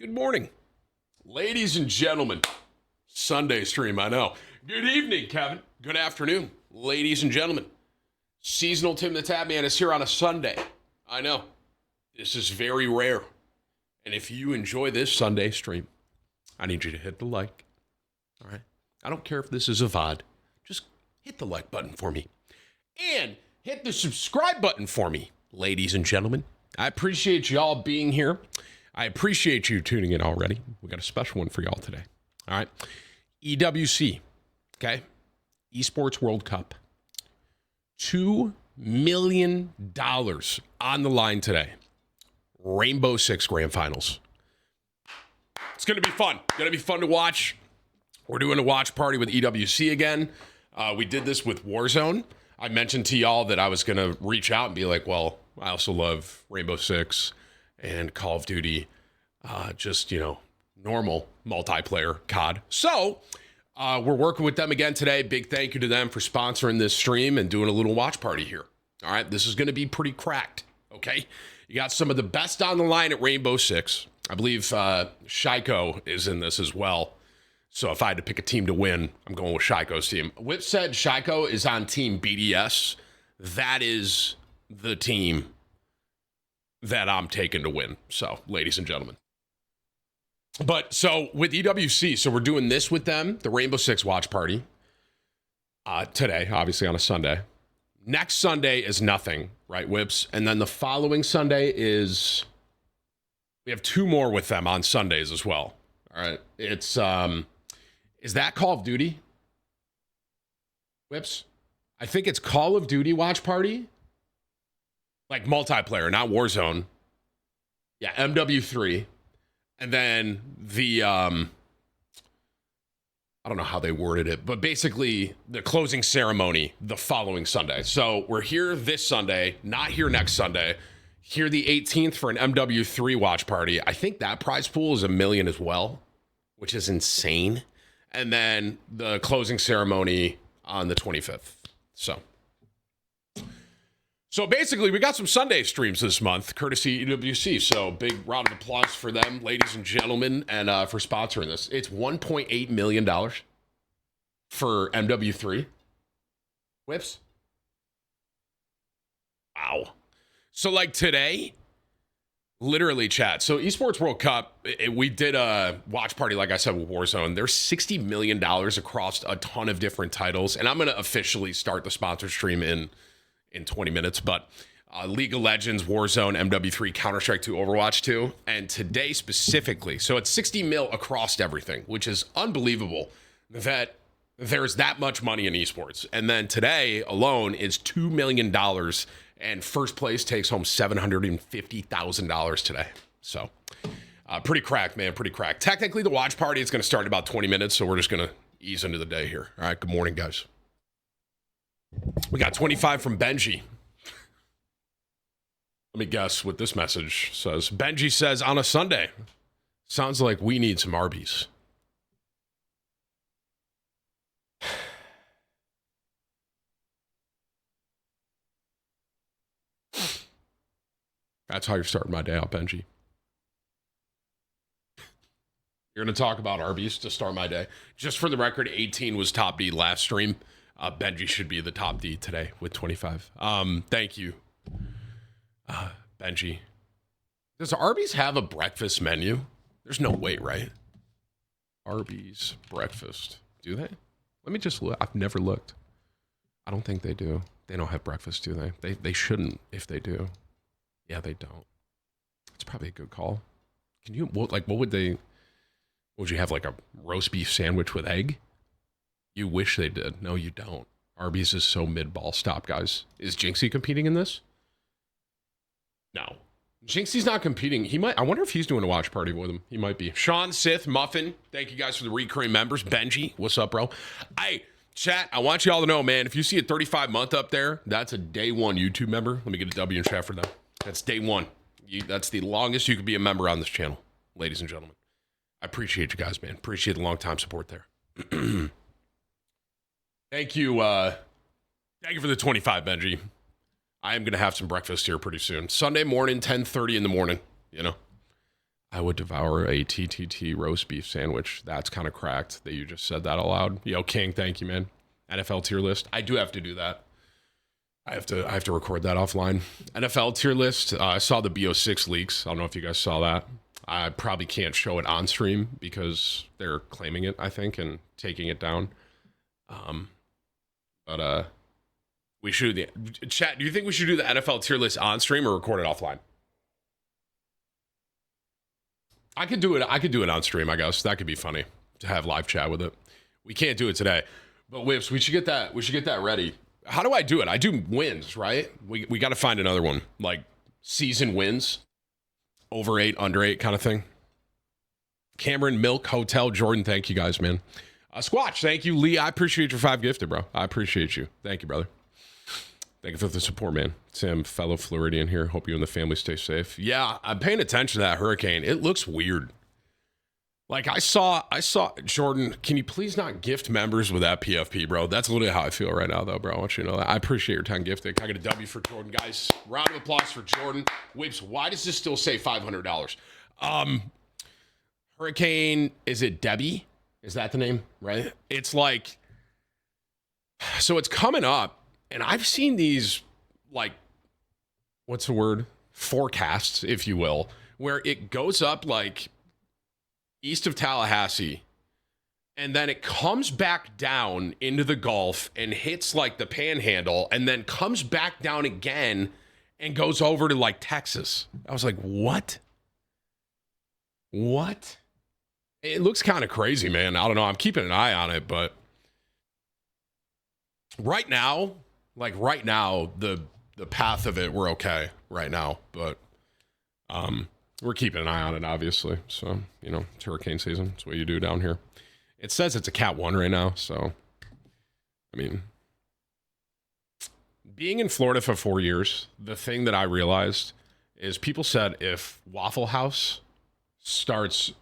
Good morning, ladies and gentlemen. Sunday stream, I know. Good evening, Kevin. Good afternoon, ladies and gentlemen. Seasonal TimTheTatman is here on a Sunday. I know. This is very rare. And if you enjoy this Sunday stream, I need you to hit the like. All right? I don't care if this is a VOD. Just hit the like button for me. And hit the subscribe button for me, ladies and gentlemen. I appreciate y'all being here. I appreciate you tuning in already. We got a special one for y'all today. All right. EWC, okay? Esports World Cup. $2 million on the line today. Rainbow Six Grand Finals. It's going to be fun. Going to be fun to watch. We're doing a watch party with EWC again. We did this with Warzone. I mentioned to y'all that I was going to reach out and be like, well, I also love Rainbow Six and Call of Duty, just, normal multiplayer COD. So we're working with them again today. Big thank you to them for sponsoring this stream and doing a little watch party here. All right, this is going to be pretty cracked, okay? You got some of the best on the line at Rainbow Six. I believe Shiko is in this as well. So if I had to pick a team to win, I'm going with Shiko's team. Whip said Shiko is on team BDS. That is the team that I'm taking to win. So, ladies and gentlemen. But so with EWC, so we're doing this with them, the Rainbow Six watch party today, obviously on a Sunday. Next Sunday is nothing, right, Whips? And then the following Sunday is, we have two more with them on Sundays as well. All right. It's, is that Call of Duty? Whips? I think it's Call of Duty watch party. Like multiplayer, not Warzone. Yeah, MW3. And then the, I don't know how they worded it, but basically the closing ceremony the following Sunday. So we're here this Sunday, not here next Sunday. Here the 18th for an MW3 watch party. I think that prize pool is $1 million as well, which is insane. And then the closing ceremony on the 25th. So basically, we got some Sunday streams this month, courtesy EWC. So big round of applause for them, ladies and gentlemen, and for sponsoring this. It's $1.8 million for MW3. Whips? Wow. So like today, literally chat. So Esports World Cup, we did a watch party, like I said, with Warzone. There's $60 million across a ton of different titles. And I'm going to officially start the sponsor stream in 20 minutes, but League of Legends, Warzone, MW3, Counter-Strike 2, Overwatch 2, and today specifically, so it's 60 mil across everything, which is unbelievable that there's that much money in esports. And then today alone is $2 million, and first place takes home $750,000 today. So pretty cracked, man, pretty cracked. Technically, the watch party is going to start in about 20 minutes, so we're just going to ease into the day here. All right, good morning, guys. We got 25 from Benji. Let me guess what this message says. Benji says, on a Sunday, sounds like we need some Arby's. That's how you're starting my day out, Benji. You're going to talk about Arby's to start my day. Just for the record, 18 was top D last stream. Benji should be the top D today with 25. Thank you, Benji. Does Arby's have a breakfast menu? There's no way, right? Arby's breakfast. Do they? Let me just look. I've never looked. I don't think they do. They don't have breakfast, do they? They shouldn't if they do. Yeah, they don't. It's probably a good call. Can you, what would they, would you have like a roast beef sandwich with egg? You wish they did. No, you don't. Arby's is so mid-ball. Stop, guys. Is Jinxie competing in this? No. Jinxie's not competing. He might. I wonder if he's doing a watch party with him. He might be. Sean, Sith, Muffin. Thank you guys for the recurring members. Benji, what's up, bro? Hey, chat, I want you all to know, man, if you see a 35-month up there, that's a day one YouTube member. Let me get a W in chat for that. That's day one. That's the longest you could be a member on this channel, ladies and gentlemen. I appreciate you guys, man. Appreciate the long-time support there. Thank you. Thank you for the 25, Benji. I am going to have some breakfast here pretty soon. Sunday morning, 10:30 in the morning, I would devour a TTT roast beef sandwich. That's kind of cracked that you just said that aloud. Yo, King, thank you, man. NFL tier list. I do have to do that. I have to record that offline. NFL tier list. I saw the BO6 leaks. I don't know if you guys saw that. I probably can't show it on stream because they're claiming it, I think, and taking it down. But we should do the chat. Do you think we should do the NFL tier list on stream or record it offline? I could do it on stream, I guess. That could be funny to have live chat with it. We can't do it today. But Whips, we should get that ready. How do I do it? I do wins, right? We got to find another one, like season wins, over 8, under 8 kind of thing. Cameron, Milk, Hotel, Jordan, thank you guys, man. Squatch, thank you. Lee, I appreciate your 5 gifted, bro. I appreciate you. Thank you, brother. Thank you for the support, man. Tim, fellow Floridian here. Hope you and the family stay safe. Yeah, I'm paying attention to that hurricane. It looks weird. Like I saw Jordan, can you please not gift members with that PFP, bro? That's literally how I feel right now, though, bro. I want you to know that. I appreciate your time gifting. I got a W for Jordan, guys. Round of applause for Jordan. Whips, why does this still say $500? Hurricane, is it Debbie? Is that the name, right? It's like, so it's coming up. And I've seen these, like, what's the word? Forecasts, if you will, where it goes up, like, east of Tallahassee, and then it comes back down into the Gulf and hits, like, the Panhandle, and then comes back down again and goes over to, like, Texas. I was like, what? What? It looks kind of crazy, man. I don't know. I'm keeping an eye on it, but right now, the path of it, we're okay right now, but we're keeping an eye on it, obviously. So, you know, it's hurricane season. That's what you do down here. It says it's a Cat 1 right now, so, I mean, being in Florida for 4 years, the thing that I realized is people said if Waffle House starts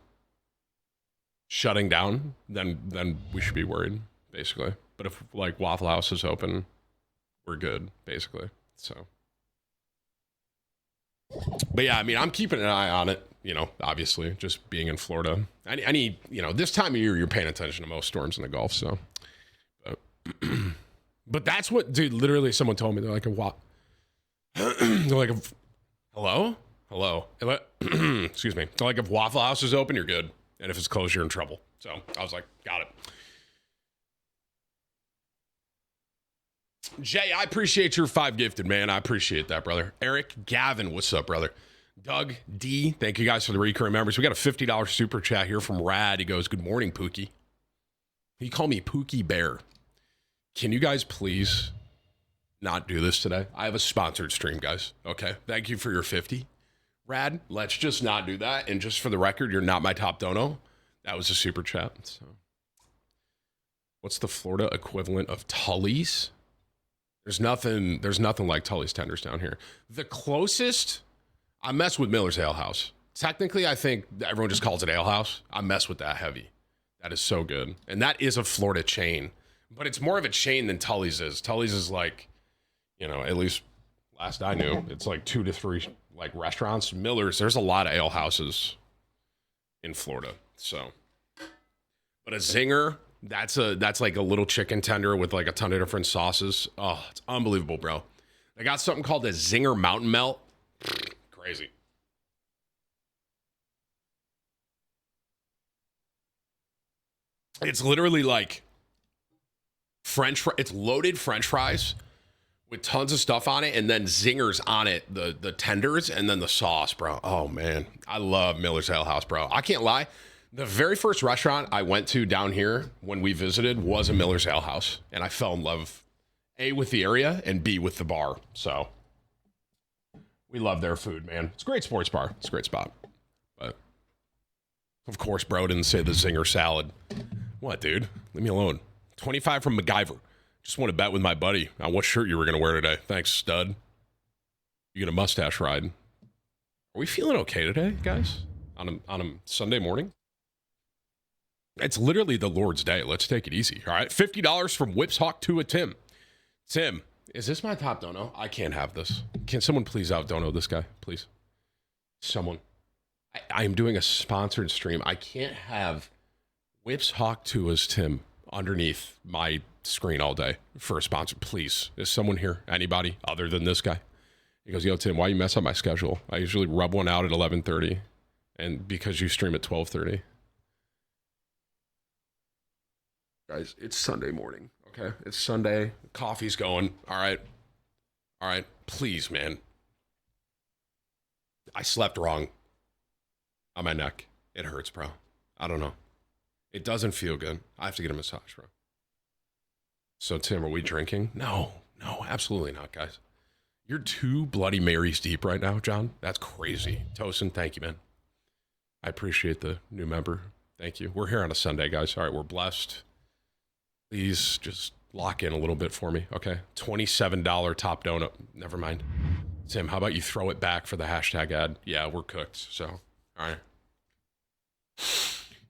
shutting down, then we should be worried, basically. But if, like, Waffle House is open, we're good, basically. So, but yeah, I mean, I'm keeping an eye on it, you know, obviously, just being in Florida. I need, you know, this time of year, you're paying attention to most storms in the Gulf, so. But that's what, dude, literally someone told me, they're like, they're like, hello? Excuse me. They're like, if Waffle House is open, you're good. And if it's closed, you're in trouble. So I was like, got it. Jay, I appreciate your 5 gifted, man. I appreciate that, brother. Eric Gavin, what's up, brother? Doug D, thank you guys for the recurring members. We got a $50 super chat here from Rad. He goes, good morning, Pookie. He called me Pookie Bear. Can you guys please not do this today? I have a sponsored stream, guys. Okay, thank you for your 50. Rad, let's just not do that. And just for the record, you're not my top dono. That was a super chat. So, what's the Florida equivalent of Tully's? There's nothing like Tully's tenders down here. The closest, I mess with Miller's Ale House. Technically, I think everyone just calls it Ale House. I mess with that heavy. That is so good. And that is a Florida chain. But it's more of a chain than Tully's is. Tully's is like, you know, at least last I knew, it's like 2 to 3 like restaurants. Miller's, there's a lot of ale houses in Florida. So, but a zinger, that's like a little chicken tender with like a ton of different sauces. Oh, it's unbelievable, bro. They got something called a Zinger Mountain Melt. Crazy. It's literally like it's loaded French fries with tons of stuff on it, and then zingers on it, the tenders, and then the sauce, bro. Oh, man. I love Miller's Ale House, bro. I can't lie. The very first restaurant I went to down here when we visited was a Miller's Ale House, and I fell in love, A, with the area, and B, with the bar. So, we love their food, man. It's a great sports bar. It's a great spot. But, of course, bro didn't say the zinger salad. What, dude? Leave me alone. 25 from MacGyver. Just want to bet with my buddy on what shirt you were going to wear today. Thanks, stud. You get a mustache ride. Are we feeling okay today, guys? On a Sunday morning? It's literally the Lord's Day. Let's take it easy. All right. $50 from Whips Hawk to a Tim. Tim, is this my top dono? I can't have this. Can someone please out dono this guy, please? Someone. I am doing a sponsored stream. I can't have Whips Hawk 2 as Tim underneath my screen all day for a sponsor. Please, is someone here? Anybody other than this guy? He goes, yo, Tim, why you mess up my schedule? I usually rub one out at 11:30, and because you stream at 12:30. Guys, it's Sunday morning, okay? It's Sunday. Coffee's going. All right. Please, man. I slept wrong on my neck. It hurts, bro. I don't know. It doesn't feel good. I have to get a massage, bro. So, Tim, are we drinking? No, absolutely not, guys. You're 2 Bloody Marys deep right now, John. That's crazy. Tosin, thank you, man. I appreciate the new member. Thank you. We're here on a Sunday, guys. All right, we're blessed. Please just lock in a little bit for me, okay? $27 top donut. Never mind. Tim, how about you throw it back for the hashtag ad? Yeah, we're cooked, so, all right.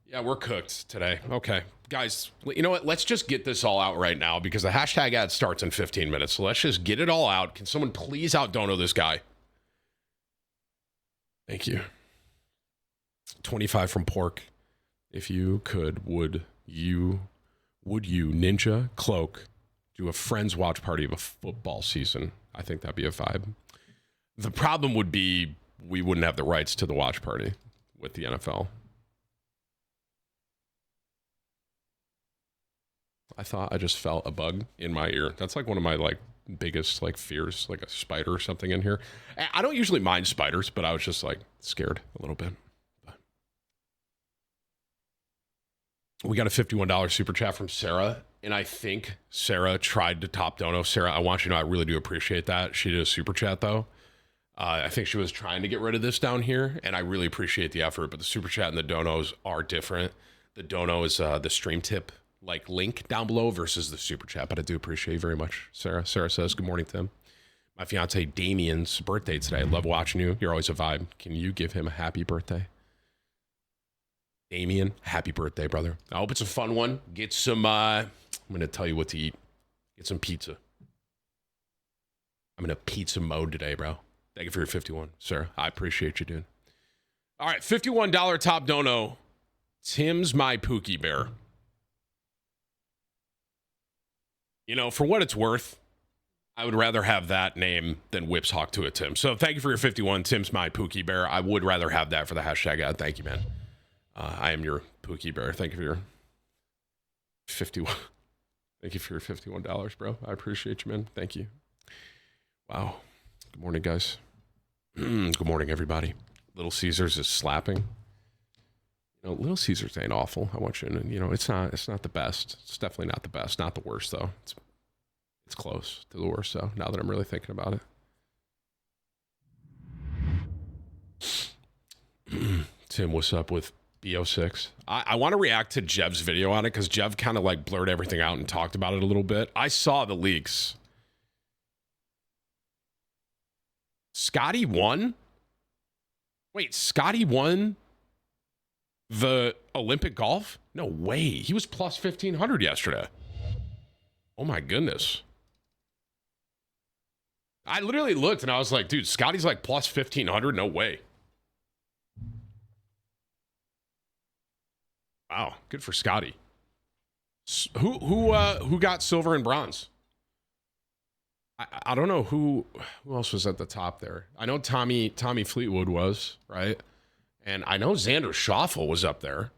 Yeah, we're cooked today. Okay, guys, you know what? Let's just get this all out right now because the hashtag ad starts in 15 minutes. So let's just get it all out. Can someone please out-dono this guy? Thank you. 25 from Pork. If you could, would you, Ninja Cloak, do a friends watch party of a football season? I think that'd be a vibe. The problem would be we wouldn't have the rights to the watch party with the NFL. I thought I just felt a bug in my ear. That's like one of my biggest fears, like a spider or something in here. I don't usually mind spiders, but I was just scared a little bit. But we got a $51 super chat from Sarah, and I think Sarah tried to top dono. Sarah, I want you to know I really do appreciate that. She did a super chat though. I think she was trying to get rid of this down here, and I really appreciate the effort. But the super chat and the donos are different. The dono is the stream tip link down below versus the super chat, but I do appreciate you very much, Sarah. Sarah says, good morning, Tim. My fiance Damien's birthday today. I love watching you. You're always a vibe. Can you give him a happy birthday? Damien, happy birthday, brother. I hope it's a fun one. Get some, I'm going to tell you what to eat. Get some pizza. I'm in a pizza mode today, bro. Thank you for your 51, Sarah. I appreciate you, dude. All right, $51 top dono. Tim's my Pookie Bear. You know, for what it's worth, I would rather have that name than Whips Hawk to it, Tim. So thank you for your 51. Tim's my Pookie Bear. I would rather have that for the hashtag ad. Thank you, man. I am your Pookie Bear. Thank you for your 51. Thank you for your $51, bro. I appreciate you, man. Thank you. Wow. Good morning, guys. Good morning, everybody. Little Caesars is slapping. You know, Little Caesars ain't awful. I want you to, you know, it's not the best. It's definitely not the best. Not the worst, though. It's close to the worst, though, now that I'm really thinking about it. Tim, what's up with BO6? I want to react to Jev's video on it because Jev kind of blurred everything out and talked about it a little bit. I saw the leaks. Scotty won? Wait, Scotty won the Olympic golf? No way. He was plus 1,500 yesterday. Oh my goodness. I literally looked and I was like, dude, Scotty's plus 1,500? No way. Wow, good for Scotty. Who got silver and bronze? I don't know who else was at the top there. I know Tommy Fleetwood was, right? And I know Xander Schauffele was up there.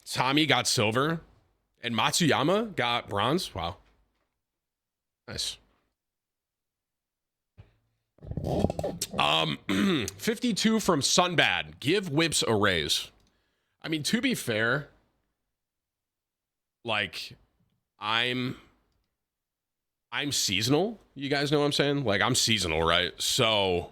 Tommy got silver and Matsuyama got bronze. Wow. Nice. 52 from Sunbad. Give Whips a raise. I mean, to be fair, I'm seasonal. You guys know what I'm saying? I'm seasonal, right? So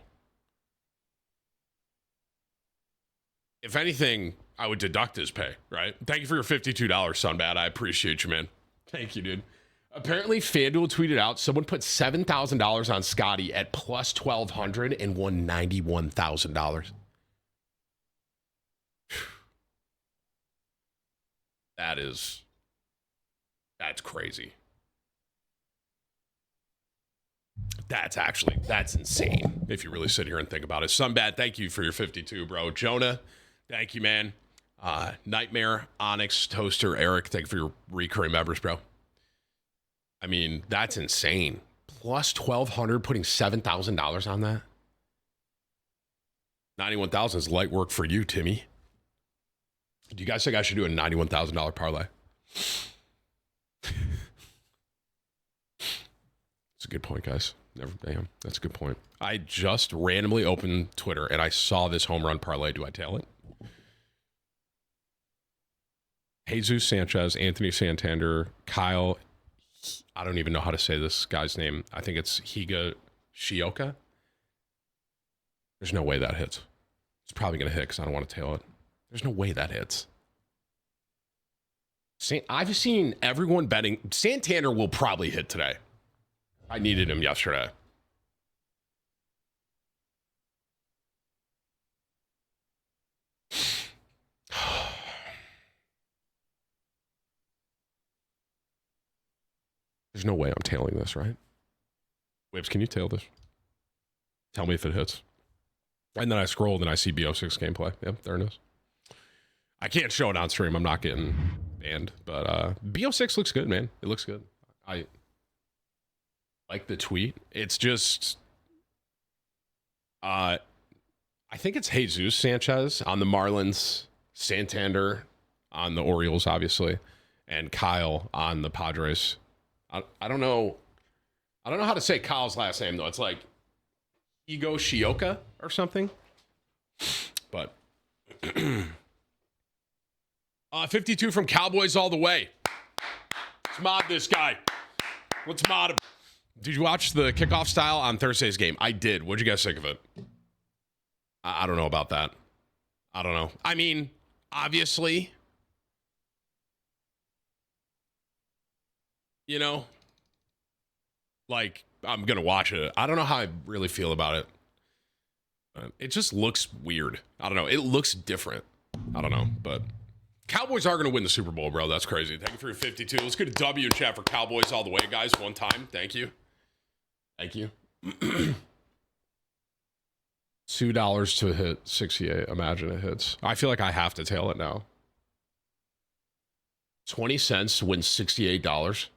if anything, I would deduct his pay, right? Thank you for your $52, Sunbad. I appreciate you, man. Thank you, dude. Apparently, FanDuel tweeted out someone put $7,000 on Scotty at plus 1,200 and won $91,000. That's crazy. That's insane if you really sit here and think about it. Sunbad, thank you for your 52, bro. Jonah, thank you, man. Nightmare, Onyx, Toaster, Eric, thank you for your recurring members, bro. I mean, that's insane. Plus 1,200, putting $7,000 on that. 91,000 is light work for you, Timmy. Do you guys think I should do a $91,000 parlay? That's a good point, guys. Damn, that's a good point. I just randomly opened Twitter and I saw this home run parlay. Do I tail it? Jesus Sanchez, Anthony Santander, Kyle. I don't even know how to say this guy's name. I think it's Higa Shioka. There's no way that hits. It's probably going to hit because I don't want to tail it. There's no way that hits. I've seen everyone betting. Santander will probably hit today. I needed him yesterday. There's no way I'm tailing this, right? Whips, can you tail this? Tell me if it hits. And then I scrolled and I see BO6 gameplay. Yep, there it is. I can't show it on stream. I'm not getting banned. But BO6 looks good, man. It looks good. I like the tweet. It's just... I think it's Jesus Sanchez on the Marlins, Santander on the Orioles, obviously, and Kyle on the Padres. I don't know. I don't know how to say Kyle's last name, though. It's like Igo Shioka or something. But 52 from Cowboys all the way. Let's mod this guy. Let's mod him. Did you watch the kickoff style on Thursday's game? I did. What'd you guys think of it? I don't know about that. I don't know. I mean, obviously, you know, like, I'm going to watch it. I don't know how I really feel about it. It just looks weird. I don't know. It looks different. I don't know. But Cowboys are going to win the Super Bowl, bro. That's crazy. Thank you for your 52. Let's get a W in chat for Cowboys all the way, guys. One time. Thank you. Thank you. $2 to hit 68. Imagine it hits. I feel like I have to tail it now. 20 cents wins $68.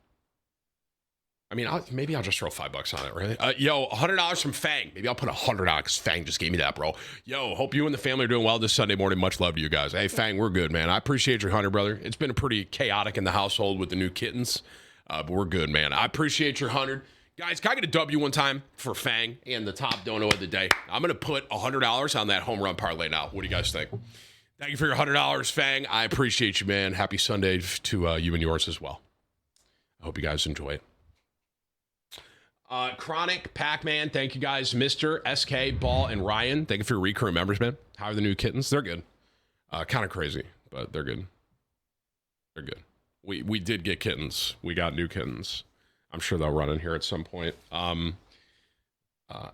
I mean, maybe I'll just throw $5 on it, right? Yo, $100 from Fang. Maybe I'll put $100 on because Fang just gave me that, bro. Yo, hope you and the family are doing well this Sunday morning. Much love to you guys. Hey, Fang, we're good, man. I appreciate your 100, brother. It's been pretty chaotic in the household with the new kittens, but we're good, man. I appreciate your 100. Guys, can I get a W one time for Fang and the top dono of the day? I'm going to put $100 on that home run parlay now. What do you guys think? Thank you for your $100, Fang. I appreciate you, man. Happy Sunday to you and yours as well. I hope you guys enjoy it. Chronic, Pac-Man, thank you guys. Mr. SK, Ball, and Ryan, thank you for your recurring members, man. How are the new kittens? They're good. Kind of crazy, but they're good. They're good. We did get kittens. We got new kittens. I'm sure they'll run in here at some point.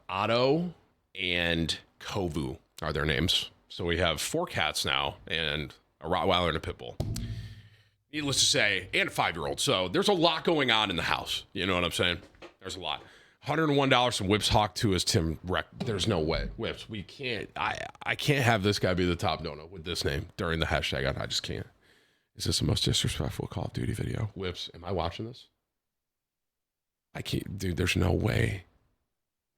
Otto and Kovu are their names. So we have 4 cats now and a Rottweiler and a pit bull. Needless to say, and a 5-year-old. So there's a lot going on in the house. You know what I'm saying? There's a lot. $101 from Whips Hawk 2 as Tim Rec. There's no way. Whips, we can't. I can't have this guy be the top dono with this name during the hashtag. I just can't. Is this the most disrespectful Call of Duty video? Whips, am I watching this? I can't. Dude, there's no way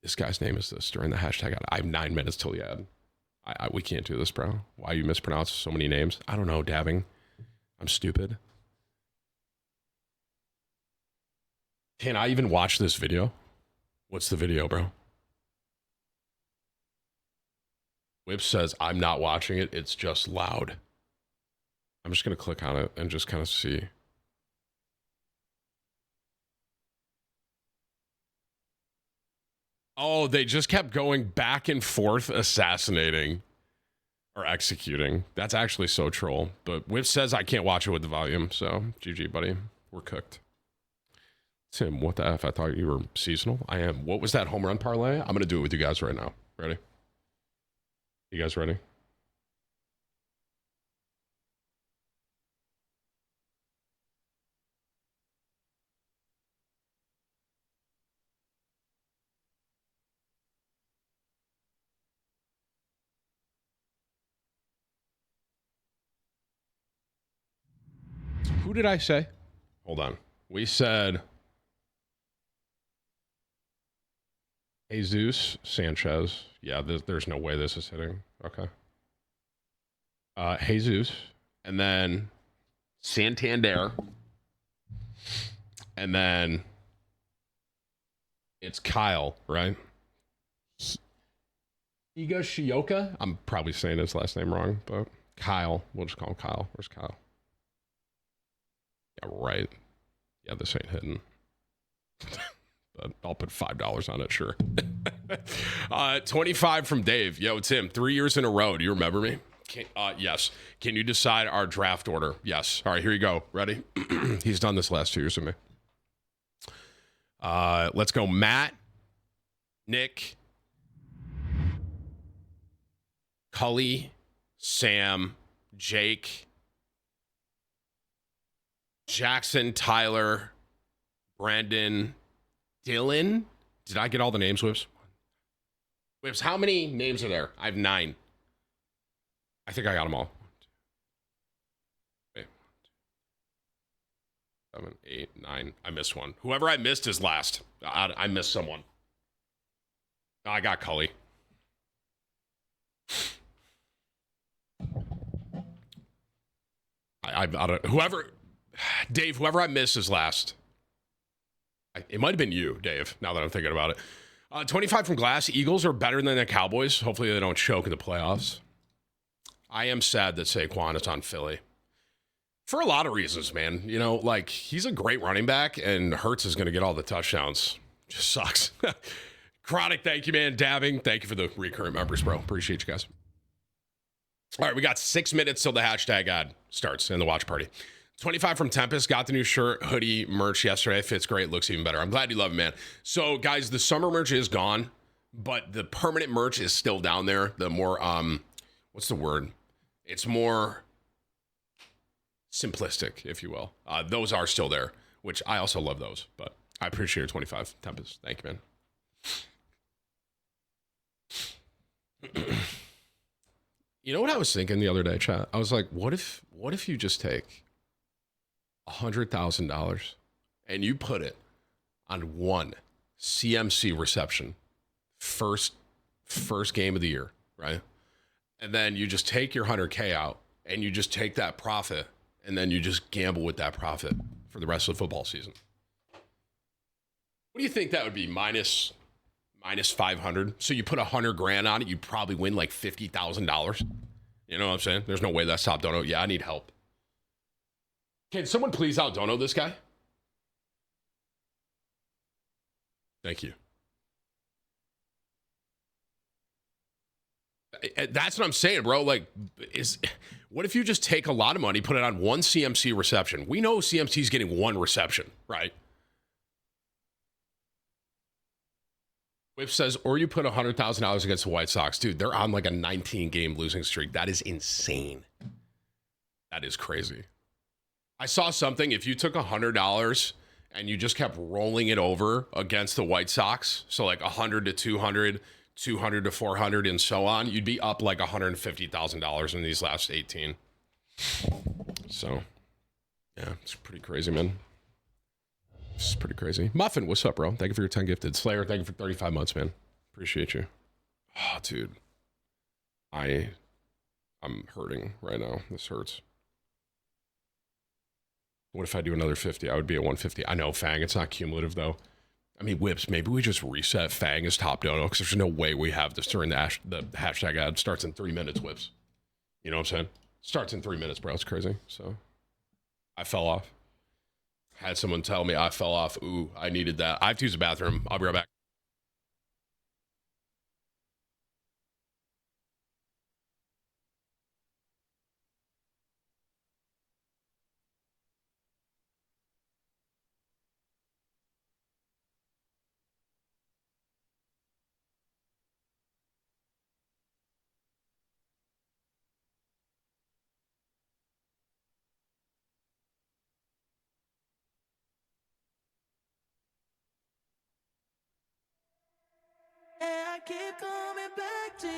this guy's name is this during the hashtag. I have 9 minutes till the ad. We can't do this, bro. Why you mispronounce so many names? I don't know, dabbing. I'm stupid. Can I even watch this video? What's the video, bro? Whip says, I'm not watching it. It's just loud. I'm just going to click on it and just kind of see. Oh, they just kept going back and forth assassinating or executing. That's actually so troll. But Whip says I can't watch it with the volume. So, GG, buddy. We're cooked. Tim, what the F? I thought you were seasonal. I am. What was that home run parlay? I'm going to do it with you guys right now. Ready? You guys ready? Who did I say? Hold on. We said Jesus Sanchez. Yeah, there's no way this is hitting. Okay. Jesus. And then Santander. And then it's Kyle, right? Higashioka? I'm probably saying his last name wrong, but Kyle. We'll just call him Kyle. Where's Kyle? Yeah, right. Yeah, this ain't hitting. But I'll put $5 on it, sure. 25 from Dave. Yo, Tim, 3 years in a row. Do you remember me? Yes. Can you decide our draft order? Yes. All right, here you go. Ready? He's done this last 2 years with me. Let's go Matt, Nick, Cully, Sam, Jake, Jackson, Tyler, Brandon, Dylan. Did I get all the names, Whips? Whips, how many names are there? I have 9. I think I got them all. 1, 2, 7, 8, 9. I missed one. Whoever I missed is last. I missed someone. I got Cully. I don't, whoever, Dave, whoever I missed is last. It might have been you, Dave, now that I'm thinking about it. 25 from Glass. Eagles are better than the Cowboys. Hopefully they don't choke in the playoffs. I am sad that Saquon is on Philly. For a lot of reasons, man. You know, like, he's a great running back, and Hurts is going to get all the touchdowns. Just sucks. Chronic, thank you, man. Dabbing, thank you for the recurring members, bro. Appreciate you guys. All right, we got 6 minutes till the hashtag ad starts in the watch party. 25 from Tempest. Got the new shirt, hoodie, merch yesterday. Fits great. Looks even better. I'm glad you love it, man. So, guys, the summer merch is gone, but the permanent merch is still down there. The more, what's the word? It's more simplistic, if you will. Those are still there, which I also love those. But I appreciate your 25, Tempest. Thank you, man. You know what I was thinking the other day, chat? I was like, what if you just take $100,000 and you put it on one CMC reception, first game of the year, right? And then you just take your 100K out and you just take that profit and then you just gamble with that profit for the rest of the football season. What do you think that would be? Minus 500. So you put $100,000 on it, you probably win like $50,000. You know what I'm saying? There's no way that's top dono. Yeah, I need help. Can someone please out dono this guy? Thank you. That's what I'm saying, bro. Like, what if you just take a lot of money, put it on one CMC reception? We know CMC is getting one reception, right? Whip says, or you put $100,000 against the White Sox. Dude, they're on like a 19-game losing streak. That is insane. That is crazy. I saw something. If you took $100 and you just kept rolling it over against the White Sox, so like 100 to 200, 200 to 400, and so on, you'd be up like $150,000 in these last 18. So, yeah, it's pretty crazy, man. It's pretty crazy. Muffin, what's up, bro? Thank you for your 10 gifted. Slayer, thank you for 35 months, man. Appreciate you. Oh, dude. I'm hurting right now. This hurts. What if I do another 50? I would be at 150. I know, Fang. It's not cumulative, though. I mean, Whips, maybe we just reset Fang as top dono because there's no way we have this during the hashtag ad. Starts in 3 minutes, Whips. You know what I'm saying? Starts in 3 minutes, bro. It's crazy. So I fell off. Had someone tell me I fell off. Ooh, I needed that. I have to use the bathroom. I'll be right back. I keep coming back to you.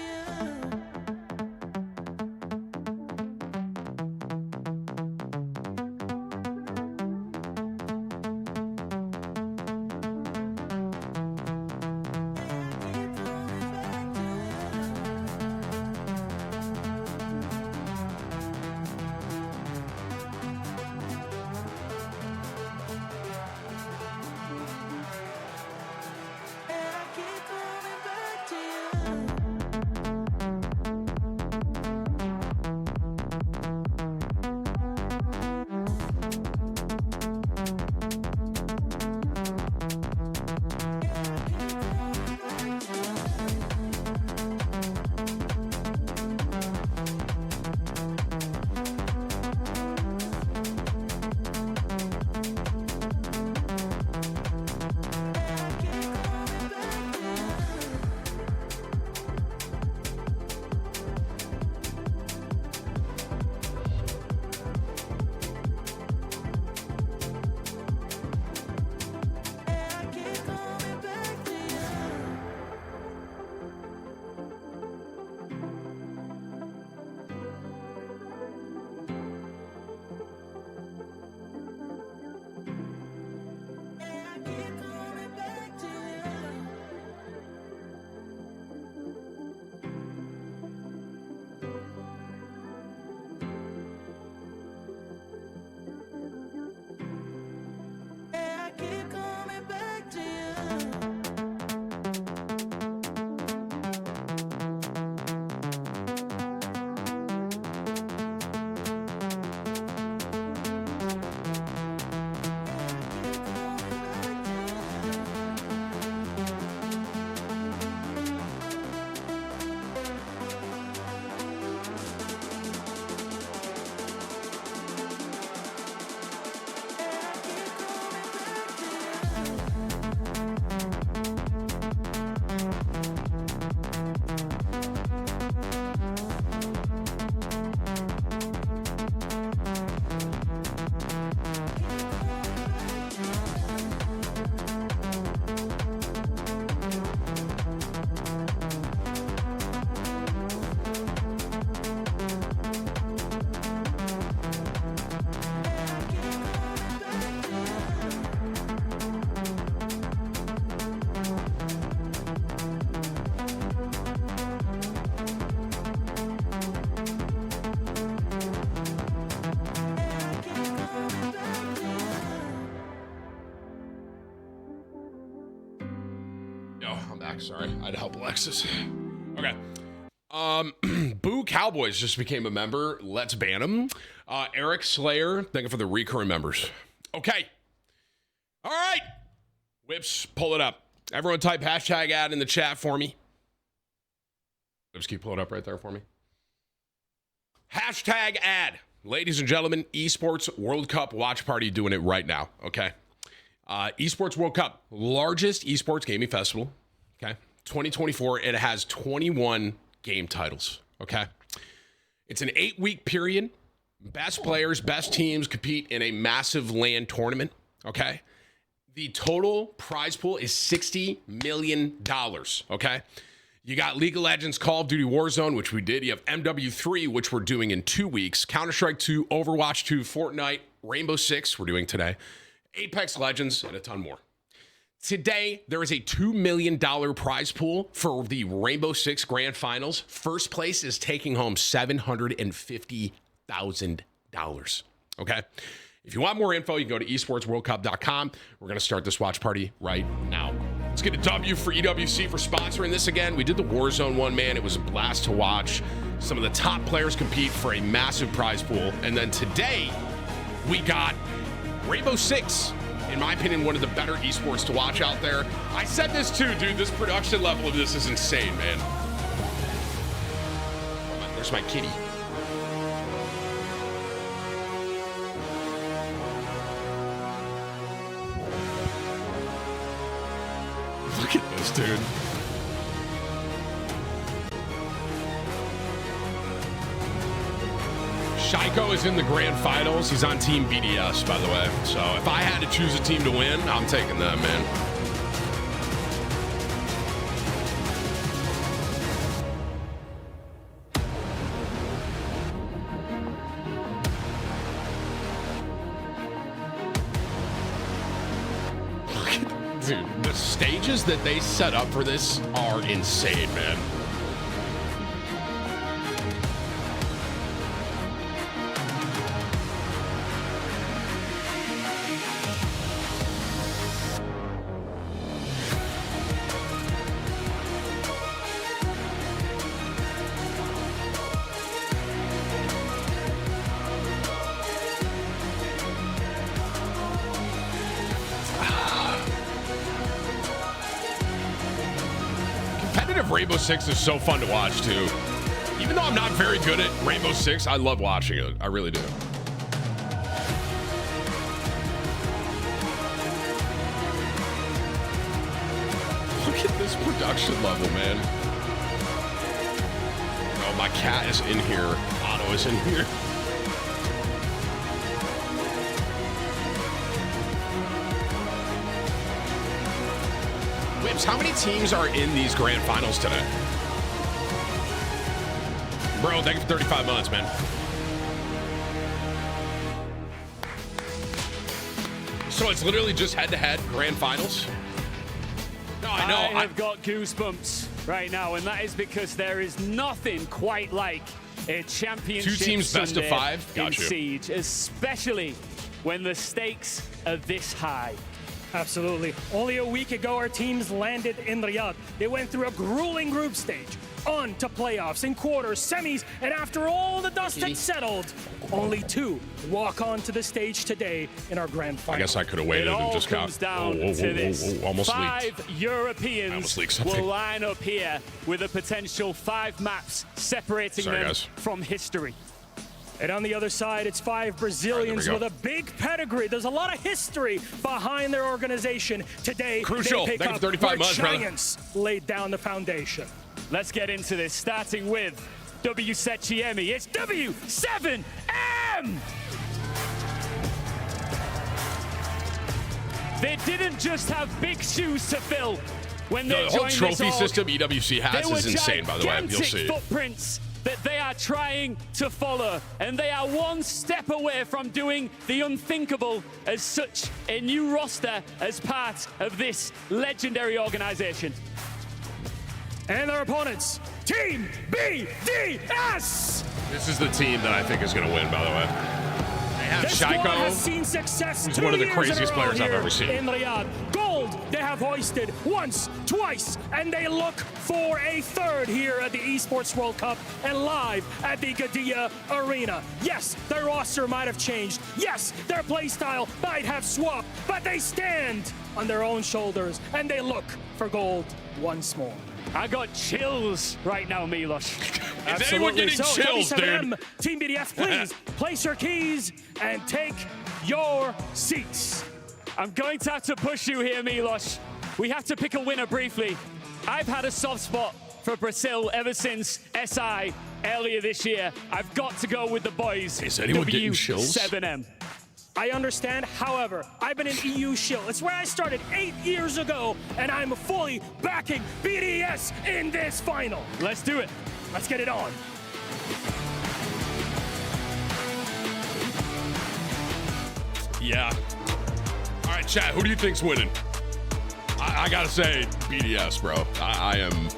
go. I'm back. Sorry. I had to help Alexis. Okay. Boo Cowboys just became a member. Let's ban them. Eric Slayer, thank you for the recurring members. Okay. All right. Whips, pull it up. Everyone type hashtag ad in the chat for me. Whips, keep pulling it up right there for me. Hashtag ad. Ladies and gentlemen, Esports World Cup watch party doing it right now. Okay. Esports World Cup, largest esports gaming festival. Okay. 2024. It has 21 game titles. Okay. It's an 8-week period. Best players, best teams compete in a massive LAN tournament. Okay. The total prize pool is $60 million. Okay. You got League of Legends, Call of Duty Warzone, which we did. You have MW3, which we're doing in 2 weeks. Counter-Strike 2, Overwatch 2, Fortnite, Rainbow Six, we're doing today. Apex Legends, and a ton more. Today, there is a $2 million prize pool for the Rainbow Six Grand Finals. First place is taking home $750,000. Okay? If you want more info, you can go to esportsworldcup.com. We're going to start this watch party right now. Let's get a W for EWC for sponsoring this again. We did the Warzone one, man. It was a blast to watch. Some of the top players compete for a massive prize pool. And then today, we got Rainbow Six. In my opinion, one of the better esports to watch out there. I said this too, dude. This production level of this is insane, man. There's my kitty. Look at this, dude. Shaiko is in the grand finals. He's on Team BDS, by the way. So if I had to choose a team to win, I'm taking that, man. Dude, the stages that they set up for this are insane, man. Rainbow Six is so fun to watch too. Even though I'm not very good at Rainbow Six, I love watching it. I really do. Look at this production level, man. Oh, my cat is in here. Otto is in here. How many teams are in these grand finals today? Bro, thank you for 35 months, man. So it's literally just head-to-head grand finals? No, I know. I've got goosebumps right now, and that is because there is nothing quite like a championship 2 teams best of 5? in Siege, especially when the stakes are this high. Absolutely. Only a week ago, our teams landed in Riyadh. They went through a grueling group stage, on to playoffs, in quarters, semis, and after all the dust had settled, only 2 walk onto the stage today in our grand final. I guess I could have waited and just got... It all comes down to this. Almost 5 leaked. Europeans will line up here with a potential 5 maps separating them from history. And on the other side, it's 5 Brazilians with a big pedigree. There's a lot of history behind their organization. Today, Crucial. they pick up 35 months, Giants laid down the foundation. Let's get into this, starting with W7M. It's W7M! They didn't just have big shoes to fill when they joined this org. The whole trophy system EWC has is insane, by the way. You'll see. Footprints that they are trying to follow, and they are one step away from doing the unthinkable as such a new roster as part of this legendary organization. And their opponents, Team BDS! This is the team that I think is going to win, by the way. They have This squad Shaiko, has seen success who's 2 one of the years craziest in a row players I've here ever seen. in Riyadh. Gold they have hoisted once, twice, and they look for a third here at the Esports World Cup and live at the Gadia Arena. Yes, their roster might have changed. Yes, their playstyle might have swapped, but they stand on their own shoulders and they look for gold once more. I got chills right now, Milos. Is anyone getting chills, W7M, dude? Team BDF, please place your keys and take your seats. I'm going to have to push you here, Milos. We have to pick a winner briefly. I've had a soft spot for Brazil ever since SI earlier this year. I've got to go with the boys. Is anyone getting chills? W7M. I understand, however, I've been an EU shill. It's where I started 8 years ago, and I'm fully backing BDS in this final. Let's do it. Let's get it on. Yeah. All right, chat. Who do you think's winning? I gotta say, BDS, bro. I am.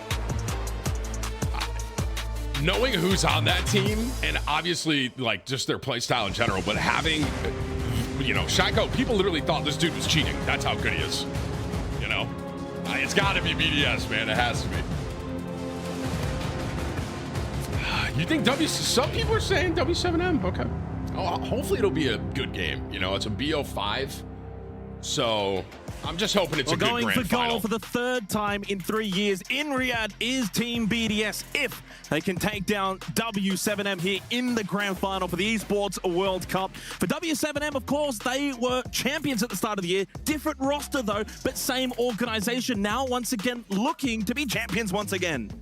Knowing who's on that team, and obviously, like, just their play style in general, but having, you know, Shaco, people literally thought this dude was cheating. That's how good he is. You know? It's gotta be BDS, man. It has to be. You think some people are saying W7M? Okay. Oh, hopefully it'll be a good game. You know, it's a BO5. So I'm just hoping it's a good grand final. Going for gold for the third time in 3 years in Riyadh is Team BDS if they can take down W7M here in the grand final for the Esports World Cup. For W7M, of course, they were champions at the start of the year. Different roster, though, but same organization. Now, once again, looking to be champions once again.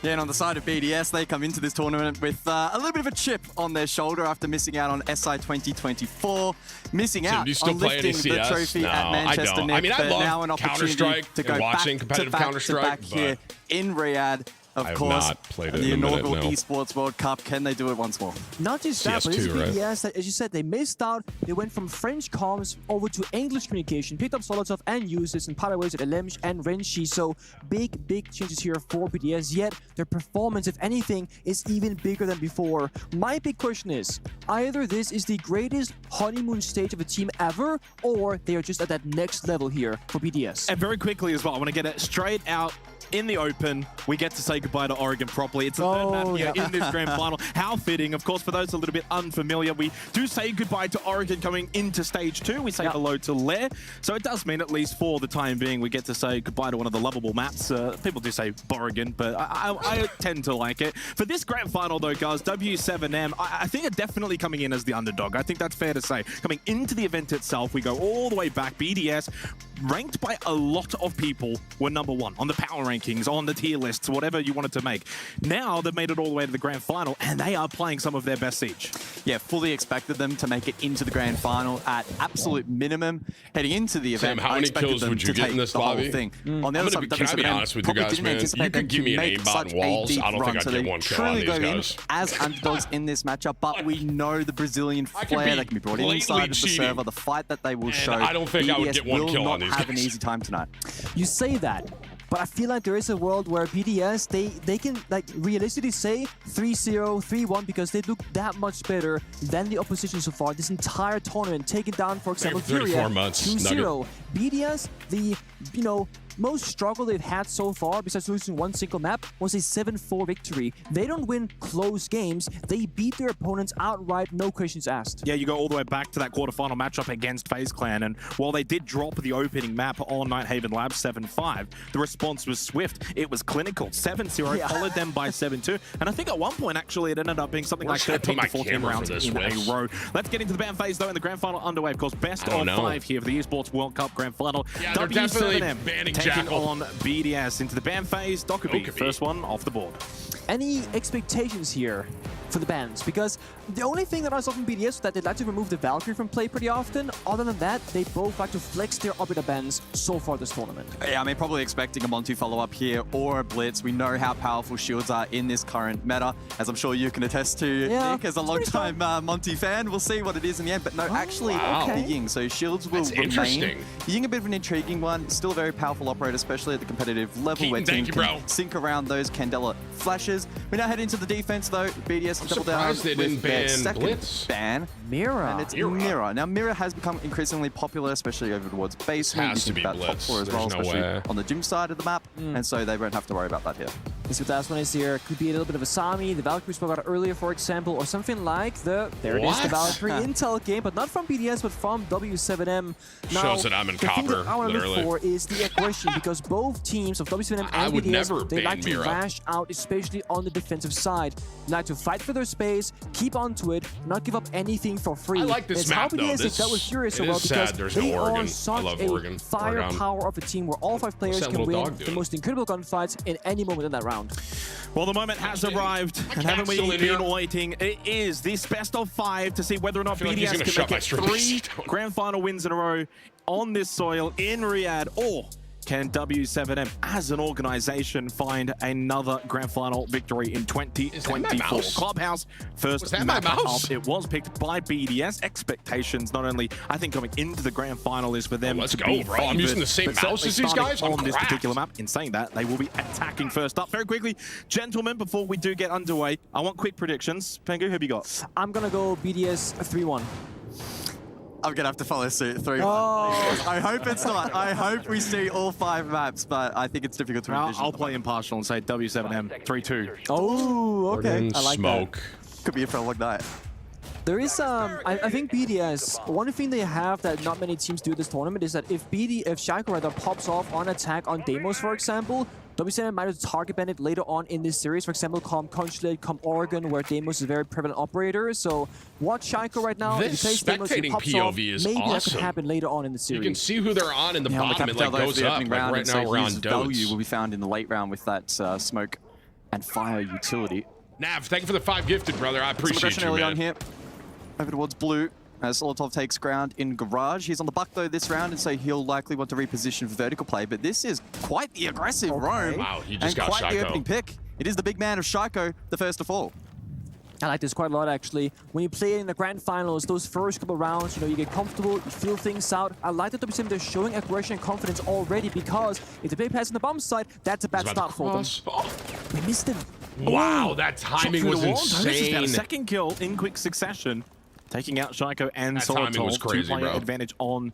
Yeah, and on the side of BDS, they come into this tournament with a little bit of a chip on their shoulder after missing out on SI 2024, missing out on lifting the trophy at Manchester Nick. I mean, I now love an Counter-Strike to go and watching competitive Counter-Strike, here in Riyadh. Of course, the inaugural Esports World Cup. Can they do it once more? Not just that, but it's right? BDS, as you said, they missed out. They went from French comms over to English communication, picked up Solotov and users and parted ways with Elemsh and Renshi. So big changes here for BDS, yet their performance, if anything, is even bigger than before. My big question is, either this is the greatest honeymoon stage of a team ever, or they are just at that next level here for BDS. And very quickly as well, I want to get it straight out. In the open, we get to say goodbye to Oregon properly. It's the third map here in this grand final. How fitting. Of course, for those a little bit unfamiliar, we do say goodbye to Oregon coming into stage 2. We say hello to Lair. So it does mean, at least for the time being, we get to say goodbye to one of the lovable maps. People do say Oregon, but I tend to like it. For this grand final, though, guys, W7M, I think are definitely coming in as the underdog. I think that's fair to say. Coming into the event itself, we go all the way back. BDS, ranked by a lot of people, were #1 on the power rankings, on the tier lists, whatever you wanted to make. Now they've made it all the way to the grand final, and they are playing some of their best Siege. Yeah, fully expected them to make it into the grand final at absolute minimum. Heading into the event, Sam, how many kills would you get in this lobby? On the other side, can I be honest with you guys, man? You could give me an aimbot and walls. I don't think I'd get one kill on these guys. As underdogs in this matchup, but we know the Brazilian flair that can be brought inside of the server, the fight that they will show. I don't think I would get one kill on these guys. Have an easy time tonight. You say that, but I feel like there is a world where BDS, they can like realistically say 3-0, 3-1 because they look that much better than the opposition so far. This entire tournament, taking down, for example, 34 months. 2-0. BDS, the most struggle they've had so far, besides losing one single map, was a 7-4 victory. They don't win close games. They beat their opponents outright, no questions asked. Yeah, you go all the way back to that quarterfinal matchup against FaZe Clan, and while they did drop the opening map on Nighthaven Labs 7-5, the response was swift. It was clinical. 7-0, followed them by 7-2, and I think at one point, actually, it ended up being something like 13 to 14 rounds in a row. Let's get into the ban phase, though, in the grand final underway. Of course, best of 5 here for the Esports World Cup grand final. Yeah, they're definitely banning taking on BDS into the ban phase. Dokkaebi, first one off the board. Any expectations here for the bans? Because the only thing that I saw from BDS was that they'd like to remove the Valkyrie from play pretty often. Other than that, they both like to flex their Arbiter bans so far this tournament. Yeah, I mean, probably expecting a Monty follow-up here or a Blitz. We know how powerful shields are in this current meta, as I'm sure you can attest to, Nick, as a long-time Monty fan. We'll see what it is in the end, but no, actually, the Ying. So shields will remain. Ying, a bit of an intriguing one. Still a very powerful operator, especially at the competitive level where teams can sync around those Candela flashes. We now head into the defense, though. BDS BDS to double down surprised they with didn't their ban second Blitz. ban. Mira. And it's Mira. Now, Mira has become increasingly popular, especially over towards basement. Has You to think be about Blitz. top floor as There's well, no especially way. on the gym side of the map. And so they won't have to worry about that here. This with last one is here. Could be a little bit of a Sami, the Valkyrie spoke about earlier, for example, or something like there it is, the What? Valkyrie Intel game, but not from BDS, but from W7M. Now, Shows that I'm in the thing copper, that I want to literally. look for is the aggression, because both teams of W7M I and would BDS, never they ban like to Mira. lash out, especially on the defensive side. They like to fight for their space, keep onto it, not give up anything for free. I like this It's map, how though. BDS This- that was curious it so well is because sad there's they no Oregon. are I such love a Oregon. firepower of a team where all 5 players that can little win dog the doing? most incredible gunfights in any moment in that round. Well, the moment has arrived, and haven't we still in been here. waiting? It is this best of 5 to see whether or not feel like he's BDS gonna can shut make my it stream. 3 grand final wins in a row on this soil in Riyadh, or can W7M as an organization find another grand final victory in Is that my 2024? mouse? Clubhouse first Was that my map mouse? up. It was picked by BDS. Expectations not only, I think, going into the grand final is for them let's to go, be bro. I'm favored, using the same but mouse certainly as these starting guys. I'm on this cracked. particular map. In saying that, they will be attacking first up. Very quickly, gentlemen, before we do get underway, I want quick predictions. Pengu, who have you got? I'm gonna go BDS 3-1. I'm going to have to follow suit. 3-1. Oh. I hope it's not. I hope we see all 5 maps, but I think it's difficult to envision. I'll play impartial and say W7M 3-2. Oh, okay. Oregon I like smoke. Could be for a long night. that. There is I think BDS, one thing they have that not many teams do this tournament is that if Shaco rather pops off on attack on Deimos, for example, W7M might have to target ban it later on in this series. For example, come Consulate, come Oregon, where Deimos is a very prevalent operator. So watch Shaco right now. This if he plays Deimos, he spectating pops POV off, is maybe that awesome. could happen later on in the You can series. see who they're on in the Yeah, on the bottom. It Capital, like though, goes for the up. opening Like round, right and so now we're on his value Dotes. will be found in the late round with that smoke and fire utility. Nav, thank you for the 5 gifted, brother. I Some appreciate aggression you, early man. on here. Over towards blue. As Solotov takes ground in garage. He's on the buck though this round, and so he'll likely want to reposition for vertical play. But this is quite the aggressive roam. Wow, he just and got quite the Shaco. opening pick. It is the big man of Shaco, the first to fall. I like this quite a lot, actually. When you play in the grand finals, those first couple rounds, you know, you get comfortable, you feel things out. I like that W7 they're showing aggression and confidence already, because if the play pass on the bomb side, that's a bad He's about start to for them. cross. Oh, We missed him. wow, that Shot timing through was the wall. Dotus has got a insane. second kill in quick succession, taking out Shaco and That timing Solotov. was crazy, 2-player bro. advantage on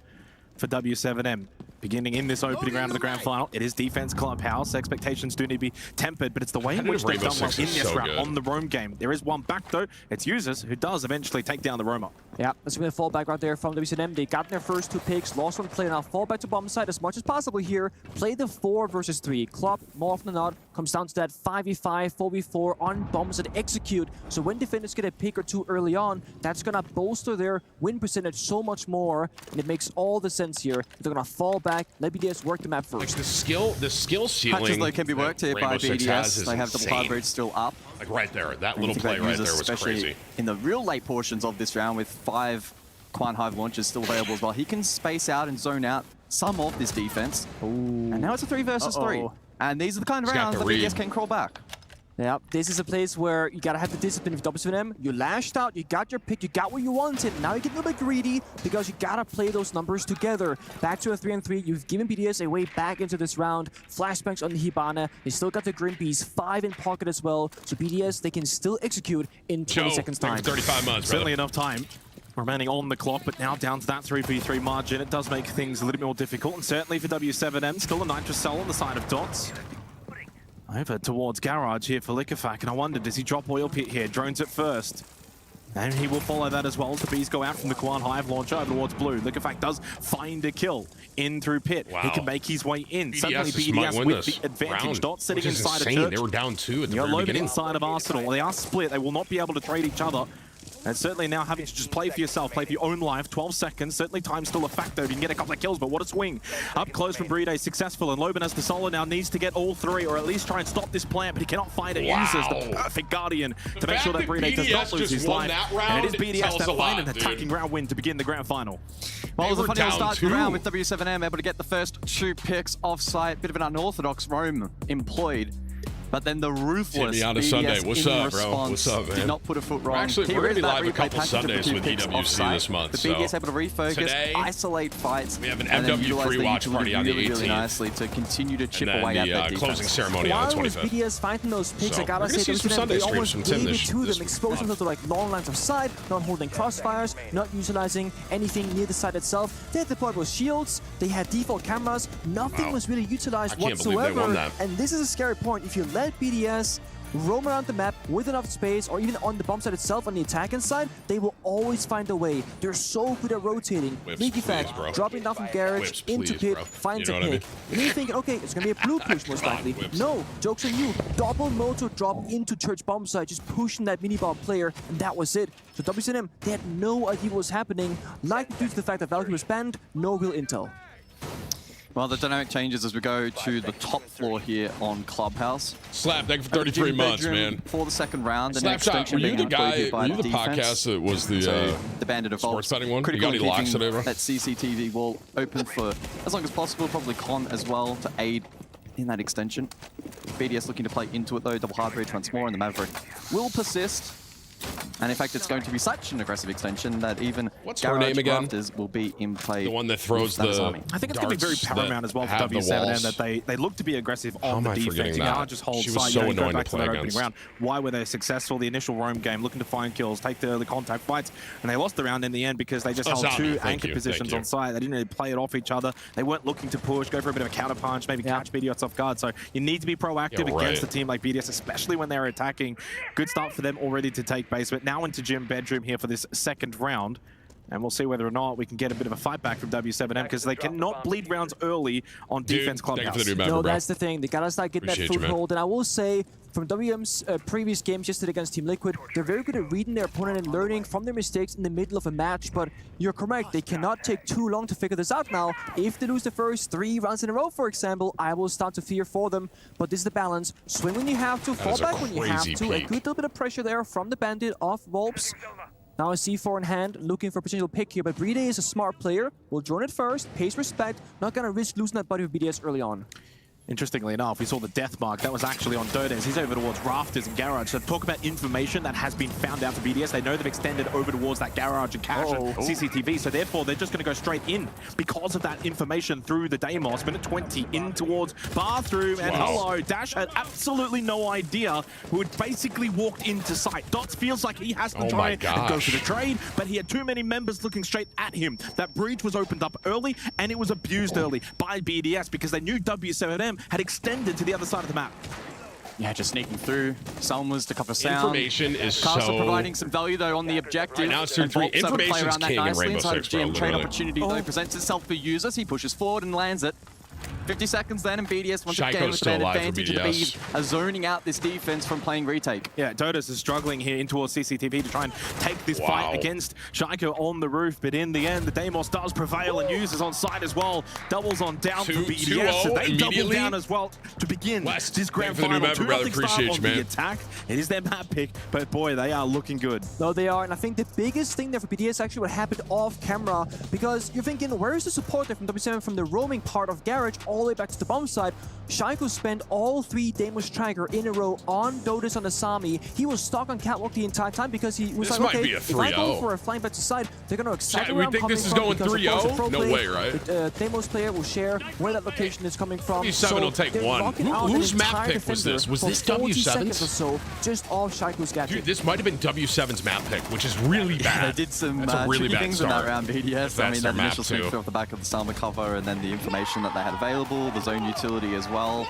for W7M. Beginning in this opening round of the grand final, it is defense Clubhouse. Expectations do need to be tempered, but it's the way in which they've Rainbow done well Six in is this so round good. on the roam game. There is one back though. It's Users who does eventually take down the roamer. Yeah, that's going to fall back right there from W7M. They got their first 2 picks, lost one play, now fall back to bomb side as much as possible here. Play the 4 versus 3. Club, more often than not, comes down to that 5v5, 4v4 on bombs that execute. So when defenders get a pick or 2 early on, that's going to bolster their win percentage so much more, and it makes all the sense here. They're going to fall back, let BDS work the map Like first. the skill ceiling. Patches though can be worked that here by Rainbow Six has BDS. is They have double insane. hard bridge still up. Like right there, that And little you think play about right Users, there was especially crazy. in the real late portions of this round with 5 Quan Hive launches still available as well. He can space out and zone out some of this defense. And now it's a 3 versus 3. And these are the kind of He's got rounds the that BDS read. can crawl back. Yeah, this is a place where you gotta have the discipline with W7M. You lashed out, you got your pick, you got what you wanted. Now you get a little bit greedy because you gotta play those numbers together. Back to a 3-3. You've given BDS a way back into this round. Flashbangs on the Hibana. They still got the Grim Bees, 5 in pocket as well. So BDS, they can still execute in 20 Joe, seconds thank time. you for 35 months, Certainly brother. enough time remaining on the clock, but now down to that 3v3 margin. It does make things a little bit more difficult, and certainly for W7M, still a Nitrous Cell on the side of Dots. Over towards Garage here for Liquefac, and I wonder, does he drop Oil Pit here? Drones at first. And he will follow that as well as the bees go out from the Quan Hive launcher over towards blue. Liquefac does find a kill in through pit. Wow. He can make his way in. Suddenly BDS might BDS win with this the advantage. round, Dots sitting which is inside insane. a church. They were down 2 at the You're very loaded beginning. inside of Arsenal. They are split. They will not be able to trade each other. And certainly now having to just play for yourself, play for your own life. 12 seconds, certainly time's still a factor. You can get a couple of kills, but what a swing. Up close from Bride, successful. And Loban as the solo now needs to get all 3, or at least try and stop this plant, but he cannot find it. Wow. Uses the perfect Guardian to make fact sure that that Bride does not BDS lose just his won life. that And it is round BDS tells that a find lot, an dude. attacking round win to begin the grand final. Well, it was a were funny old down start to the 2. round with W7M able to get the first 2 picks off-site. Bit of an unorthodox roam employed. But then the ruthless Timmy on a BDS Sunday. What's in up, bro? response What's up, man? did not put a foot wrong. Actually, Here we're gonna is be that live a replay couple package of the Sundays two with picks EWC offside. this month, The so BDS able to refocus, today, isolate fights. we have an and then MW utilize free their watch utility party on the really, really 18th. nicely to continue to chip and away then at their the defense. closing ceremony on While the it was 25th. BDS finding those picks, So, I gotta we're gonna say, see some they Sunday streams almost from Tim gave it this to them, month. exposing themselves to like long lines of side, not holding crossfires, not utilizing anything near the side itself. They had deployed with shields, they had default cameras, nothing was really utilized I can't believe they won whatsoever. that. And this is a scary point. If you let BDS roam around the map with enough space, or even on the bomb side itself on the attacking side, they will always find a way. They're so good at rotating. Whips, Leaky please, fact, bro. dropping down from garage Whips, into please, pit, bro. finds You know a what I pick. And you're thinking, okay, it's gonna be a blue push most Come on, likely. Whips. No, joke's on you. Double motor drop into church bomb side, just pushing that mini bomb player, and that was it. So WCNM, they had no idea what was happening, likely due to the fact that Valkyrie was banned, no real intel. Well, the dynamic changes as we go to the top floor here on Clubhouse. Slap, thank you for 33 months, man. For the second round, and Slapshot, extension were you being the included guy, by were you the defense. podcast that was the So the Bandit sports Evolves, betting one? You critical got in any locks keeping today, bro? that CCTV wall open for as long as possible, probably Con as well to aid in that extension. BDS looking to play into it though, double hard bridge once more, and the Maverick will persist. And in fact, it's going to be such an aggressive extension that even What's her Garage name again? Rafters will be in play. The one that throws with Thanos the- Army. I think it's going to be very darts paramount that as well for have the W7M walls. that they look to be aggressive How on am the I defense. forgetting You that? can't just hold She was side. so You know, annoying go back to to play that opening against. round. Why were they successful? The initial roam game, looking to find kills, take the early contact fights, and they lost the round in the end because they just held Azami, two thank anchor you, positions thank on side. They didn't really play it off each other. They weren't looking to push, go for a bit of a counter punch, maybe catch BDS off guard. So you need to be proactive Yeah, right. against a team like BDS, especially when they're attacking. Good start for them already to take base, but now into gym bedroom here for this second round. And we'll see whether or not we can get a bit of a fight back from W7M because they cannot bleed rounds early on Dude, defense thank you Clubhouse. for the new member, No, bro. that's the thing. They gotta start getting Appreciate that you, man. foothold. And I will say, from WM's previous games yesterday against Team Liquid, they're very good at reading their opponent and learning from their mistakes in the middle of a match. But you're correct, they cannot take too long to figure this out now. If they lose the first 3 rounds in a row, for example, I will start to fear for them. But this is the balance. Swing when you have to, fall is a back when you have crazy to. A peak. good little bit of pressure there from the Bandit off Volps. Now a C4 in hand, looking for a potential pick here, but Brede is a smart player, will join it first, pays respect, not gonna risk losing that buddy with BDS early on. Interestingly enough, we saw the death mark. That was actually on Dodes. He's over towards Rafters and Garage. So talk about information that has been found out for BDS. They know they've extended over towards that Garage and Cache and CCTV. So therefore, they're just going to go straight in because of that information through the Deimos. Minute 20 in towards Bathroom. And hello, Dash had absolutely no idea who had basically walked into sight. Dots feels like he has to Oh try my and go gosh. for the trade, but he had too many members looking straight at him. That breach was opened up early, and it was abused early by BDS because they knew W7M had extended to the other side of the map. Yeah, just sneaking through. Someone was to cover sound. Information is Castle so... providing some value though on the objective. Right now it's 2-3. And Volps able to play Information's around that king in nicely Rainbow inside Six, of bro, GM. Trade literally. opportunity though presents itself for users. He pushes forward and lands it. 50 seconds then, and BDS once Shaiko's again with still an alive for advantage. And the BDS. Bees are zoning out this defense from playing retake. Yeah, Dodos is struggling here in towards CCTV to try and take this Wow. fight against Shaiko on the roof, but in the end, the Deimos does prevail and uses on side as well. Doubles on down for 2-0 BDS, and they double immediately. down as well to begin West, this grand thank you for the new final. member, 2-0 brother. start Appreciate on you, the man. attack. It is their map pick, but boy, they are looking good. No, they are, and I think the biggest thing there for BDS actually what happened off camera, because you're thinking, where is the support there from W7 from the roaming part of Garage all the way back to the bomb side? Shaiko spent all 3 Deimos Tracker in a row on Dodos on Asami. He was stuck on Catwalk the entire time because he was This like, might okay, be a if I go 3-0. for a flying back to side, they're going to exactly we where I'm think coming this is from going because, of course, 3-0? the pro No play, way, right? The Deimos player will share where that location is coming from. W7 will take they're one. locking Who- out an whose map entire pick was defender this? Was for this 40 W7's? seconds or so, just off Shaiko's gadget. Dude, this might have been W7's map pick, which is really They bad. did some That's a really tricky bad things in start. that round, BDS. I That's mean, their that map initial swing too. through off the back of the summer cover and then the information that they had available, the zone utility as well.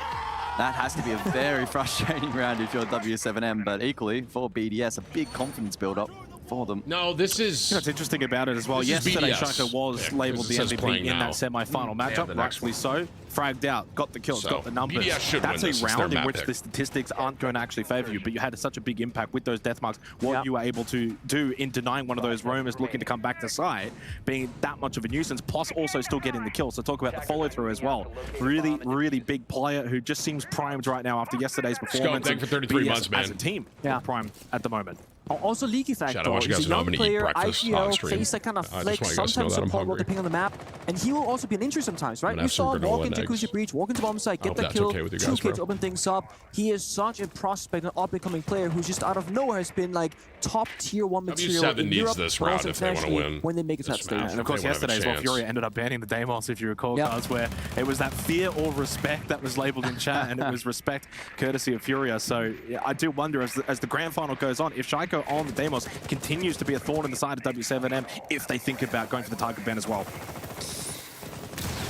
That has to be a very frustrating round if you're W7M, but equally, for BDS, a big confidence build-up for them. No, this is... You know what's interesting about it as well, This is yesterday BDS. Shaiko was Yeah, labeled the because it says MVP playing in now. that semi-final matchup, the next rightfully so. Fragged out, got the kills, So, got the numbers. BDS should That's win this. a It's their round in map which pick. the statistics aren't going to actually favor you, but you had such a big impact with those death marks. What you were able to do in denying one of those roamers looking to come back to side, being that much of a nuisance, plus also still getting the kill. So talk about the follow-through as well. Really, really big player who just seems primed right now after yesterday's performance. thank you for 33 BDS months, man. As a team, Yeah. primed at the moment. Also, leaky factor. Chad, I want you guys He's to know a I'm young gonna eat player, breakfast on IGL, stream. face that kind of I just flex, want you guys to know sometimes that I'm support hungry. depending on the map. And he will also be an injury sometimes, right? gonna You have some saw granola walk and into eggs. Crucial Breach, walk into bomb site, I get hope the that's kill, okay with you 2 guys, kills, bro. open things up. He is such a prospect, an up-and-coming player who's just out of nowhere has been like top tier 1 material W7 in needs Europe, this but round also if they wanna internationally win when they make it to this that stage. match. And of course, They won't have a yesterday as well, chance. Fury ended up banning the Deimos, if you recall, Yep. guys, where it was that fear or respect that was labeled in chat, and it was respect courtesy of Furia. So yeah, I do wonder as the grand final goes on, if Shaiko on the Deimos continues to be a thorn in the side of W7M, if they think about going for the target ban as well.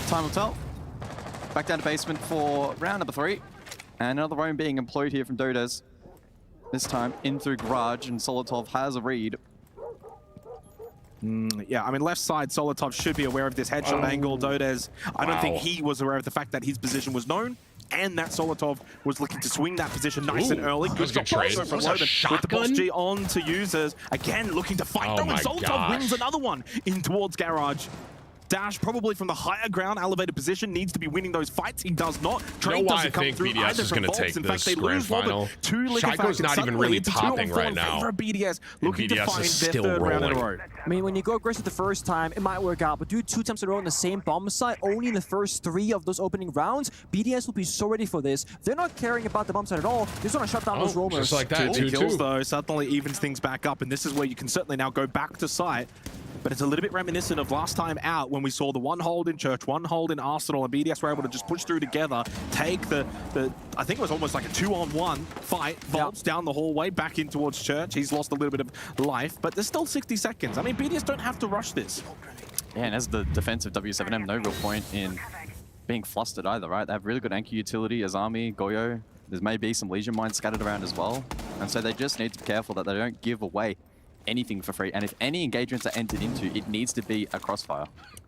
Time will tell. Back down to basement for round number 3. And another roam being employed here from Dodes. This time in through garage, and Solotov has a read. Yeah, I mean, left side, Solotov should be aware of this headshot angle. Dodes, I don't think Wow. he was aware of the fact that his position was known, and that Solotov was looking to swing that position nice and early. that was a Good good job trade. also from Was that a Loden with the boss shotgun? G on to users. Again, looking to fight Oh them, and my Solotov gosh. wins another one in towards garage. Dash probably from the higher ground, elevated position, needs to be winning those fights. He does not. Trade why doesn't I come think through BDS either is from gonna Volts. take In fact, this they grand lose one, but final. 2 liquor Shaiko's factors. not even Suddenly really it's a 2-on-4 popping right in now. favor of BDS, looking to BDS find is their still 3rd round in a rolling. row. I mean, when you go aggressive the first time, it might work out, but do it 2 times in a row on the same bomb site, only in the first 3 of those opening rounds, BDS will be so ready for this. They're not caring about the bomb site at all. They just want to shut down those roamers. Just like that, 2 kills 2-2. though suddenly evens things back up, and this is where you can certainly now go back to site. But it's a little bit reminiscent of last time out when we saw the 1 hold in Church, 1 hold in Arsenal, and BDS were able to just push through together, take the I think it was almost like a 2-on-1 fight. Volts down the hallway, back in towards Church. He's lost a little bit of life, but there's still 60 seconds. I mean, BDS don't have to rush this. Yeah, and as the defensive W7M, no real point in being flustered either, right? They have really good anchor utility, Azami, Goyo. There may be some Legion mines scattered around as well. And so they just need to be careful that they don't give away anything for free. And if any engagements are entered into, it needs to be a crossfire.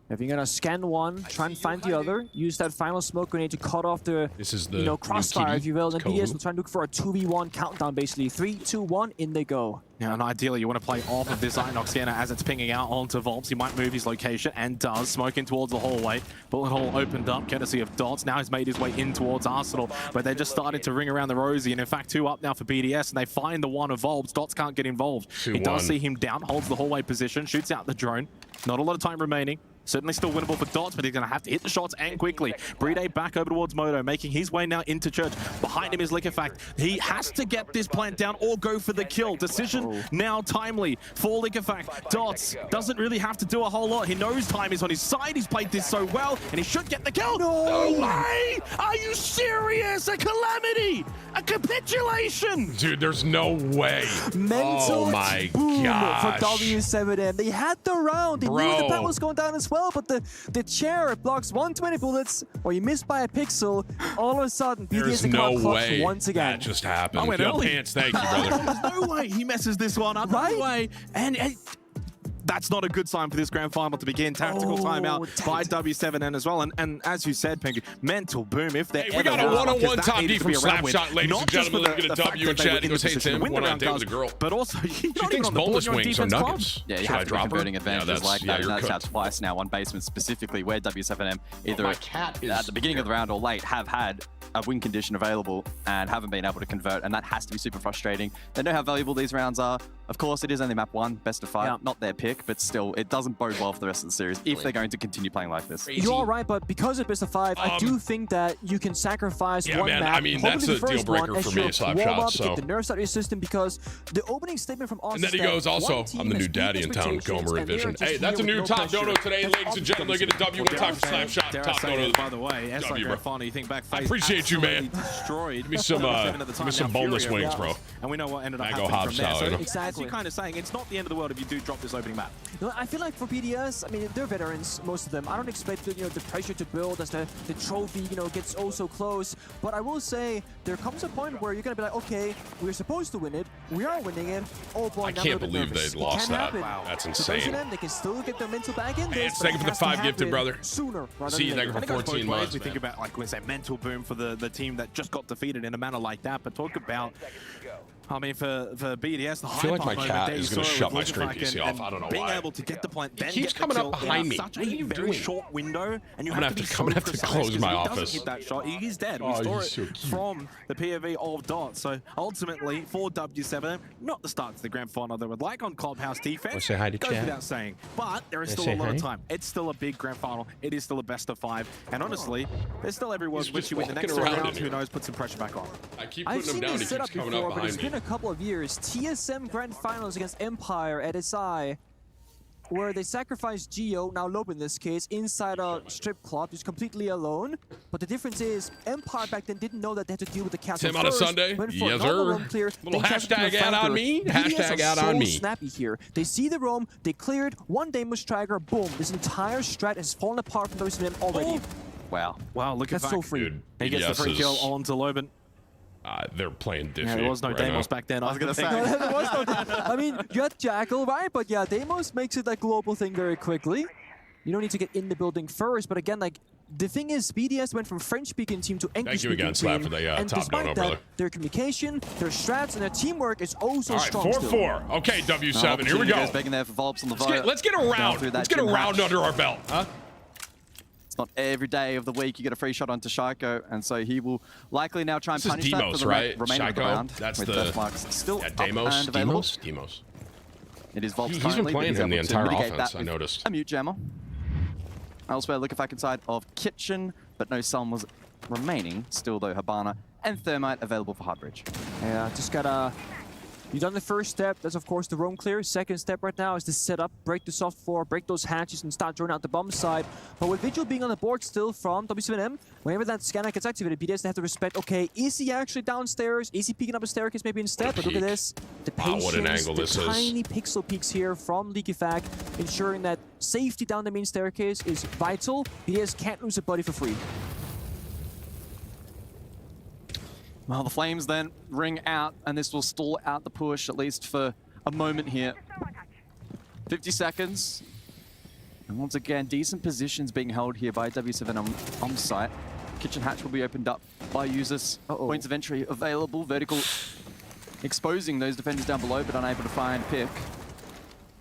If you're gonna scan one, try and find the other, use that final smoke grenade to cut off the, This is the you know, new crossfire, kitty. if you will. And It's BDS Kohu. will try and look for a 2v1 countdown, basically. 3, 2, 1, in they go. Yeah, and ideally you want to play off of this Inox scanner as it's pinging out onto Volts. He might move his location, and does. Smoking towards the hallway. Bullet hole opened up, courtesy of Dots. Now he's made his way in towards Arsenal, but they're just starting to ring around the rosy. And in fact, 2 up now for BDS, and they find the 1 of Volts. Dots can't get involved. He does 2-1. see him down, holds the hallway position, shoots out the drone. Not a lot of time remaining. Certainly still winnable for Dots, but he's going to have to hit the shots and quickly. Brede back over towards Moto, making his way now into Church. Behind him is Liquefact. He has to get this plant down or go for the kill. Decision now timely for Liquefact. Dots doesn't really have to do a whole lot. He knows time is on his side. He's played this so well, and he should get the kill. No way! Are you serious? A calamity! A capitulation! Dude, there's no way. Mental Oh my boom gosh. for W7M. They had the round. They knew the Bro. bat was going down as well, but the chair blocks 120 bullets, or you miss by a pixel. All of a sudden, There's BDS no come out clutch way once again. that just happened. I went Yo, early. Pants, thank you, brother. There's no way he messes this one up. Right? No way. And that's not a good sign for this grand final to begin. Tactical timeout by W7N as well. And as you said, Pengu, mental boom if they're Hey, we got a one-on-one top D from Slapshot, ladies and gentlemen. Look at a W in chat. He goes, hey, Tim, went on a date with a girl. But also, She thinks boneless wings are nuggets. Yeah, you Should have I to be drop her? converting advantages like that. Yeah, And you're that's cooked. happened twice now on basement, specifically where W7M either My cat is at the beginning of the round or late have had a win condition available and haven't been able to convert, and that has to be super frustrating. They know how valuable these rounds are. Of course, it is only map 1, best of 5, Yeah. not their pick, but still, it doesn't bode well for the rest of the series if they're going to continue playing like this. You're all right, but because of best of 5, I do think that you can sacrifice yeah, one man, map. I mean, probably that's the a deal first breaker one, for as me, your Slapshot, warm-up, so. get the nerfs out of your system, because the opening statement from us And then is he that goes, one also, team I'm the has new daddy beat in town, expectations, Gomer and they are Envision. just Hey, here that's a with new no top pressure. dono today, That's ladies and gentlemen. Look at a W, one time for Slapshot. Dare I Top say dono. it, by the way, SI W, bro. Grand Final, you think back I phase appreciate you, man. absolutely destroyed. Give me some, give me some boneless wings, bro. And we know what ended up Mango happening Hob from there. style, So you know? as Exactly. you're kind of saying, it's not the end of the world if you do drop this opening map. No, I feel like for BDS, I mean, they're veterans, most of them. I don't expect the pressure to build as the trophy, gets oh so close. But I will say, there comes a point where you're going to be like, okay, we're supposed to win it. We are winning it. Oh boy, I now can't I'm a bit believe nervous. they It lost can that. happen. Wow. That's For insane. those of them, they can still get their mental back in this. it's but thank you it for the has to 5 gifted, happen brother. Sooner rather See you, than thank you later. for I think 14 both ways. months, We think man. about, like we say, mental boom for the team that just got defeated in a manner like that. But talk about I mean, for BDS, the I feel high like my part cat moment is they going to saw shut my with stream Lucifac PC off. I don't know being why. able to get the point, then keeps get the coming up kill behind in me. such What are a you very doing? short window, and you I'm have to be so precise, close 'cause my if he office. doesn't hit that shot, he's dead. We Oh, saw he's it so cute. from the POV of Dot. So ultimately, for W7, not the start to the grand final they would like on Clubhouse defense. Wanna say hi to goes chat? without saying, but there is Wanna still a say lot of hi? time. It's still a big grand final. It is still a best of 5, and honestly, there's still everyone He's with just you in the walking next around round. in Who here. knows? Put some pressure back on. I keep I've putting him seen down. He this keeps setup coming before, up but it's behind been me. a couple of years. TSM Grand Finals against Empire at SI, where they sacrificed Geo, now Lob in this case, inside a strip club, just completely alone. But the difference is, Empire back then didn't know that they had to deal with the castle Tim on a first. Sunday? Went for Yes, another sir. roam clear, Little then castled to hashtag the ad on flanker. me, BDS hashtag are ad so on me. snappy here. They see the roam, they cleared, one Deimos Striker, boom. This entire strat has fallen apart from those of them already. Wow. Wow, look at That's so that. free. Dude, He gets the BDS free is- kill onto Loban. They're playing diffy. Yeah, there was no right Deimos now. back then. I was going to say. There was no I mean, you had Jackal, right? But yeah, Deimos makes it a global thing very quickly. You don't need to get in the building first, but again, like, the thing is, BDS went from French-speaking team to English-speaking again, Slap, team, for the, and top despite dono, that, brother. their communication, their strats, and their teamwork is oh so All right, strong still. 4-4. Okay, W7, here we go. Begging there for Volps on the Let's get a round. through that Let's get a Jim round Hatch. under our belt, huh? It's not every day of the week you get a free shot onto Shaiko, and so he will likely now try and This is punish that Demos, for the right? remainder of the Shaiko? round. That's with the- Deathmarks still Yeah, up Demos. and available. Demos. It is Volps He's been currently, but playing he's him the able to entire mitigate offense, that I with noticed. a mute jammer. Elsewhere, look back inside of Kitchen, but no Sun was remaining. Still, though, Habana and Thermite available for Hardbridge. Yeah, just gotta... You've done the first step, that's of course the roam clear. Second step right now is to set up, break the soft floor, break those hatches and start drawing out the bomb side. But with Vigil being on the board still from W7M, whenever that scanner gets activated, BDS have to respect, okay, is he actually downstairs? Is he peeking up a staircase maybe instead? But look at this. The Wow, patience, what an angle the this is. tiny pixel peaks here from Leakyfac, ensuring that safety down the main staircase is vital. BDS can't lose a buddy for free. Well, the flames then ring out, and this will stall out the push, at least for a moment here. 50 seconds. And once again, decent positions being held here by W7 on site. Kitchen hatch will be opened up by users. Points of entry available. Vertical exposing those defenders down below, but unable to find pick.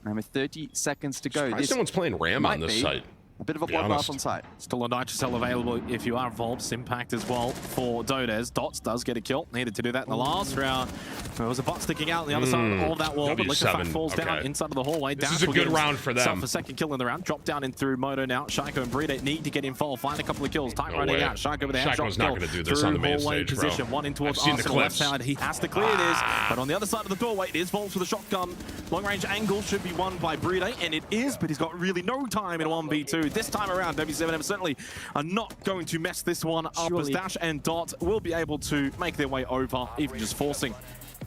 And with 30 seconds to go, this Someone's playing Ram might on this be site. a bit of a be bloodbath honest. on site. Still a Nitrocell available if you are Volps. Impact as well for Dodes. Dots does get a kill. Needed to do that in the last round. There was a bot sticking out on the other side of that wall, but Liquefact W7, falls down okay. inside of the hallway. This Dash is a will good get round for them. himself a second kill in the round. Drop down in through Moto now. Shaiko and Brita need to get involved. Find a couple of kills. Time No running way. out. Shaiko with a headshot Shaiko's not kill gonna do this through on the main hallway stage, bro. position. One in towards I've seen the Arsenal left clips. side. He has to clear this, but on the other side of the doorway, it is Volps with a shotgun. Long range angle should be won by Brita, and it is, but he's got really no time in a 1v2. This time around, W7M certainly are not going to mess this one up, as Dash and Dot will be able to make their way over, even just forcing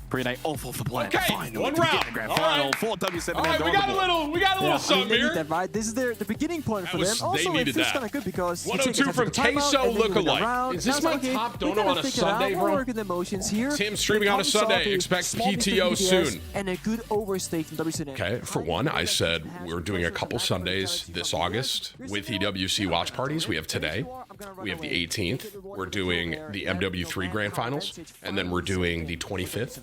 Brita off the plan. Okay, Finally, one to get round. the grand All final right. for W7M. All right, we got a little something they need here. that, right? This is the beginning point for That them. was- Also, they it needed feels that. kind of good because you 102 take from a timeout, Queso and then you win lookalike. around. Is this Now my it's okay, top we dono gotta on a figure it out. Sunday, We're bro? working the motions here. Tim streaming on a It comes Sunday. off a Expect small victory PTO for BDS soon. And a good overstay from WCN. Okay, for one, I said we're doing a couple Sundays this August with EWC watch parties. We have today. We have the 18th. We're doing the MW3 Grand Finals. And then we're doing the 25th.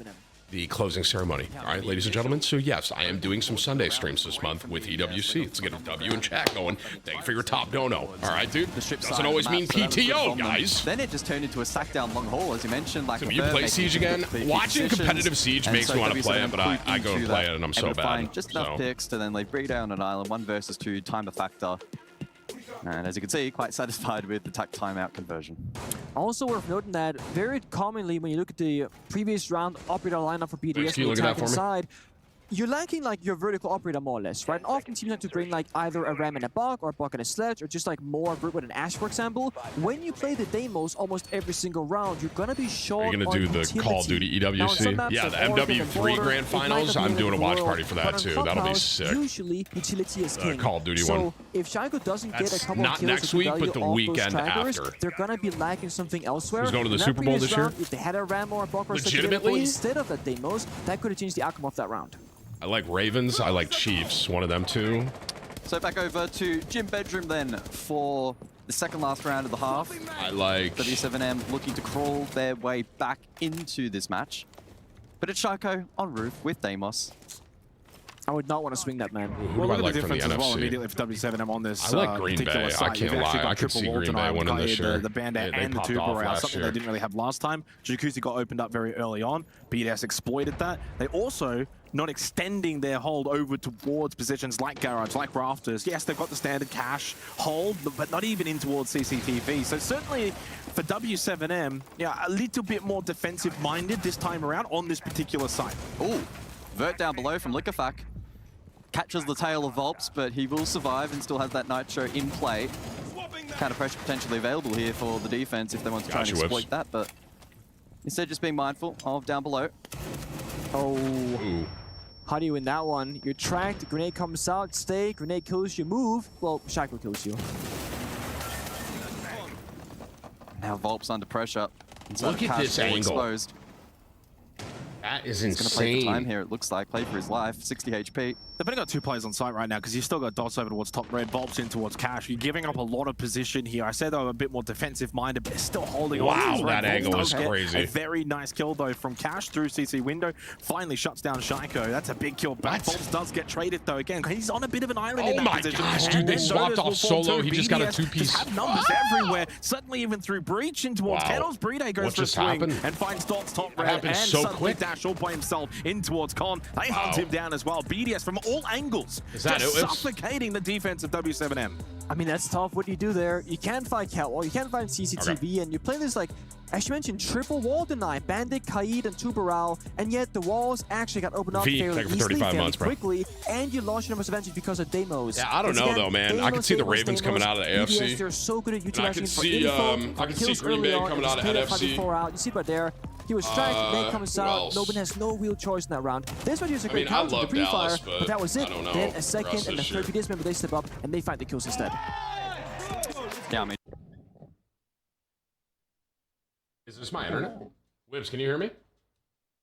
The closing ceremony. All right, ladies and gentlemen. So yes, I am doing some Sunday streams this month with EWC. Let's get a W in chat going. Thank you for your top dono. All right, dude. Doesn't always mean PTO, guys. Then it just turned into a sack down long haul, as you mentioned. Like So you play Siege again? Watching competitive Siege makes me want to play it, but I go and play it and I'm so bad. Just enough picks to then leave Bree down an island, 1 versus 2, time a factor. And as you can see, quite satisfied with the timeout conversion. Also worth noting that very commonly when you look at the previous round operator lineup for BDS, Can you look at that for me? inside, you're lacking like your vertical operator more or less, right? And often teams have to bring like either a ram and a bug or a bug and a sledge or just like more group with an ash, for example. When you play the Deimos almost every single round, you're gonna be short. Are you going to do the Call of Duty Now, on some EWC? maps Yeah, like the Oregon and MW3 Border, Grand it might Finals. not be I'm the doing a end of watch the world, party for but that on too. That'll be Clubhouse, sick. Usually, utility is king. Call of Duty so one. if Shaiko doesn't get That's a couple not of kills next with the week, value but the of those weekend trackers, after. they're gonna be lacking something elsewhere. Who's going to the In that Super Bowl previous this year? round, if they had a ram or a bug or something Legitimately? instead of that Deimos, that could have changed the outcome of that round. I like Ravens. I like Chiefs. One of them two. So back over to Gym Bedroom then for the second last round of the half. I like... W7M looking to crawl their way back into this match. But it's Shaco on roof with Deimos. I would not want to swing that, man. Who do I like from the as well NFC? immediately for W7M on this I like Green particular Bay. site. I can't You've actually lie. got I could triple see ult Green tonight Bay winning with this year. The Bandit They and the popped Tuber off round, last something year. they didn't really have last time. Jacuzzi got opened up very early on. BDS exploited that. They also not extending their hold over towards positions like Garage, like Rafters. Yes, they've got the standard cash hold, but not even in towards CCTV. So certainly for W7M, yeah, a little bit more defensive-minded this time around on this particular site. Ooh, vert down below from Liquefac. Catches the tail of Volps, but he will survive and still has that Nitro in play. Counter pressure potentially available here for the defense if they want to try and exploit that, but instead just being mindful of down below. Oh. Ooh. How do you win that one? You're tracked, grenade comes out, stay, grenade kills you, move. Well, Shaco kills you. Now Volps under pressure. Look at this angle. Exposed. That is He's going to play for time insane. here, it looks like. Play for his life, 60 HP. They've only got 2 players on site right now because you've still got Dots over towards top red, Volps in towards Cash. You're giving up a lot of position here. I said they were a bit more defensive-minded, but they're still holding on. Wow, Red that Volps angle does is get crazy. A very nice kill, though, from Cash through CC window. Finally shuts down Shaiko. That's a big kill back. What? Volps does get traded, though, again. He's on a bit of an island Oh in that my position. gosh, dude, And they then swapped Sodas off will fall solo. too. He just got a BDS two-piece. just have numbers everywhere. Suddenly, even through breach in towards Wow. Kettles, Bride goes What for a just swing happened? and finds Dots top That red happened and so suddenly quick. dash all by himself in towards Con. They hunt him down as well. BDS from all angles. Is that just it? suffocating the defense of W7M. I mean, that's tough. What do you do there? You can't find Catwall, you can't find CCTV, and you're playing this, like, as you mentioned, triple wall deny. Bandit, Kaid, and Tubarao, and yet the walls actually got opened up V, fairly take it for easily, 35 fairly months, bro. quickly, and you lost your numbers advantage because of Deimos. Yeah, I don't know, though, man. I could see the Ravens coming out of the AFC. BDS, they're so good at utilizing could it for see, info, I could see kills Green Bay early on, coming and out of just play that NFC. 5v4 out. You see it right there. He was tracked, then comes who out. else? Nobin has no real choice in that round. This one was a great mean, I counter, the love pre-fire, Dallas, but that was but it. I don't know Then a the second rest of and a this third shit. BDS member, they step up and they find the kills instead. Yeah, I mean, Is this my internet? Wibbs, can you hear me?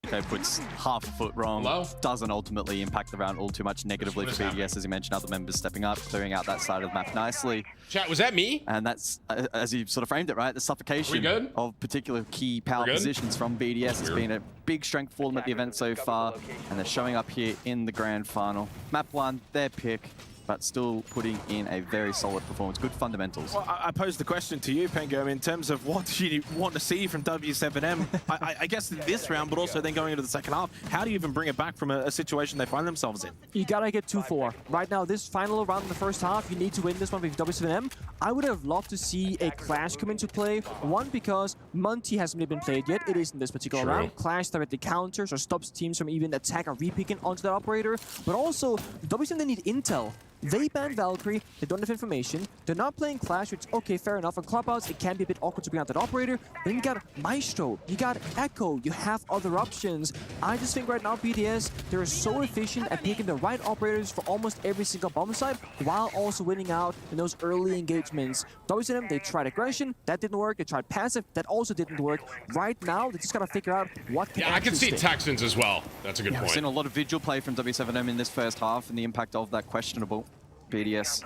okay, puts half a foot wrong. Hello? Doesn't ultimately impact the round all too much negatively What for is BDS, as you mentioned, other members stepping up, clearing out that side of the map nicely. Chat, was that me? And that's, as you sort of framed it, right? The suffocation good? of particular key power good? positions from BDS has been a big strength for them at the event so far, and they're showing up here in the grand final. Map 1, their pick, but still putting in a very solid performance. Good fundamentals. Well, I posed the question to you, Pengo, in terms of what do you want to see from W7M, I guess this round, but also then going into the second half. How do you even bring it back from a situation they find themselves in? You gotta get 2-4. Right now, this final round in the first half, you need to win this one with W7M. I would have loved to see a Clash come into play. One, because Monty hasn't really been played yet. It is in this particular True. round. Clash directly counters or stops teams from even attack or re-picking onto that operator. But also, W7M, they need intel. They ban Valkyrie, they don't have information, they're not playing Clash, which, okay, fair enough. On Clubhouse, it can be a bit awkward to bring out that operator. Then you got Maestro, you got Echo, you have other options. I just think right now, BDS, they're so efficient at picking the right operators for almost every single bomb site, while also winning out in those early engagements. WCM, they tried aggression, that didn't work. They tried passive, that also didn't work. Right now, they just gotta figure out what can Yeah, I can actually see stick. Texans as well. That's a good We've point. seen a lot of vigil play from W7M in this first half, and the impact of that questionable. BDS,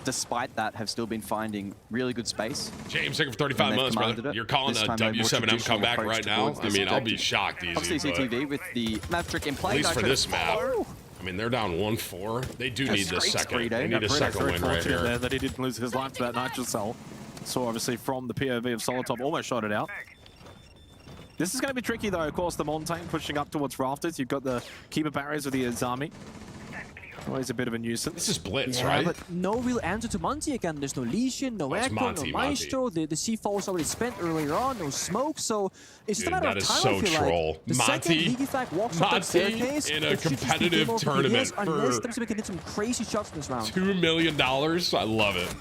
despite that, have still been finding really good space. James, take it for 35 And they've months, commanded brother. it. You're calling This a time, a more W7M traditional comeback approach right now? towards I this mean, I'll be objective. shocked easy. Obviously, but CCTV with the map trick in play. at least for Nitro this map. follow. I mean, they're down 1-4. They do need this scrapes second. Bride. They need a Bride's second very win right fortunate there here. that he didn't lose his life to that Nitro Cell. So obviously from the POV of Solotop, almost shot it out. This is going to be tricky though, of course, the Montaigne pushing up towards Rafters. You've got the keeper barriers of the Azami. Always a bit of a nuisance. This is Blitz, Yeah, right? but no real answer to Monty again. There's no Lesion, no it's Echo, Monty, no Maestro. The C4 was already spent earlier on, no smoke. So it's just a Dude, matter that of is time, so I feel troll. like. The Monty- second Leaky Flag walks up that Monty staircase, in a it should just be competitive game over for tournament BDS, unless for- Timson can hit some crazy shots in this round. $2 million. I love it.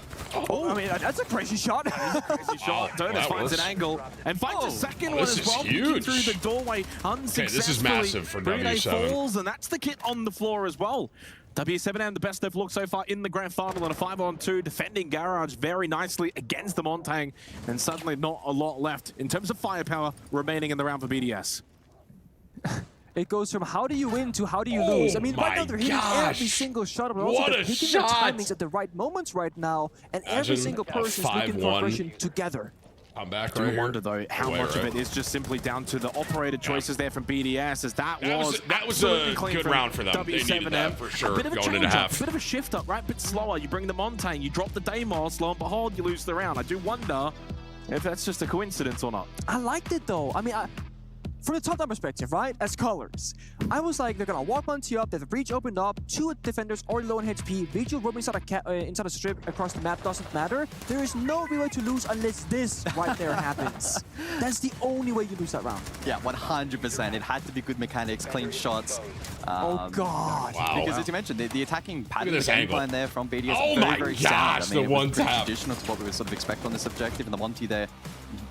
Oh, I mean, that's a crazy shot. Crazy shot. Wow, Donis that finds was- an angle and finds a second one this as is well. Peeking huge. through the doorway unsuccessfully. this is massive for Bride W7. falls, and that's the kit on the floor as well. W7M, the best they've looked so far in the grand final on a 5-on-2, defending Garage very nicely against the Montaigne, and suddenly not a lot left in terms of firepower remaining in the round for BDS. It goes from how do you win to how do you lose. I mean, right my now they're hitting gosh. every single shot, but also What they're a picking shot. their timings at the right moments right now, and every Imagine single a person is looking for 5-1. aggression together. I'm back Do right you here. wonder though how Away, much of right? it is just simply down to the operator choices there from BDS, as that was a clean good from round for them. They needed W7M. that for sure A bit of a going into change up, half. a bit of a shift up, right? A bit slower. You bring the Montaigne, you drop the Deimos, lo and behold, you lose the round. I do wonder if that's just a coincidence or not. I liked it though. I mean, from the top-down perspective, right, as colors, I was like, they're gonna walk Monty up, the breach opened up, 2 defenders already low in HP, Vigil roaming inside a strip across the map doesn't matter. There is no real way to lose unless this right there happens. That's the only way you lose that round. Yeah, 100%. It had to be good mechanics, clean shots. Oh God. Wow. Because as you mentioned, the attacking pattern, the this game angle. plan there from BDS Oh is my very gosh, sound. I mean, the it was one pretty tap. traditional to what we would sort of expect on this objective, and the Monty there,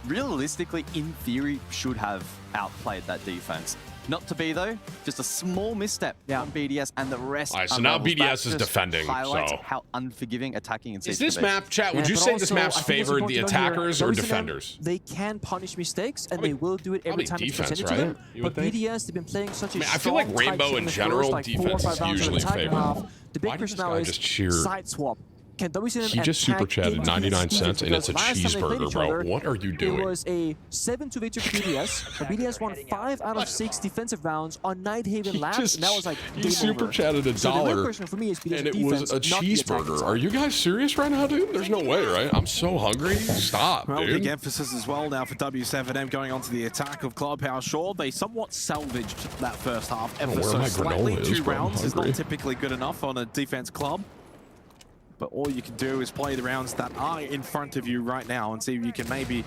realistically, in theory, should have outplayed that defense. Not to be though, just a small misstep from BDS, and the rest. All right, so are now levels. BDS That is just defending, highlights so- how unforgiving attacking and Is safety this map, chat, would Yeah, you but say this also, map's I think it's favored the important to note here, attackers or WSM, defenders? They can punish mistakes, and Probably- they will do it every probably time it's defense, presented to right? them. You But would think? BDS, they've been playing such a I feel like strong tight Rainbow ship in the general, first, like, 4 or defense 5 is rounds of usually the attack favored. half. The big Why did question this now guy is just cheer? side swap. Can WCM He just super chatted 99 cents, and it's a cheeseburger, bro. What are you doing? It was a 7-2 victory for BDS. But BDS won 5 out of 6 defensive rounds on Nighthaven labs, and that was like he game super over. chatted a So the real dollar, question for me is BDS and it defense, was a not the attacking cheeseburger. side. Are you guys serious right now, dude? There's no way, right? I'm so hungry. Stop, Well, dude. big emphasis as well now for W7M going on to the attack of Clubhouse. Sure, they somewhat salvaged that first half ever where so my slightly. granola is, 2 bro. I'm rounds is not hungry. typically good enough on a defense club. But all you can do is play the rounds that are in front of you right now and see if you can maybe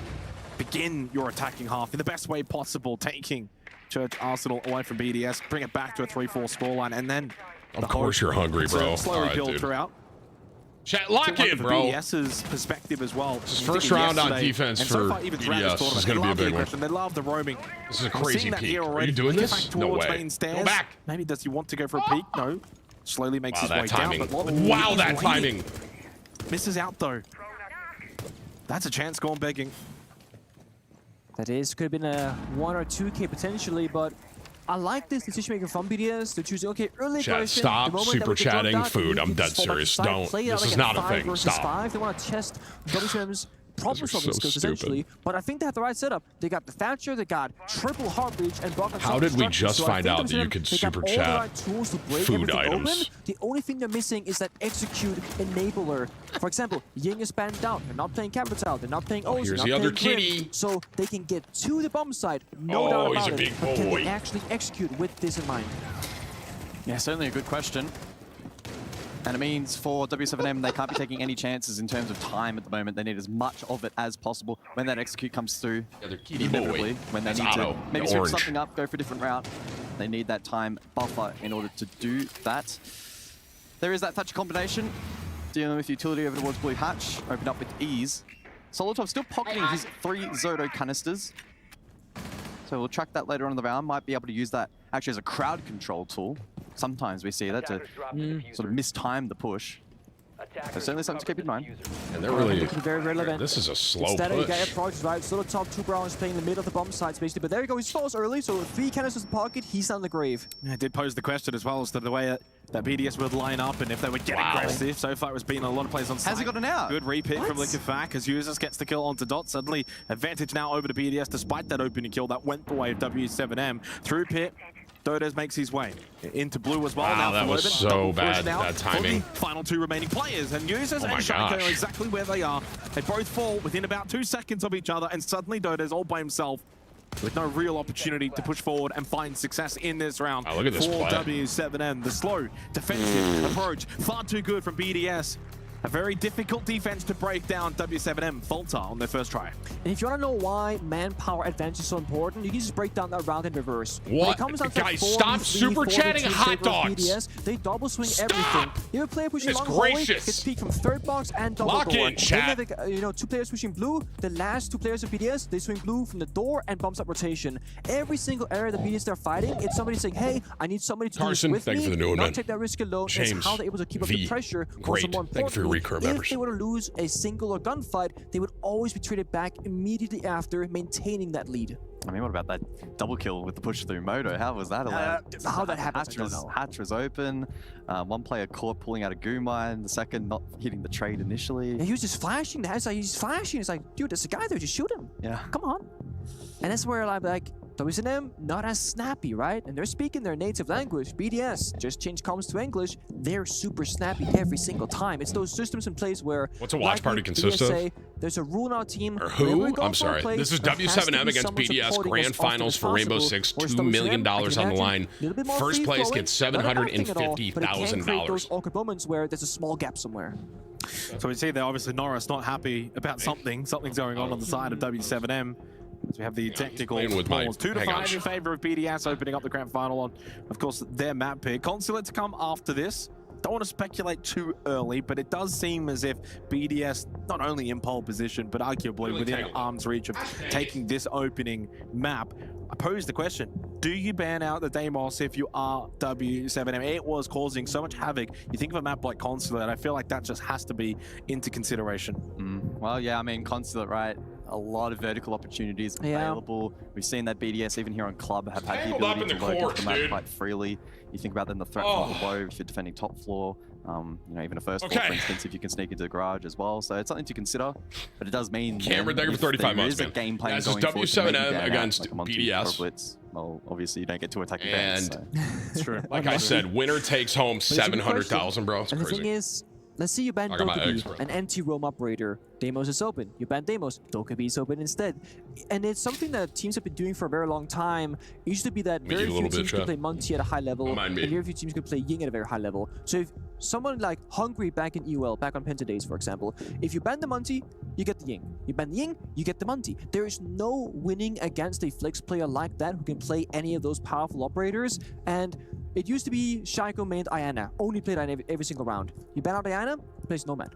begin your attacking half in the best way possible, taking Church Arsenal away from BDS, bring it back to a 3-4 scoreline, and then Of course you're hungry, bro. slowly All right, build dude. throughout. Chat, lock in, From bro. BDS's perspective as well. This is You first think round on yesterday, defense and so for far, even throughout this BDS. This is tournament, gonna be a they love the big one. aggression, they love the roaming. This is a We're crazy seeing that peak. here Are already. you doing Get this? back No towards way. main stairs. Go back. Maybe does he want to go for a peek? No. Slowly makes Wow, his way that timing. down. But Lobbin Wow, is that waiting. timing. Misses out though. That's a chance gone begging. That is, could have been a 1 or 2K potentially, but I like this decision making from BDS. They're choosing, okay, early Chat, aggression. stop the moment that super we get dropped chatting out, food. you I'm can dead just fall back serious. aside, Don't. play it out This is like not a 5 thing. versus Stop. 5. They want to test WCM's problem solving so skills stupid. essentially. But I think they have the right setup. They got the Thatcher, they got triple heart breach, and block on How did we self-destruction. just So I find think out that you WCM, could they got super all the chat right tools to break food everything items? open. The only thing they're missing is that execute enabler. For example, Ying is banned out. They're not playing Capital. They're not playing O's. here's they're the not other playing kitty. Grim, so they can get to the bomb site. No Oh, doubt he's about a it. big But can boy. they actually execute with this in mind? Yeah, certainly a good question. And it means for W7M, they can't be taking any chances in terms of time at the moment. They need as much of it as possible. When that execute comes through, Yeah, they're kitty boy. inevitably, when they That's need Otto, to the maybe switch orange. something up, go for a different route, they need that time buffer in order to do that. There is that Thatcher combination, dealing with utility over towards Blue Hatch, open up with ease. Solotov still pocketing his 3 Zodo canisters. So we'll track that later on in the round. Might be able to use that actually as a crowd control tool. Sometimes we see that to sort of mistime the push. So certainly something to keep in mind. And they're really. Very relevant. This is a slow Instead, you push. got approaches, right? Still the top 2 Browns playing in the middle of the bomb sites, basically. But there you go, he falls early, so 3 canisters in the pocket, he's down the grave. Yeah, it did pose the question as well as to the way that BDS would line up and if they would get aggressive. So far, it's been a lot of plays on site. Has he got an out? Good repick from Liquefac as Users gets the kill onto Dot. Suddenly, advantage now over to BDS despite that opening kill that went the way of W7M. Through pit, Dodes makes his way into blue as well. Wow, now that for was Loban. so Double push bad, now that for timing. the final 2 remaining players. And Users Oh my and Shaco gosh. are exactly where they are. They both fall within about 2 seconds of each other, and suddenly Dodes all by himself with no real opportunity to push forward and find success in this round. Oh, look at this for play. W7M. The slow defensive approach, far too good from BDS. A very difficult defense to break down. W7M falter on their first try. And if you want to know why manpower advantage is so important, you can just break down that round in reverse. When What? it comes down to Guys, 4v3, stop super 4v2 chatting in hot favor of dogs. BDS, they double swing Stop! everything. You have a player pushing Goodness long hallway, gracious. gets peeked from 3rd box and double Lock door. in, chat. Then you have 2 players pushing blue. The last 2 players of BDS, they swing blue from the door and bumps up rotation. Every single area that BDS they're fighting, it's somebody saying, hey, I need somebody to Carson, do this with thank me, you for the new one, not man. take that risk alone. James, It's how they're able to keep up V, the pressure. great. Also, more Thank you for your three crew if members. they were to lose a single or gunfight, they would always be traded back immediately after, maintaining that lead. I mean, what about that double kill with the push through moto? How was that allowed? How that happens, I don't know. Hatch was open. One player caught pulling out a goo mine. The second not hitting the trade initially. Yeah, he was just flashing. He's flashing. It's like, dude, there's a guy there. Just shoot him. Yeah. Come on. And that's where I'm like, WSM, not as snappy, right? And they're speaking their native language. BDS just changed comms to English. They're super snappy every single time. It's those systems in place where... What's a watch party consist of? There's a rule in our team. Or who? I'm sorry. This is W7M against BDS Grand Finals for Rainbow Six. $2 million on the line. First place gets $750,000. Those awkward moments where there's a small gap somewhere. So we see that obviously Norris not happy about something. Something's going on the side of W7M. So we have the technical polls. 2-5 in favor of BDS, opening up the grand final on, of course, their map pick. Consulate to come after this. Don't want to speculate too early, but it does seem as if BDS, not only in pole position, but arguably within arm's reach of taking this opening map. I pose the question, do you ban out the Deimos if you are W7M? It was causing so much havoc. You think of a map like Consulate, I feel like that just has to be into consideration. Well, yeah, I mean, Consulate, right? A lot of vertical opportunities available. We've seen that BDS, even here on Club, have had the ability to load up the map quite freely. You think about then the threat from below if you're defending top floor. You know, even a first floor, for instance, if you can sneak into the garage as well. So it's something to consider, but it does mean Cameron, thank you for 35 months, man. Game plan this is W7M against BDS. Well, obviously you don't get to attack events. So. It's true. Like I said, winner takes home 700,000, bro. It's and crazy. the thing is, let's see you ban Dokkaebi, an anti-roam operator. Deimos is open. You ban Deimos. Dokkaebi is open instead. And it's something that teams have been doing for a very long time. It used to be that very few teams could play Monty at a high level, and very few teams could play Ying at a very high level. So if someone like Hungry back in EUL, back on Penta days, for example, if you ban the Monty, you get the Ying. You ban the Ying, you get the Monty. There is no winning against a Flex player like that who can play any of those powerful operators. And it used to be Shaiko mained Ayana, only played Ayana every single round. You ban out Ayana, he plays Nomad.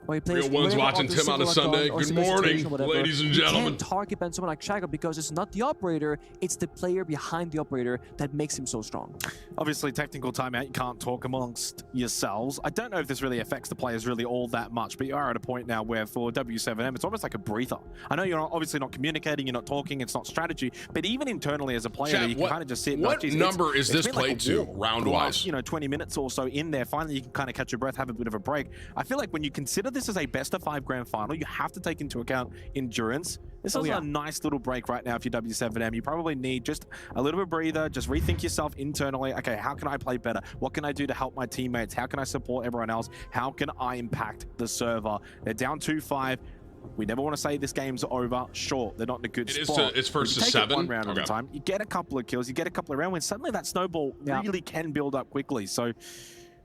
Or he plays Real ones watching Tim on a Sunday. Good morning, ladies and gentlemen. You can't target ban someone like Shaiko because it's not the operator, it's the player behind the operator that makes him so strong. Obviously, technical timeout, you can't talk amongst yourselves. I don't know if this really affects the players really all that much, but you are at a point now where for W7M, it's almost like a breather. I know you're obviously not communicating, you're not talking, it's not strategy, but even internally as a player, Chat, you can kind of just sit. What number is this played to, round-wise? You know, 20 minutes or so in there. Finally, you can kind of catch your breath, have a bit of a break. I feel like when you consider this as a best-of-5 grand final, you have to take into account endurance. This is a nice little break right now if you're W7M. You probably need just a little bit of breather, just rethink yourself internally. Okay, how can I play better? What can I do to help my teammates? How can I support everyone else? How can I impact the server? They're down 2-5. We never want to say this game's over. Sure, they're not in a good spot. It's first to 7. One round at a time. You get a couple of kills, you get a couple of round wins. Suddenly that snowball really can build up quickly. So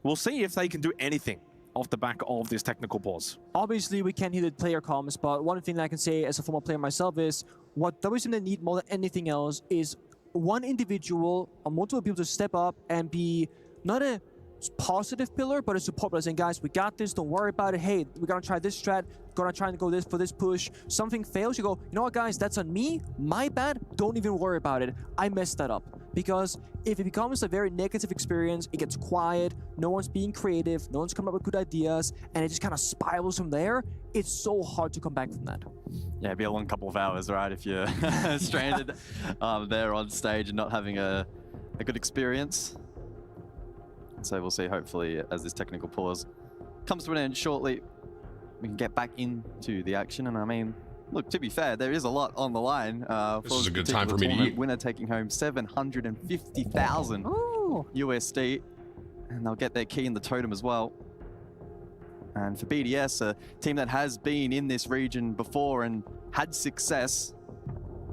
we'll see if they can do anything off the back of this technical pause. Obviously, we can't hear the player comms, but one thing that I can say as a former player myself is what WSM need more than anything else is one individual or multiple people to step up and be not a positive pillar, but a support pillar saying, guys, we got this, don't worry about it. Hey, we're gonna try this strat, gonna try and go this for this push. Something fails, you go, you know what, guys, that's on me, my bad, don't even worry about it. I messed that up. Because if it becomes a very negative experience, it gets quiet, no one's being creative, no one's coming up with good ideas, and it just kind of spirals from there. It's so hard to come back from that. Yeah, it'd be a long couple of hours, right, if you're stranded there on stage and not having a good experience. So we'll see, hopefully, as this technical pause comes to an end shortly, we can get back into the action. And I mean, look, to be fair, there is a lot on the line. This is a good time for me to eat. Winner taking home 750,000 USD, and they'll get their key in the totem as well. And for BDS, a team that has been in this region before and had success,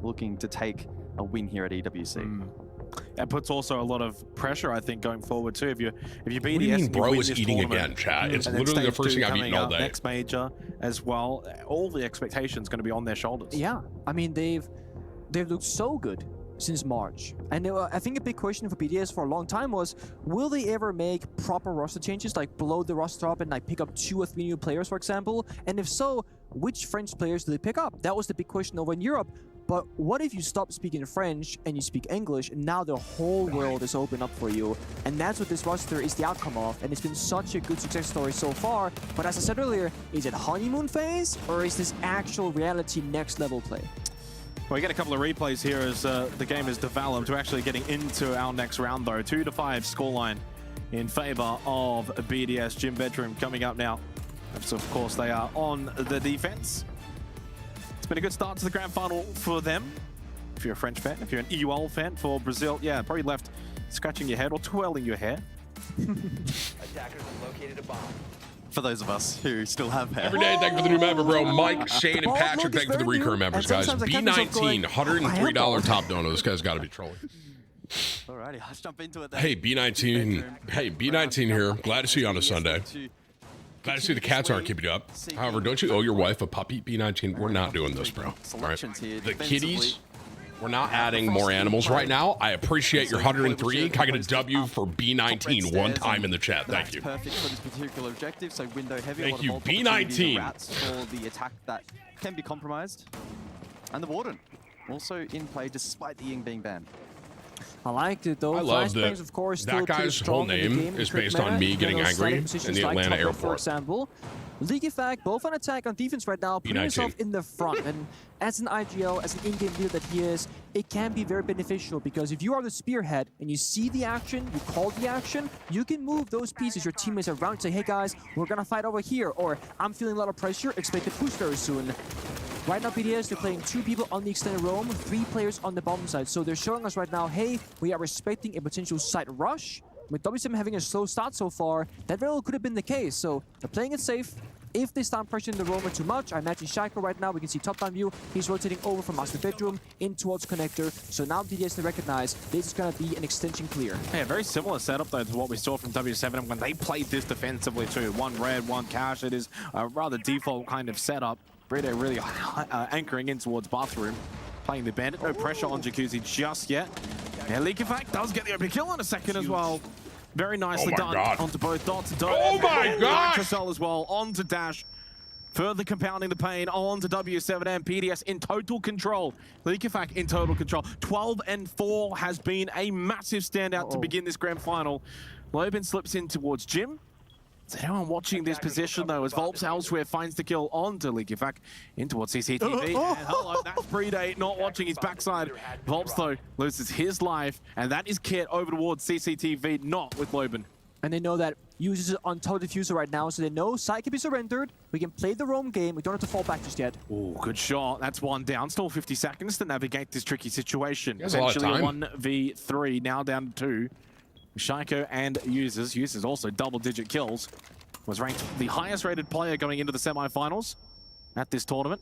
looking to take a win here at EWC. That puts also a lot of pressure, I think, going forward too. If you BDS, what do you mean, bro is eating again, chat? It's literally the first thing I've eaten all day. Next major as well. All the expectations going to be on their shoulders. Yeah, I mean they've looked so good since March, and I think a big question for BDS for a long time was, will they ever make proper roster changes, like blow the roster up and like pick up 2 or 3 new players, for example? And if so, which French players do they pick up? That was the big question over in Europe. But what if you stop speaking French and you speak English, and now the whole world is open up for you? And that's what this roster is the outcome of, and it's been such a good success story so far. But as I said earlier, is it honeymoon phase, or is this actual reality next level play? Well, we get a couple of replays here as the game is developed. We're actually getting into our next round, though. 2-5 scoreline in favor of BDS. Gym Bedroom coming up now. So, of course, they are on the defense. It's been a good start to the grand final for them. If you're a French fan, if you're an EUL fan for Brazil, yeah, probably left scratching your head or twirling your hair. Attackers have located a bomb. For those of us who still have hair. Every day, thank you for the new member, bro. Mike, Shane, and Patrick, thank you for the recurring members, guys. B19, $103 top donor. This guy's got to be trolling. Alrighty, let's jump into it then. Hey, B19. Hey, B19 here. Glad to see you on a Sunday. Glad to see the cats aren't keeping you up. However, don't you owe your wife a puppy, B19? We're not doing this, bro. All right. The kitties, we're not adding more animals right now. I appreciate your 103. Can I get a W for B19 one time in the chat? Thank you. Perfect for this particular objective. So window heavy. Thank you, B19. For the attack that can be compromised. And the Warden also in play despite the Ying being banned. I liked it though. I love that. Of course, That guy's whole name is based on me getting angry in the Atlanta airport. For example, League Effect, both on attack and defense right now, putting himself in the front. And as an IGL, as an in-game leader that he is, it can be very beneficial because if you are the spearhead and you see the action, you call the action, you can move those pieces, your teammates around, and say, hey guys, we're gonna fight over here, or I'm feeling a lot of pressure, expect a push very soon. Right now, BDS, they're playing 2 people on the extended roam, 3 players on the bottom side. So they're showing us right now, hey, we are respecting a potential side rush. With W7 having a slow start so far, that very well could have been the case. So they're playing it safe. If they start pressuring the roamer too much, I imagine Shaiko right now, we can see top-down view. He's rotating over from master bedroom in towards connector. So now BDS to recognize this is going to be an extension clear. Yeah, very similar setup though to what we saw from W7 when they played this defensively too. 1 red, 1 cash. It is a rather default kind of setup. Brito really anchoring in towards bathroom, playing the bandit. No pressure on Jacuzzi just yet. Yeah, Leak Effect does get the open kill in a second as well. Very nicely done onto both dots. Oh my God! As well onto Dash, further compounding the pain onto W7 and PDS in total control. Leak Effect in total control. 12-4 has been a massive standout to begin this grand final. Loban slips in towards Jim. Is anyone watching this position though as Volps elsewhere finds the kill onto Leaky Fac in towards CCTV. And hello, that's Predate not watching his backside. Volps though loses his life, and that is Kit over towards CCTV, not with Loban. And they know that uses it on Total Diffuser right now, so they know side can be surrendered. We can play the roam game. We don't have to fall back just yet. Oh, good shot. That's 1 down. Still 50 seconds to navigate this tricky situation. Essentially a 1v3, now down to 2. Shaiko and Users also double-digit kills. Was ranked the highest-rated player going into the semi-finals at this tournament.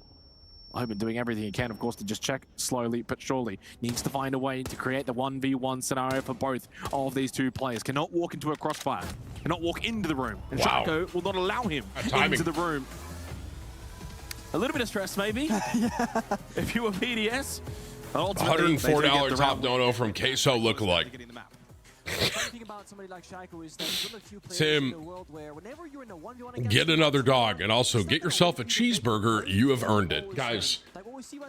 Loban doing everything he can, of course, to just check slowly but surely. Needs to find a way to create the 1v1 scenario for both of these 2 players. Cannot walk into a crossfire. Cannot walk into the room. And Shaiko will not allow him into the room. A little bit of stress, maybe, if you were PDS. $104 top dono from Queso lookalike. Tim, get another dog and also get yourself a cheeseburger. You have earned it. Guys,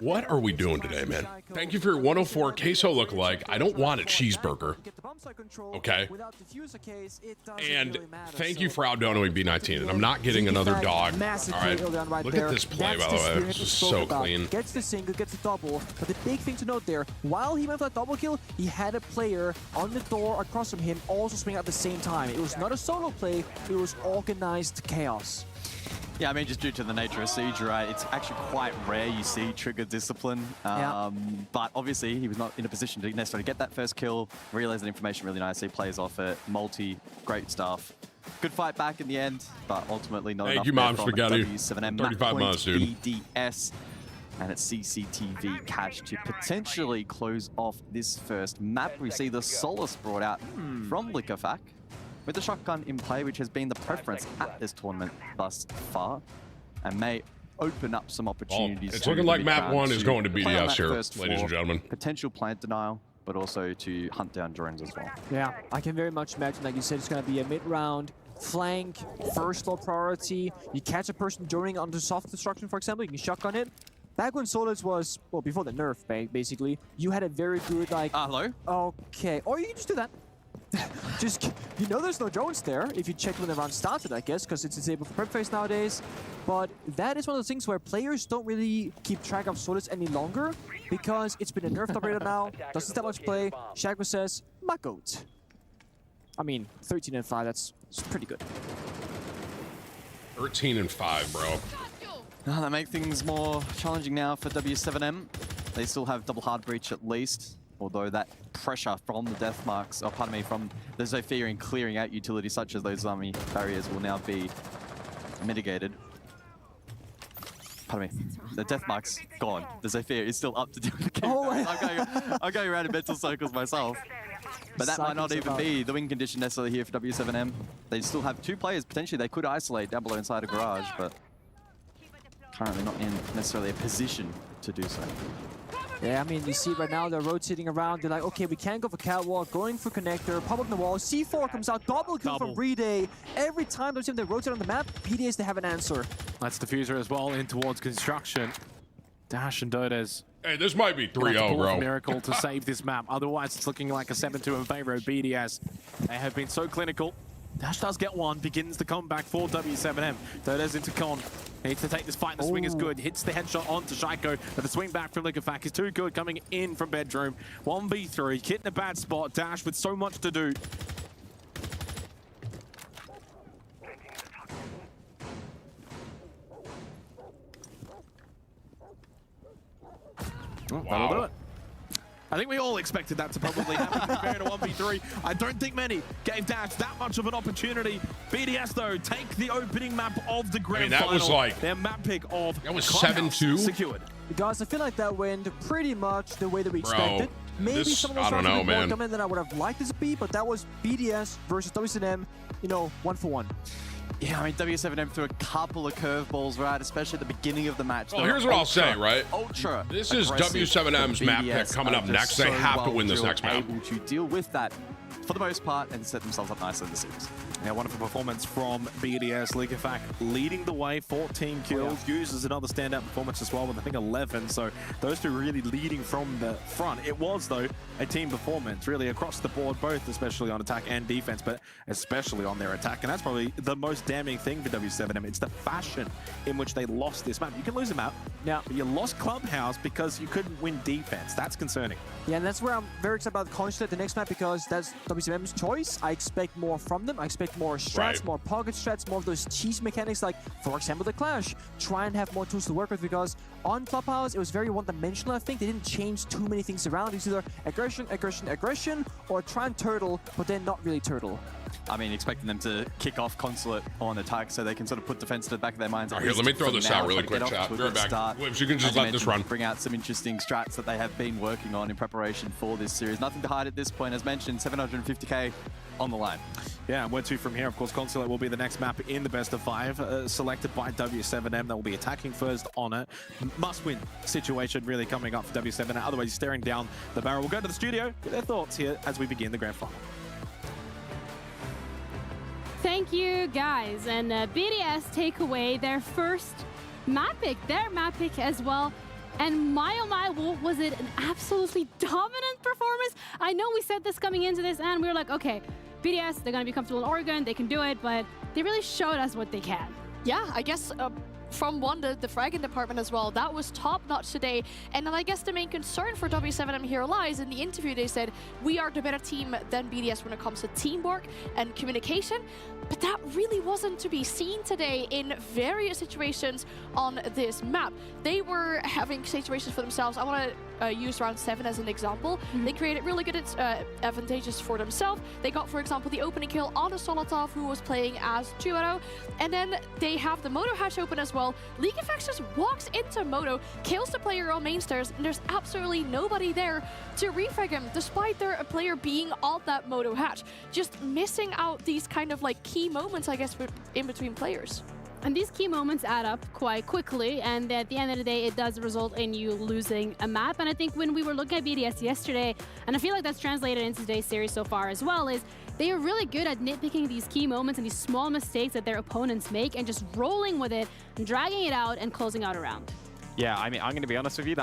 what are we doing today, man? Thank you for your 104 Queso lookalike. I don't want a cheeseburger. Okay. And thank you for outdonoing B19. And I'm not getting another dog. All right. Look at this play, by the way. This is so clean. Gets the single, gets the double. But the big thing to note there, while he went for that double kill, he had a player on the door across from him also swing at the same time. It was not a solo play, it was organized chaos. Yeah, I mean, just due to the nature of Siege, right, it's actually quite rare you see trigger discipline. But obviously, he was not in a position to necessarily get that first kill, realize that information really nicely, plays off it, multi, great stuff. Good fight back in the end, but ultimately not enough. Thank you, Mom Spaghetti. W7M 35 months, dude. BDS. And it's CCTV Cash to potentially close off this first map. We see the Solace brought out from Liquorfac with the shotgun in play, which has been the preference at this tournament thus far, and may open up some opportunities. It's looking like map 1 is going to BDS here, ladies and gentlemen. Potential plant denial, but also to hunt down drones as well. Yeah, I can very much imagine, like you said, it's going to be a mid-round flank, first low priority. You catch a person joining onto soft destruction, for example, you can shotgun it. back when Solus was, well, before the nerf, basically, you had a very good, like... Hello? Okay, or you can just do that. Just, you know there's no drones there, if you check when the round started, I guess, because it's disabled for prep phase nowadays. But that is one of those things where players don't really keep track of Solus any longer, because it's been a nerfed operator now, doesn't that much play. Shagma says, my goat. I mean, 13 and 5, that's pretty good. 13 and 5, bro. That makes things more challenging now for W7M. They still have double hard breach at least, although that pressure from the death marks, or pardon me, from the Zofia in clearing out utilities such as those army barriers will now be mitigated. Pardon me, the death mark's gone. The Zofia is still up to deal with the game. I'm going around in mental circles myself. But that might not even be the win condition necessarily here for W7M. They still have 2 players potentially they could isolate down below inside a garage, but currently not in necessarily a position to do so. Yeah, I mean, you see right now they're rotating around. They're like, okay, we can't go for catwalk, going for connector, pop up the wall. C4 comes out, double kill from Breeday. Every time they rotate on the map, PDAs, they have an answer. That's Diffuser as well in towards construction. Dash and Dodes. Hey, this might be 3-0, bro. Miracle to save this map. Otherwise, it's looking like a 7-2 in favor of BDS. They have been so clinical. Dash does get one, begins the comeback for W7M. Dodes into Con. Needs to take this fight. The swing is good. Hits the headshot onto Shaiko. But the swing back from Likafak is too good. Coming in from bedroom. 1v3. Kit in a bad spot. Dash with so much to do. Oh, that'll do it. I think we all expected that to probably happen compared to 1v3. I don't think many gave Dash that much of an opportunity. BDS, though, take the opening map of the grand final. That was like... Their map pick of... That was 7-2? Secured. Guys, I feel like that went pretty much the way that we expected. Maybe some of those rounds were more dominant than I would have liked it to be, but that was BDS versus W7M, you know, 1-for-1. Yeah, I mean, W7M threw a couple of curveballs, right? Especially at the beginning of the match. Well, here's what I'll say, right? Ultra. This is W7M's map pick coming up next. They have to win this next map. Able to deal with that for the most part and set themselves up nicely in the series. Yeah, wonderful performance from BDS. Likafak leading the way, 14 kills. Uses another standout performance as well with, I think, 11. So those two really leading from the front. It was, though, a team performance really across the board, both especially on attack and defense, but especially on their attack. And that's probably the most damning thing for W7M. It's the fashion in which they lost this map. You can lose a map, but you lost Clubhouse because you couldn't win defense. That's concerning. Yeah, and that's where I'm very excited about Consulate, the next map, because that's WCM's choice. I expect more from them. I expect more strats, more pocket strats, more of those cheese mechanics, like, for example, the Clash. Try and have more tools to work with, because on Clubhouse, it was very one-dimensional, I think. They didn't change too many things around. It's either aggression, aggression, aggression, or try and turtle, but then not really turtle. I mean, expecting them to kick off Consulate on attack so they can sort of put defense to the back of their minds. Here, let me throw this out really quick, chat. Be right back. Wibbs, you can just let this run. Bring out some interesting strats that they have been working on in preparation for this series. Nothing to hide at this point. As mentioned, 750k on the line. Yeah, and where to from here? Of course, Consulate will be the next map in the best of 5, selected by W7M. That will be attacking first on it. Must-win situation really coming up for W7M. Otherwise, he's staring down the barrel. We'll go to the studio, get their thoughts here as we begin the grand final. Thank you, guys. And BDS take away their first map pick, their map pick as well. And my oh my, was it an absolutely dominant performance? I know we said this coming into this, and we were like, okay, BDS, they're going to be comfortable in Oregon, they can do it, but they really showed us what they can. Yeah, I guess from the fragging department as well, that was top-notch today. And then I guess the main concern for W7M here lies in the interview. They said, we are the better team than BDS when it comes to teamwork and communication. But that really wasn't to be seen today in various situations on this map. They were having situations for themselves. I want to use round 7 as an example. They created really good advantages for themselves. They got, for example, the opening kill on a Solotov who was playing as Tuero. And then they have the Moto hatch open as well. League of Legends just walks into Moto, kills the player on main stairs, and there's absolutely nobody there to refrag him, despite their player being on that Moto hatch. Just missing out these kind of like key moments, I guess, in between players. And these key moments add up quite quickly, and at the end of the day, it does result in you losing a map. And I think when we were looking at BDS yesterday, and I feel like that's translated into today's series so far as well, is they are really good at nitpicking these key moments and these small mistakes that their opponents make and just rolling with it and dragging it out and closing out a round. Yeah, I mean, I'm going to be honest with you.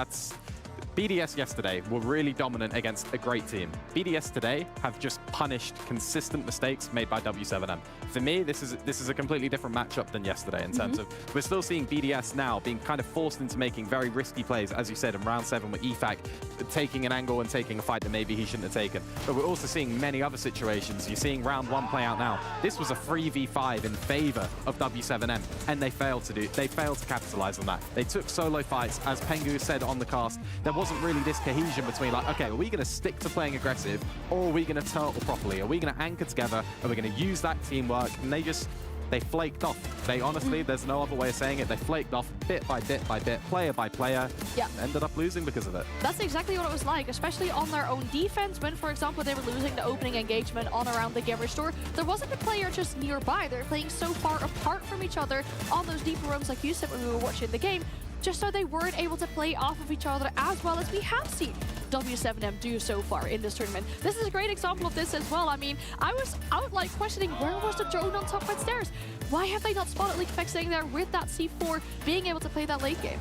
BDS yesterday were really dominant against a great team. BDS today have just punished consistent mistakes made by W7M. For me, this is a completely different matchup than yesterday in terms of we're still seeing BDS now being kind of forced into making very risky plays, as you said, in round 7 with EFAC taking an angle and taking a fight that maybe he shouldn't have taken. But we're also seeing many other situations. You're seeing round 1 play out now. This was a 3v5 in favor of W7M, and they failed to capitalize on that. They took solo fights, as Pengu said on the cast. There wasn't really this cohesion between like, okay, are we going to stick to playing aggressive, or are we going to turtle properly? Are we going to anchor together? Are we going to use that teamwork? And they flaked off. They honestly, there's no other way of saying it. They flaked off bit by bit by bit, player by player. Yeah. Ended up losing because of it. That's exactly what it was like, especially on their own defense. When, for example, they were losing the opening engagement on around the Giver Store, there wasn't a player just nearby. They were playing so far apart from each other on those deeper rooms, like you said when we were watching the game, just so they weren't able to play off of each other as well as we have seen W7M do so far in this tournament. This is a great example of this as well. I mean, I was out like questioning where was the drone on top right stairs? Why have they not spotted Leakfek sitting there with that C4 being able to play that late game?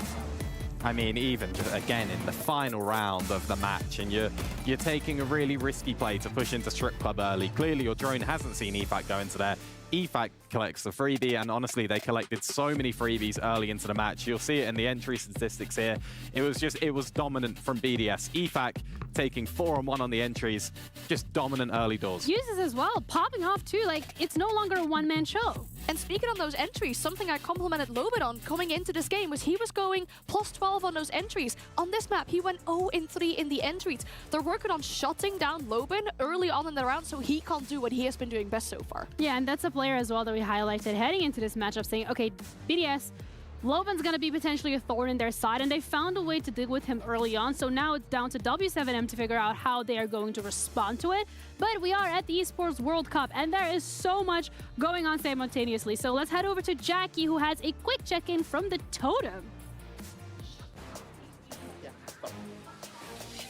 I mean, even just, again in the final round of the match, and you're taking a really risky play to push into Strip Club early. Clearly, your drone hasn't seen EFAC go into there. EFAC collects the freebie, and honestly, they collected so many freebies early into the match. You'll see it in the entry statistics here. It was dominant from BDS. EFAC taking 4-on-1 on the entries, just dominant early doors. Uses as well, popping off too. Like, it's no longer a one-man show. And speaking on those entries, something I complimented Lobit on coming into this game was he was going +12 on those entries. On this map, he went 0-3 in the entries. They're working on shutting down Lobin early on in the round so he can't do what he has been doing best so far. Yeah, and that's a player as well that we highlighted heading into this matchup, saying, okay, BDS, Lobin's going to be potentially a thorn in their side, and they found a way to deal with him early on. So now it's down to W7M to figure out how they are going to respond to it. But we are at the Esports World Cup, and there is so much going on simultaneously. So let's head over to Jackie, who has a quick check-in from the Totem.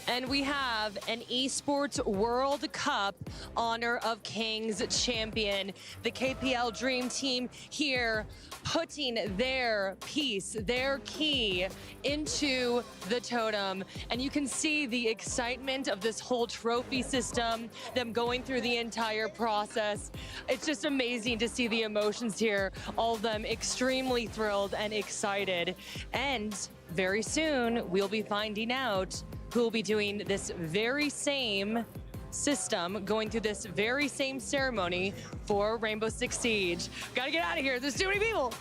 And we have an Esports World Cup Honor of Kings champion. The KPL Dream Team here putting their piece, their key into the Totem. And you can see the excitement of this whole trophy system, them going through the entire process. It's just amazing to see the emotions here, all of them extremely thrilled and excited. And very soon, we'll be finding out who will be doing this very same system, going through this very same ceremony for Rainbow Six Siege. Gotta get out of here, there's too many people.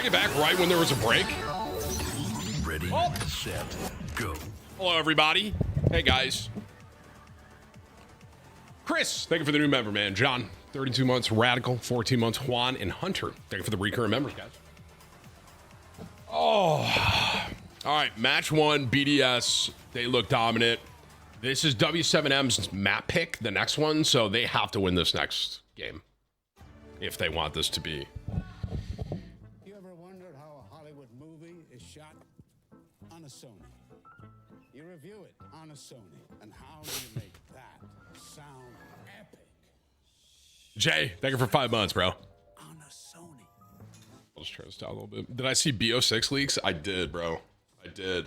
Get back right when there was a break. Ready, set, go. Hello, everybody. Hey, guys. Chris, thank you for the new member, man. John, 32 months. Radical, 14 months. Juan and Hunter, thank you for the recurring members, guys. Oh, all right. Match 1, BDS. They look dominant. This is W7M's map pick, the next one, so they have to win this next game if they want this to be. A Sony. You review it on a Sony, and how do you make that sound epic? Jay, thank you for 5 months, bro. On a Sony. I'll just try this down a little bit. Did I see BO6 leaks? I did, bro. I did.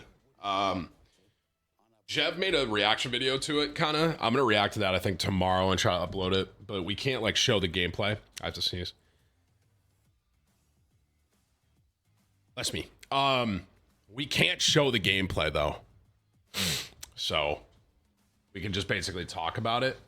Jev made a reaction video to it, kind of. I'm going to react to that, I think, tomorrow and try to upload it. But we can't, like, show the gameplay. I have to sneeze. That's me. We can't show the gameplay, though. So, we can just basically talk about it.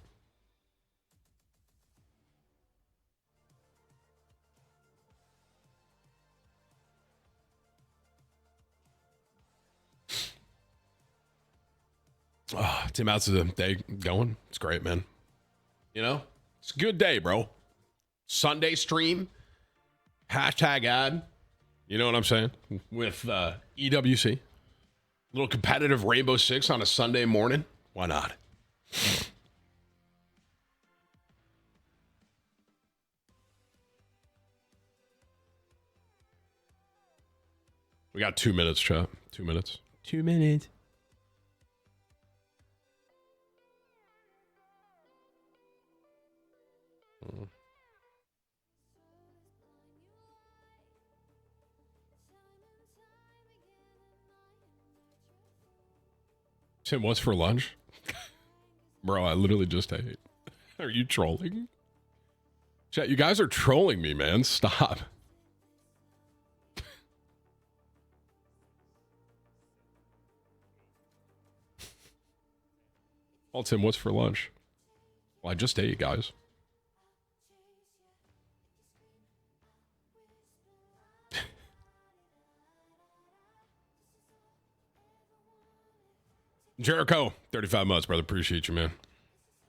Oh, Tim, how's the day going? It's great, man. You know, it's a good day, bro. Sunday stream, hashtag ad. You know what I'm saying? With EWC. Little competitive Rainbow Six on a Sunday morning. Why not? We got 2 minutes, chat. 2 minutes. 2 minutes. Tim, what's for lunch? Bro, I literally just ate. Are you trolling? Chat, you guys are trolling me, man. Stop. Well, Tim, what's for lunch? Well, I just ate, guys. Jericho, 35 months, brother. Appreciate you, man.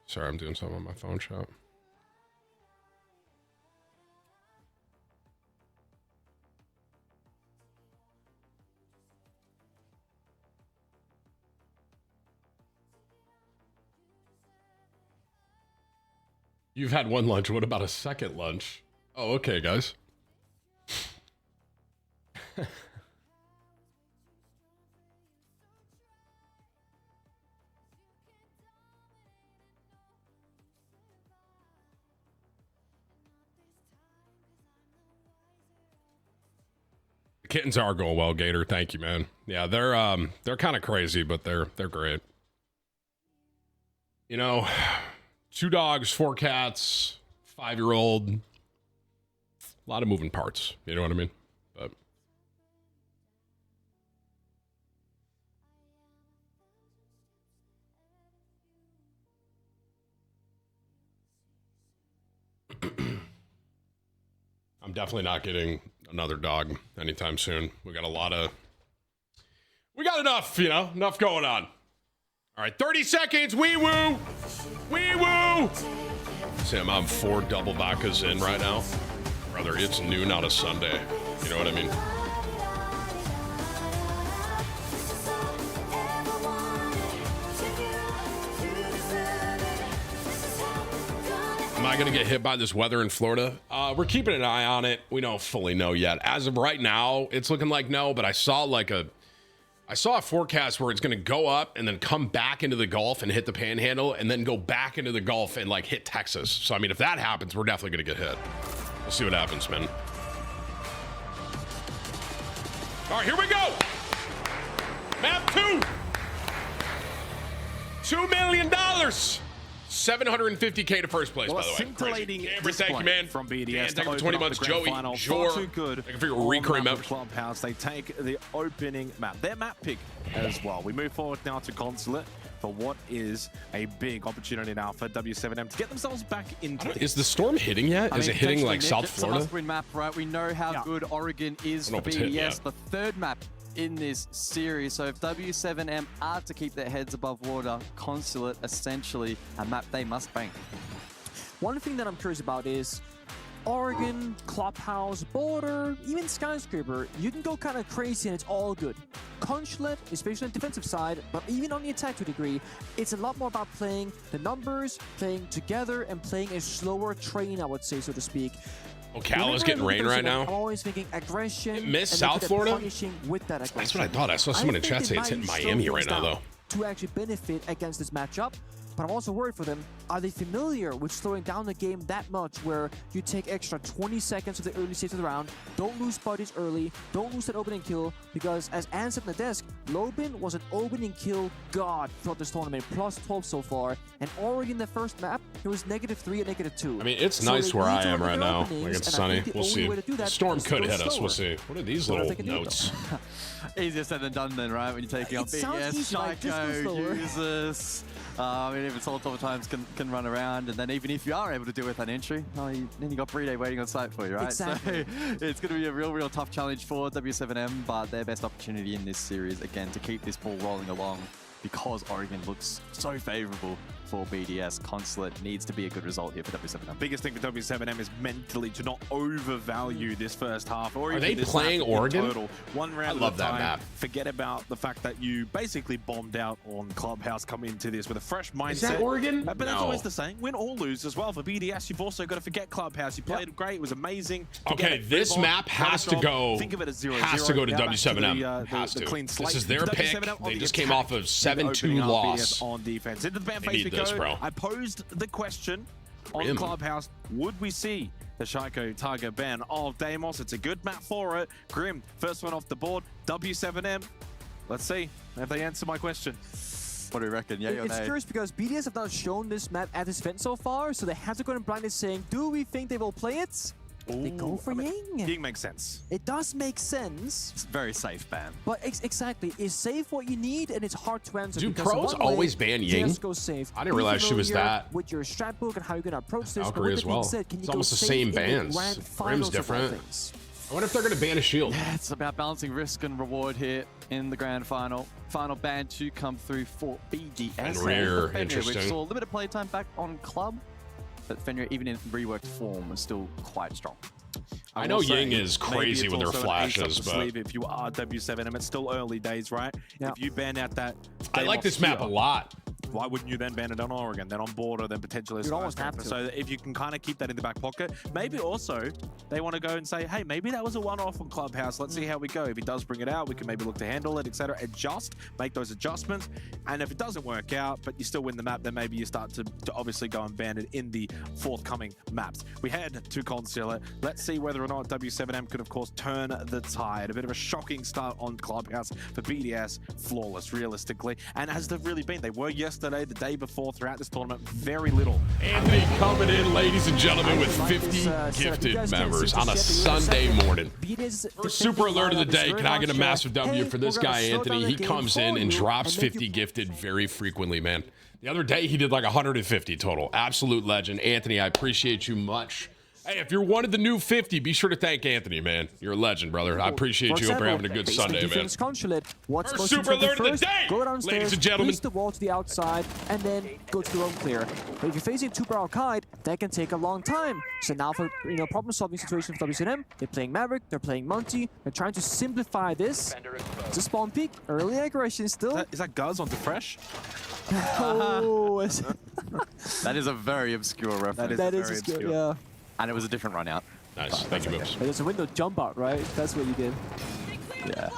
Sorry, I'm doing something on my phone, chat. You've had one lunch. What about a second lunch? Oh, okay, guys. Kittens are going well, Gator. Thank you, man. Yeah, they're kind of crazy, but they're great. You know, 2 dogs, 4 cats, 5-year-old. A lot of moving parts. You know what I mean? But I'm definitely not getting another dog anytime soon. We got enough, you know, enough going on. All right, 30 seconds. Wee woo. Wee woo. Sam, I'm 4 double vodkas in right now. Brother, it's noon on a Sunday. You know what I mean? Am I going to get hit by this weather in Florida? We're keeping an eye on it. We don't fully know yet. As of right now, it's looking like no, but I saw a forecast where it's going to go up and then come back into the Gulf and hit the Panhandle and then go back into the Gulf and like hit Texas. So, I mean, if that happens, we're definitely going to get hit. We'll see what happens, man. All right, here we go. Map 2. $2 million. 750K to first place, by the way. Scintillating Amber, thank you, man. From BDS. Dan, thank you for 20 months. Joey, Jor, too good. Thank you for your recurring members. Clubhouse. They take the opening map, their map pick as well. We move forward now to Consulate for what is a big opportunity now for W7M to get themselves back into this. Is the storm hitting yet? Is it hitting like South Florida? It's a must-win map, right? We know how good Oregon is for BDS. The 3rd map in this series. So if W7M are to keep their heads above water, Consulate essentially a map they must bank. One thing that I'm curious about is Oregon, Clubhouse, Border, even Skyscraper, you can go kind of crazy and it's all good. Consulate, especially on the defensive side, but even on the attack to a degree, it's a lot more about playing the numbers, playing together, and playing a slower train, I would say, so to speak. Ocala's getting rain right now. I'm always thinking aggression. Miss South Florida? With that aggression. That's what I thought. I saw someone in chat say it's hitting Miami right now, though. To actually benefit against this matchup. but I'm also worried for them. Are they familiar with slowing down the game that much where you take extra 20 seconds of the early stage of the round, don't lose bodies early, don't lose that opening kill, because as Ann said on the desk, Lobin was an opening kill god throughout this tournament, plus 12 so far, and Oregon the first map, it was -3 and -2. I mean, it's So nice they where need I to am limit right their now. openings, Like, it's and I sunny. think the We'll only see. way to do that Storm is to could go hit us. We'll slower. see. What are these What if little they can do it, notes? Easier said than done then, right? When you're taking It up sounds BDS, easy, like, just go Psycho, slower. users. I mean, even Solitary times can run around, and then even if you are able to do it with that entry, then you got Bride waiting on site for you, right? Exactly. So it's going to be a real tough challenge for W7M, but their best opportunity in this series, again, to keep this ball rolling along, because Oregon looks so favorable for BDS. Consulate needs to be a good result here for W7M. Biggest thing for W7M is mentally to not overvalue this first half. Or Are even they this playing lap in Oregon? Total. One round I love at a that time. map. Forget about the fact that you basically bombed out on Clubhouse coming into this with a fresh mindset. Is that Oregon? But that's No. always the same. Win or lose as well. For BDS, you've also got to forget Clubhouse. You played great. It was amazing. Forget Okay, it. this Move on. map has to Punish go. off. Think of it as 0-0. Has to go to Now back W7M. the, has the to. clean slate. This is their pick. W7M on They the just came attack. off of 7-2 Opening up loss. BDS on defense. Into the ban They phase need we this, go. bro. I posed the question on Grim. Clubhouse, would we see the Shaiko target ban of Deimos? It's a good map for it. Grim, first one off the board. W7M. Let's see if they answer my question. What do you reckon? Yeah or It's nay? curious because BDS have not shown this map at this event so far, so they have to go in blindly saying, do we think they will play it? They go for Ying. Ying makes sense. It does make sense. It's a very safe ban. But exactly, is safe what you need, and it's hard to answer. Do because pros in one way, always ban Ying? Just go safe. I didn't Be realize she was familiar that. with your strat book and how you're gonna approach this. but Valkyrie with as that being well. said, can you It's go almost the safe same in the bans. grand Grim's finals of all different. things? I wonder if they're going to ban a shield. Yeah, it's about balancing risk and reward here in the grand final. Final ban to come through for BDS. Fenrir, Which interesting. saw a limited playtime back on club, but Fenrir, even in reworked form, is still quite strong. I know will say, Ying is maybe crazy it's with her also an ace up flashes, the but sleeve if you are W7M, it's still early days, right? Yeah. If you ban out that I like this map a lot. Why wouldn't you then ban it on Oregon, then on Border, then potentially You'd almost have to. So that if you can kind of keep that in the back pocket, maybe also they want to go and say, hey, maybe that was a one-off on Clubhouse. Let's see how we go. If he does bring it out, we can maybe look to handle it, etc. Adjust, make those adjustments. And if it doesn't work out, but you still win the map, then maybe you start to obviously go and ban it in the forthcoming maps. We head to Consulate. Let's see whether or not W7M could, of course, turn the tide. A bit of a shocking start on Clubhouse for BDS. Flawless, realistically. And as they've really been, they were yesterday, the day before, throughout this tournament, very little. Anthony coming in, ladies and gentlemen, with like 50 this, setup. You gifted guys can't members see on a just yet, but Sunday you're morning. BDS First super alert of the day. Can I get a massive W Hey, for this we're gonna guy, slow Anthony? down He the game comes in for and you drops and make 50 you- gifted very frequently, man. The other day, he did like 150 total. Absolute legend. Anthony, I appreciate you much. Hey, if you're one of the new 50, be sure to thank Anthony, man. You're a legend, brother. I appreciate you. Hope you're having a good Sunday, man. Consulate. What's First most super alert of the first? day, Go downstairs, ladies and gentlemen. reach the wall to the outside, and then go to the roam clear. But if you're facing two barrel kite, that can take a long time. So now for problem-solving situation for WCNM, they're playing Maverick, they're playing Monty, they're trying to simplify this. It's a spawn peak, early aggression still. Is that Guz onto Fresh? Oh, That is a very obscure reference. that is obscure, yeah. And it was a different run out. Nice. Thank you, Moves. There's a window jump out, right? That's what you did. Yeah.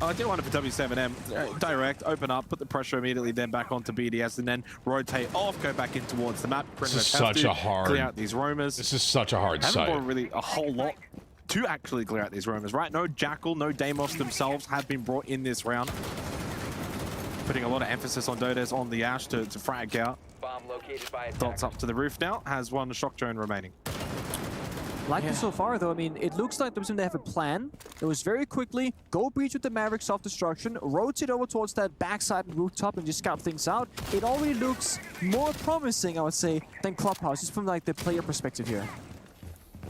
Oh, I did want it for W7M. Direct, open up, put the pressure immediately, then back onto BDS, and then rotate off, go back in towards the map. This is Pretty much such have a to hard- clear out these roamers. This is such a hard Haven't site. brought really a whole lot to actually clear out these roamers, right? No Jackal, no Deimos themselves have been brought in this round. Putting a lot of emphasis on Dodes on the Ash to frag out. Bomb located by Dots up to the roof now, has one shock drone remaining. Like this so far, though, I mean, it looks like they have a plan. It was very quickly, go breach with the Maverick self-destruction, rotate over towards that backside and rooftop and just scout things out. It already looks more promising, I would say, than Clubhouse, just from like the player perspective here.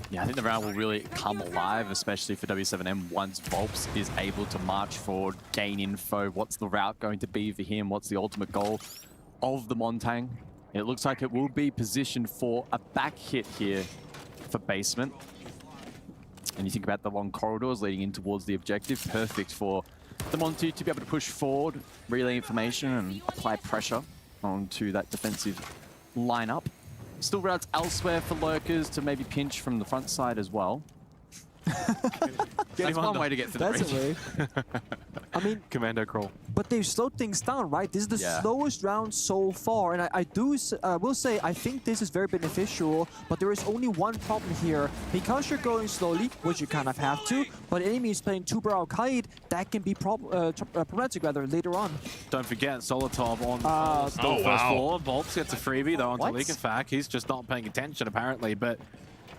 Yeah, I think the round will really come alive, especially for W7M once Volps is able to march forward, gain info. What's the route going to be for him? What's the ultimate goal of the Montang? It looks like it will be positioned for a back hit here for basement. And you think about the long corridors leading in towards the objective, perfect for the Monty to be able to push forward, relay information and apply pressure onto that defensive lineup. Still routes elsewhere for lurkers to maybe pinch from the front side as well. That's one way to get to the That's a bridge. way. mean, Commando crawl. but they've slowed things down, right? This is the slowest round so far, and I will say I think this is very beneficial, but there is only one problem here. Because you're going slowly, which you kind of have to, but enemy is playing 2 Barrel Kite, that can be problematic rather later on. Don't forget Solotov on still first floor. Volts gets a freebie though onto Leakafak. He's just not paying attention apparently, but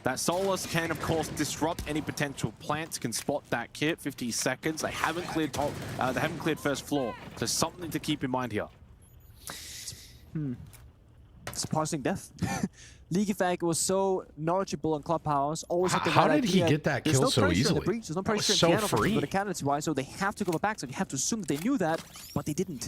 that Solus can, of course, disrupt any potential plants. Can spot that kit. 50 seconds. They haven't cleared top. They haven't cleared first floor. So something to keep in mind here. Surprising death. Leakafak was so knowledgeable on Clubhouse. Always had the How right did he idea. get that There's kill no so pressure in easily? the breach. There's no That was pressure so in Piano free. for the candidates wise, so they have to go back. So you have to assume that they knew that, but they didn't.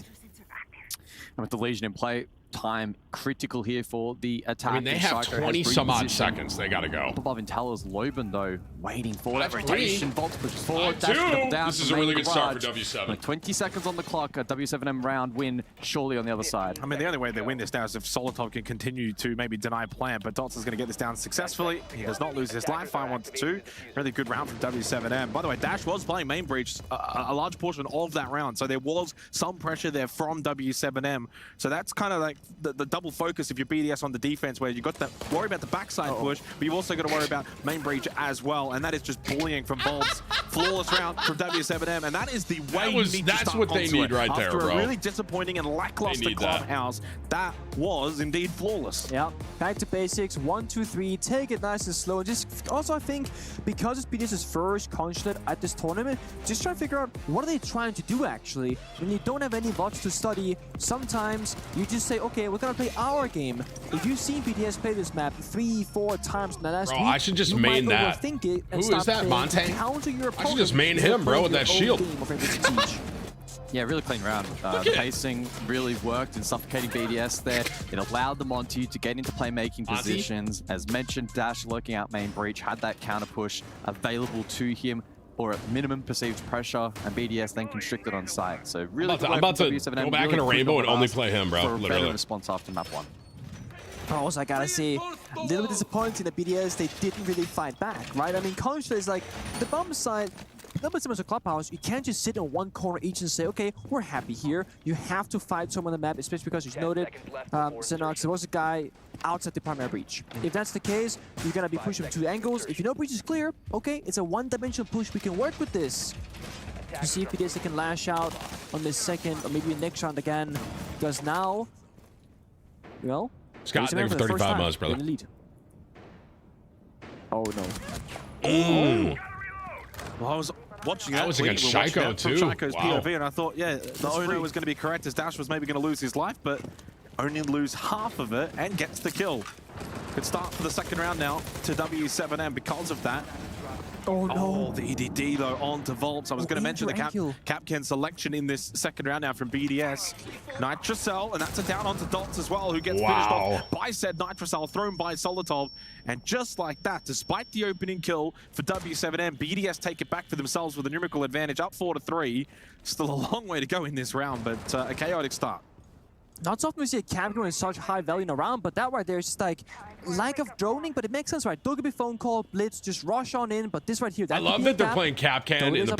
And with the Legion in play, time critical here for the attack. I mean, they have 20 some odd seconds. They got to go. Up above Intello's Loban, though, waiting for that 5-3. rotation. Volts pushes forward. Two. Dash down. This is a really good start for W7. Like 20 seconds on the clock. A W7M round win surely on the other side. I mean, the only way they win this now is if Solotov can continue to maybe deny plant, but Dots is going to get this down successfully. He does not lose his life. 5-1-2. Really good round from W7M. By the way, Dash was playing main breach a large portion of that round, so there was some pressure there from W7M. So that's kind of like the double focus if you're BDS on the defense, where you got to worry about the backside push, but you've also got to worry about main breach as well, and that is just bullying from Bolts. Flawless round from W7M, and that is the way you need to start what they Consulate. need right there, After bro. a really disappointing and lackluster Clubhouse, that was indeed flawless. Yeah, back to basics. 1, 2, 3. Take it nice and slow. Just also, I think because it's BDS's first Consulate at this tournament, just try to figure out what are they trying to do actually. When you don't have any VODs to study, sometimes you just say, okay, we're gonna play our game. If you've seen BDS play this map 3-4 times in the last week, I should just you main might that. overthink it and Who is start that, playing Monte? to counter your I should just main opponent him, bro, with instead that of your shield. own game of Rainbow Six Siege. Yeah, really clean round. The pacing really worked in suffocating BDS there. It allowed the Monty to get into playmaking positions. As mentioned, Dash lurking out main breach, had that counter push available to him, or at minimum perceived pressure, and BDS then constricted on site. So really I'm about to go back in a rainbow and only play him, bro. For a better Literally. response after map 1. Also, I gotta say, a little bit disappointing that BDS, they didn't really fight back, right? I mean, Consulate is like, the bomb side, a little bit similar to Clubhouse, you can't just sit in one corner each and say, okay, we're happy here. You have to fight someone on the map, especially because you noted, Xenox, there was a guy outside the primary breach. If that's the case, you're gonna be pushing from 2 angles. If you know breach is clear, okay, it's a one-dimensional push. We can work with this. To see if BDS can lash out on this second, or maybe next round again, because now, well, Scott, thank you for 35 months, brother. Lead. Oh no. Well, I was watching That was against Shaiko, too. From Shaiko's Wow. POV, and I thought, yeah, the owner was going to be correct, as Dash was maybe going to lose his life, but only lose half of it and gets the kill. Good start for the second round now to W7M because of that. Oh no. Oh, the EDD though onto Volts. I was going to mention the Capcan selection in this second round now from BDS. Nitrocell, and that's a down onto Dots as well, who gets finished off by said Nitrocell, thrown by Solotov. And just like that, despite the opening kill for W7M, BDS take it back for themselves with a numerical advantage, up 4-3. Still a long way to go in this round, but a chaotic start. Not so often we see a Capcan in such high value in a round, but that right there is just like lack of droning, but it makes sense, right? Don't get a phone call, blitz, just rush on in, but this right here, that I love that they're playing Capcan in the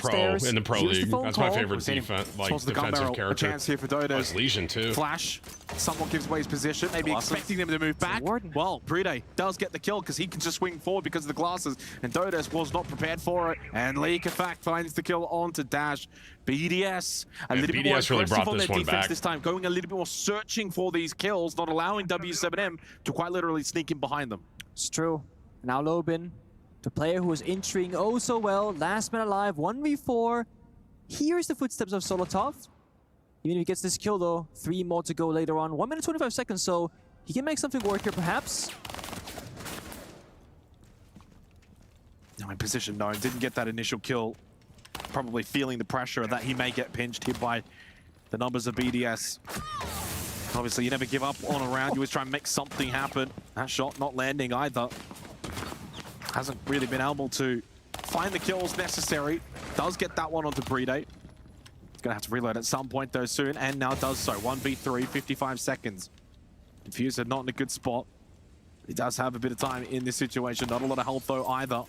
pro league. That's my favorite defensive character. A chance here for Dodos. Legion too. Flash. Someone gives away his position, maybe expecting them to move back. Well, Pride does get the kill because he can just swing forward because of the glasses, and Dodos was not prepared for it. And Leakafak finds the kill onto Dash. BDS a little bit more aggressive on their defense this time, going a little bit more searching for these kills, not allowing W7M to quite literally sneak in behind them. It's true. Now Lobin, the player who was entering oh so well, last man alive, 1v4. Here's the footsteps of Solotov. Even if he gets this kill though, 3 more to go later on. 1 minute 25 seconds, so he can make something work here perhaps. Now in position, no, didn't get that initial kill. Probably feeling the pressure that he may get pinched here by the numbers of BDS. Obviously, you never give up on a round. You always try and make something happen. That shot not landing either. Hasn't really been able to find the kills necessary. Does get that one onto Bride. He's going to have to reload at some point, though, soon, and now does so. 1v3, 55 seconds. Infuser not in a good spot. He does have a bit of time in this situation. Not a lot of health, though, either.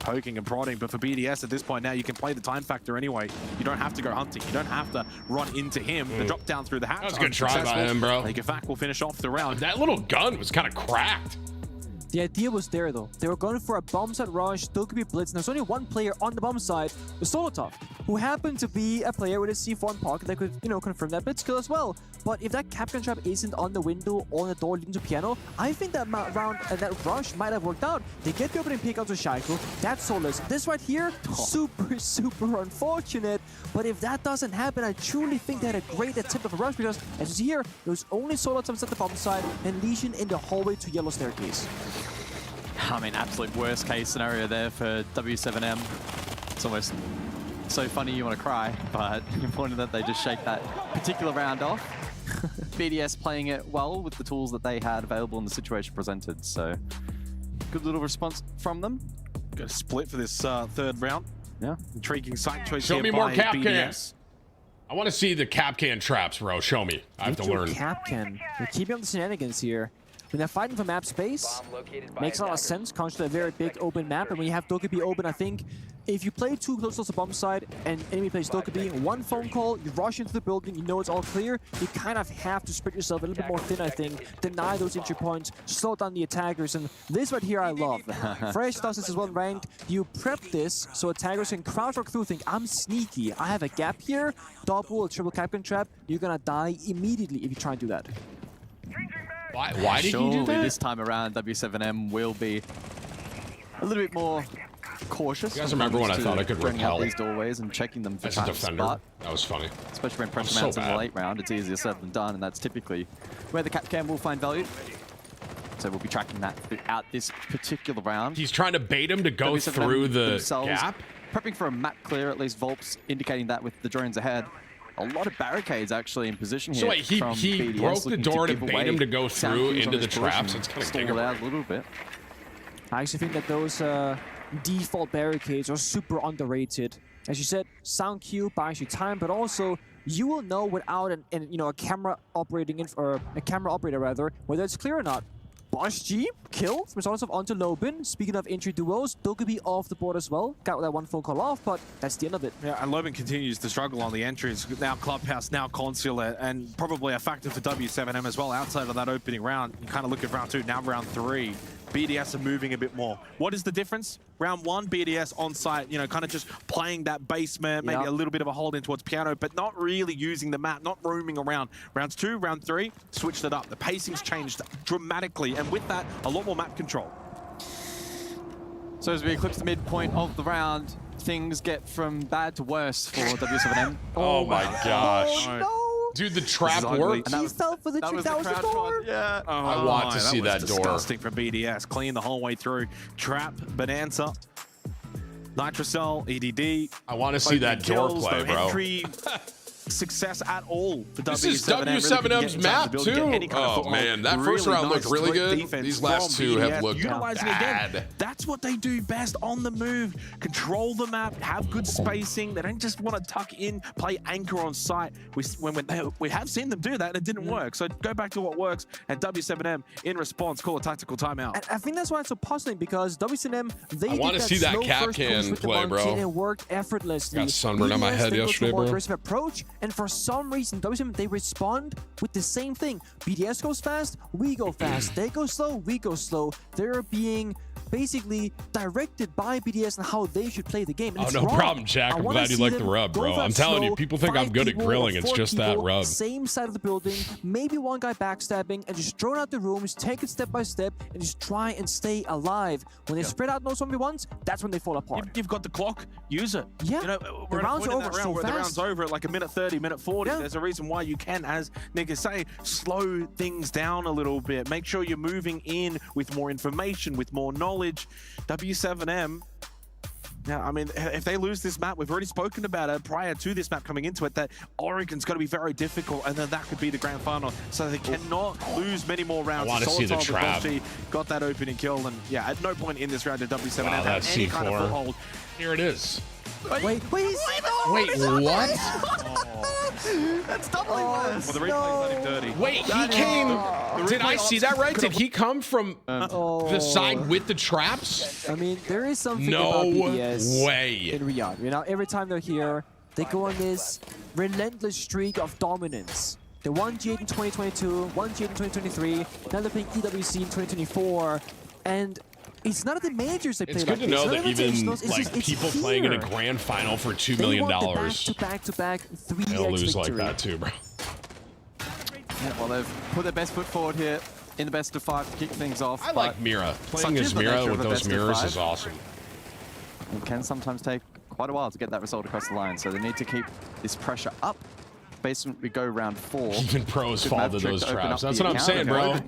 poking and prodding, but for BDS at this point now, you can play the time factor anyway. You don't have to go hunting. You don't have to run into him. The drop down through the hatch. That was a good try by him, bro. Like will finish off the round. That little gun was kind of cracked. The idea was there though. They were going for a bomb side rush, still could be blitz, and there's only one player on the bomb side, the Solotov, who happened to be a player with a C4 pocket that could, you know, confirm that blitz kill as well. But if that Capcan trap isn't on the window or on the door leading to piano, I think that round and that rush might have worked out. They get the opening pick out to Shaiko. That's soulless. This right here, super unfortunate. But if that doesn't happen, I truly think they had a great attempt of a rush, because as you see here, there was only Solotovs at the bomb side and Legion in the hallway to yellow staircase. I mean, absolute worst case scenario there for W7M. It's almost so funny you want to cry, but important that they just shake that particular round off. BDS playing it well with the tools that they had available in the situation presented. So good little response from them. Got a split for this third round. Yeah. Intriguing site choice. Show me more cap BDS. cans. I want to see the cap can traps, bro. Show me. I have to learn. Capcan. They're keeping up the shenanigans here. When they're fighting for map space, makes a lot of sense. Consulate a very big open map, and when you have Dokkaebi open, I think if you play too close to the bomb side and enemy plays Dokkaebi, one phone call, you rush into the building, you know it's all clear, you kind of have to spread yourself a little bit more thin, I think, deny those entry points, slow down the attackers, and this right here I love. Fresh does this as well ranked. You prep this so attackers can crowd work through, think, I'm sneaky, I have a gap here, double or triple Capcan trap, you're gonna die immediately if you try and do that. Why did you do that? This time around, W7M will be a little bit more cautious. You guys remember when I thought I could bring out repel these doorways and checking them for as a time defender? spot. That was funny. Especially when pressure So mounts in the bad. late round, it's easier said than done, and that's typically where the Capcan will find value. So we'll be tracking that throughout this particular round. He's trying to bait him to go W7M through the themselves gap. Prepping for a map clear, at least Volp's indicating that with the drones ahead. A lot of barricades actually in position here. So wait, he BDS, broke the looking door to give bait away him to go sound through cues on into the this push traps. and It's kind of stall it out a little bit. I actually think that those default barricades are super underrated. As you said, sound cue buys you time, but also you will know without a camera operating or a camera operator rather, whether it's clear or not. Bosch G killed from Solotov onto Lobin. Speaking of entry duos, Dokkaebi off the board as well. Got that one phone call off, but that's the end of it. Yeah, and Lobin continues to struggle on the entries. Now Clubhouse, now Consulate, and probably a factor for W7M as well outside of that opening round. You kind of look at round 2, now round 3. BDS are moving a bit more. What is the difference? Round 1, BDS on site, you know, kind of just playing that basement, maybe a little bit of a hold in towards piano, but not really using the map, not roaming around. Rounds 2, round 3, switched it up. The pacing's changed dramatically, and with that, a lot more map control. So as we eclipse the midpoint of the round, things get from bad to worse for W7M. Oh my gosh. Oh, no. Dude, the trap worked. He fell for the trick. That was the door. Yeah. Oh, I want to see that door. Disgusting from BDS. Clean the whole way through. Trap, Bonanza, Nitrocell, EDD. I want to see that door kills, play, no bro. entry success at all for This W7M. is W7M's map, too. Oh, man. That first round looked really good. These last two have looked bad. That's what they do best on the move. Control the map, have good spacing. They don't just want to tuck in, play anchor on site. We have seen them do that, and it didn't work. So go back to what works, and W7M, in response, call a tactical timeout. And I think that's why it's so puzzling, because W7M, they I want to see that Capcan play, bro. And it worked effortlessly. Got sunburned on my BDS, head they go to a yesterday, more bro. aggressive approach, and for some reason, W7M, they respond with the same thing. BDS goes fast, we go fast. They go slow, we go slow. They're being basically directed by BDS on how they should play the game. And Oh, it's no wrong. problem, Jack. I I'm wanna glad you see like the them rub, go bro. that I'm telling you, slow, people think I'm 5 good at people grilling. or It's 4 just that people, rub. Same side of the building, maybe one guy backstabbing, and just drone out the rooms, take it step by step, and just try and stay alive. When they spread out those 1v1s, that's when they fall apart. You've got the clock, use it. Yeah, You know, the we're at a rounds point are in that over round so where the fast. round's over at like a minute 30, minute 40. Yeah. There's a reason why you can, as Nick is saying, slow things down a little bit. Make sure you're moving in with more information, with more knowledge. W7M, now, I mean, if they lose this map, we've already spoken about it prior to this map coming into it, that Oregon's going to be very difficult, and then that could be the grand final. So they cannot lose many more rounds. I want to see the Solitov with trap. Boshi got that opening kill, and yeah, at no point in this round did W7M Wow, have that's any C4. kind of foothold. Here it is. Wait, Wait, what? That's doubly worse. Well, the replay's letting dirty. Wait, he came. Did I see that right? Did he come from the side with the traps? I mean, there is something No about BDS way. in Riyadh. You know, every time they're here, they go on this relentless streak of dominance. They won G8 in 2022, won G8 in 2023, now they're playing EWC in 2024, and it's none of the majors they play It's like good to this. know None that of the even invitationals. like It's people here. playing in a grand final for $2 million, They want the back-to-back 3x they'll lose victory. like that too, bro. Yeah, well, they've put their best foot forward here in the best of 5 to kick things off. I like Mira. Playing as Mira with those mirrors is awesome. It can sometimes take quite a while to get that result across the line, so they need to keep this pressure up. Basically, we go round 4. Even pros Good fall map to trick those to open traps. up That's the what I'm account. saying, bro. Okay.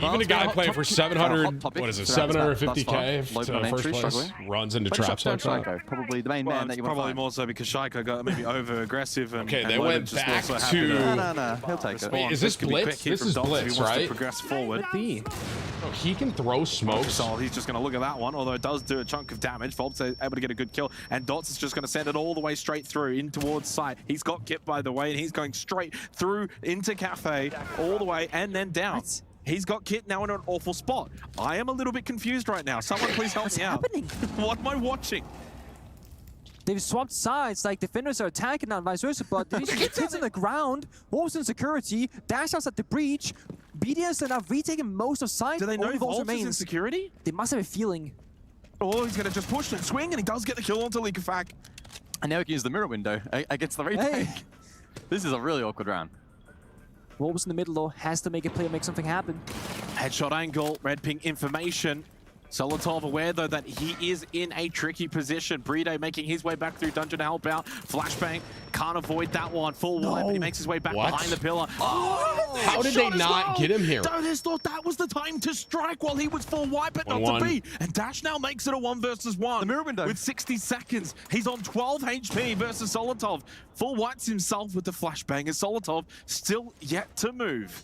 Even a guy playing for 700, what is it, 750K to first place, runs into traps like that. Probably the main Well, man that it's you want to probably find. more so because Shaiko got maybe over-aggressive. Okay, they went back to... No, he'll take it. Wait, is this Blitz? This is Blitz, right? To progress forward. Oh, he can throw smokes. So he's just going to look at that one, although it does do a chunk of damage. Volp's able to get a good kill, and Dots is just going to send it all the way straight through in towards site. He's got Kip, by the way, and he's going straight through into Cafe, all the way, and then down. He's got Kit now in an awful spot. I am a little bit confused right now. Someone please help me out. What's happening? What am I watching? They've swapped sides, like defenders are attacking now and vice versa, but the Kit's on the ground, Wolves in security, Dash outs at the breach, BDS are now retaking most of sides. Do they know only Wolves Volp's is in remains. security? They must have a feeling. Oh, he's going to just push and swing, and he does get the kill onto Likafak. And now he can use the mirror window against the retake. Hey. This is a really awkward round. Wolves in the middle, though, has to make a play and make something happen. Headshot angle, red ping information. Solotov aware, though, that he is in a tricky position. Bride making his way back through dungeon to help out. Flashbang can't avoid that one. Full wide, but he makes his way back behind the pillar. Oh, how did they not get him here? Donis thought that was the time to strike while he was full wide, but not to be. And Dash now makes it a 1 versus 1. The mirror window. With 60 seconds. He's on 12 HP versus Solotov. Full whites himself with the flashbang, as Solotov still yet to move.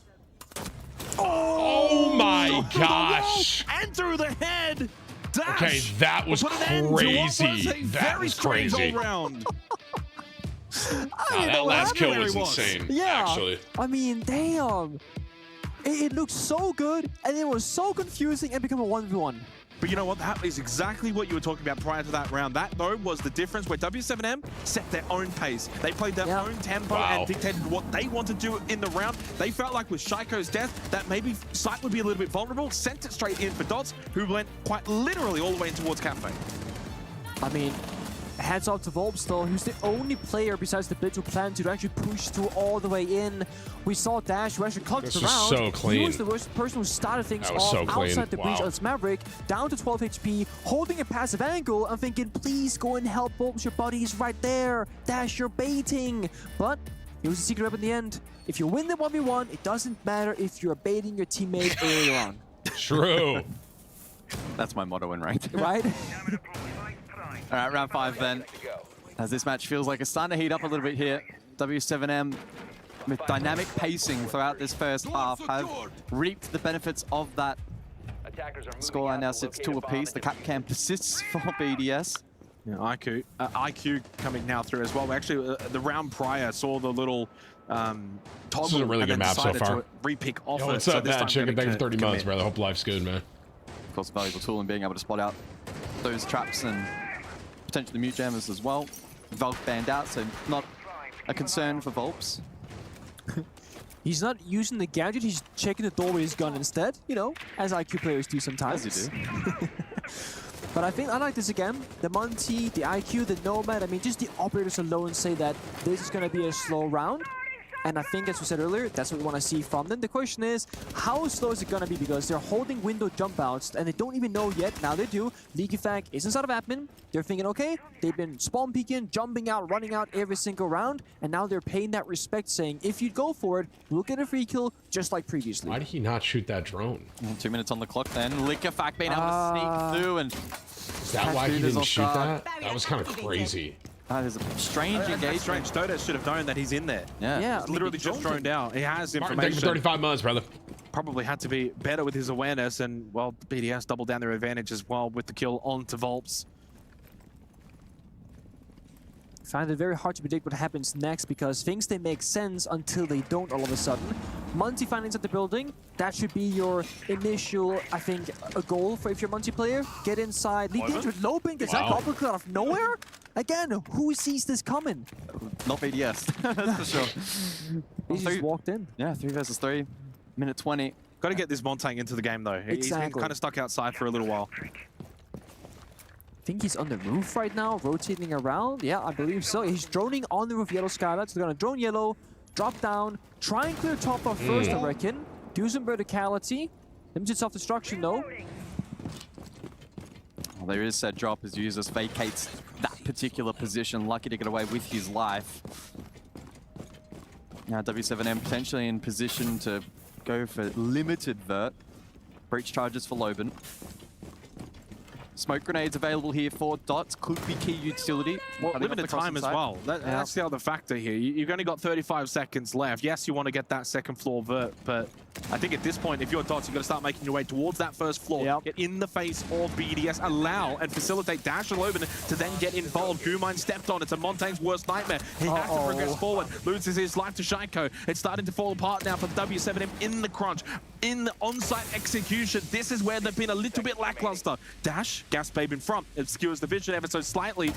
Oh my gosh. And through the head. Dash. Okay, that was crazy. That was crazy. Round. That last kill was insane, Yeah. actually. I mean, damn. It looked so good, and it was so confusing and became a 1v1. But you know what? That is exactly what you were talking about prior to that round. That, though, was the difference where W7M set their own pace. They played their own tempo and dictated what they wanted to do in the round. They felt like with Shaiko's death that maybe Sight would be a little bit vulnerable, sent it straight in for Dots, who went quite literally all the way in towards Cafe. I mean, heads off to Volps, though. He was the only player besides the Blitz who planned to actually push through all the way in. We saw Dash, who actually clutched This the was round. so clean. He was the worst person who started things That was off so clean. outside the breach Wow. of Maverick, down to 12 HP, holding a passive angle. I'm thinking, please go and help Volps. Your buddy is right there. Dash, you're baiting. But it was a secret up in the end. If you win the 1v1, it doesn't matter if you're baiting your teammate earlier on. True. That's my motto in ranked. Right? All right, round 5 then. As this match feels like it's starting to heat up a little bit here. W7M, with dynamic pacing throughout this first half, have reaped the benefits of that. Scoreline now sits 2 apiece. The cap cam persists for BDS. Yeah, IQ coming now through as well. We actually, the round prior saw the little toggle. This is a really good map so far. Repick off Yo, it. what's up, this man? time Chicken, thank you for 30 months, commit. brother. Hope life's good, man. Of course, a valuable tool in being able to spot out those traps and potentially mute jammers as well. Valk banned out, so not a concern for Volps. He's not using the gadget, he's checking the door with his gun instead, you know, as IQ players do sometimes. As you do. But I think I like this again. The Monty, the IQ, the Nomad, I mean, just the operators alone say that this is going to be a slow round. And I think, as we said earlier, that's what we want to see from them. The question is, how slow is it going to be? Because they're holding window jump outs, and they don't even know yet. Now they do. Likafak is inside of admin. They're thinking, okay, they've been spawn peeking, jumping out, running out every single round, and now they're paying that respect, saying, if you go for it, we'll get a free kill, just like previously. Why did he not shoot that drone? 2 minutes on the clock then. Likafak being able to sneak through and... Is that why he didn't shoot that? That was kind of crazy. That is a strange engagement. Strange. Dodo should have known that he's in there. Yeah. He's literally just droned out. He has Martin, thank you information. for 35 months, brother. Probably had to be better with his awareness, and, well, BDS doubled down their advantage as well with the kill onto Volps. find it very hard to predict what happens next because things, they make sense until they don't all of a sudden. Monty finding inside the building, that should be your initial, I think, a goal for if you're a Monty player. Get inside, lead into it, Lobin gets that uppercut out of nowhere? Again, who sees this coming? Not BDS, that's for sure. He just walked in. Yeah, 3 versus 3, minute 20. Got to get this Montang into the game, though. He's been kind of stuck outside for a little while. I think he's on the roof right now, rotating around. Yeah, I believe so. He's droning on the roof, Yellow Skylight. So they're going to drone Yellow, drop down, try and clear top off first, I reckon. Do some verticality. Limited self-destruction, though. Well, there is said drop as Users vacates that particular position, lucky to get away with his life. Now W7M potentially in position to go for limited vert. Breach charges for Loban. Smoke grenades available here for Dots. Could be key utility. Well, limited time as well. That's the other factor here. You've only got 35 seconds left. Yes, you want to get that second floor vert, but I think at this point, if you're Dots, you've got to start making your way towards that first floor. Get in the face of BDS. Allow and facilitate Dash and Loban to then get involved. Gumine stepped on. It's a Montaigne's worst nightmare. He has to progress forward. Loses his life to Shaiko. It's starting to fall apart now for W7M in the crunch. In the on-site execution, this is where they've been a little bit lackluster. Dash, Gas Babe in front, obscures the vision ever so slightly.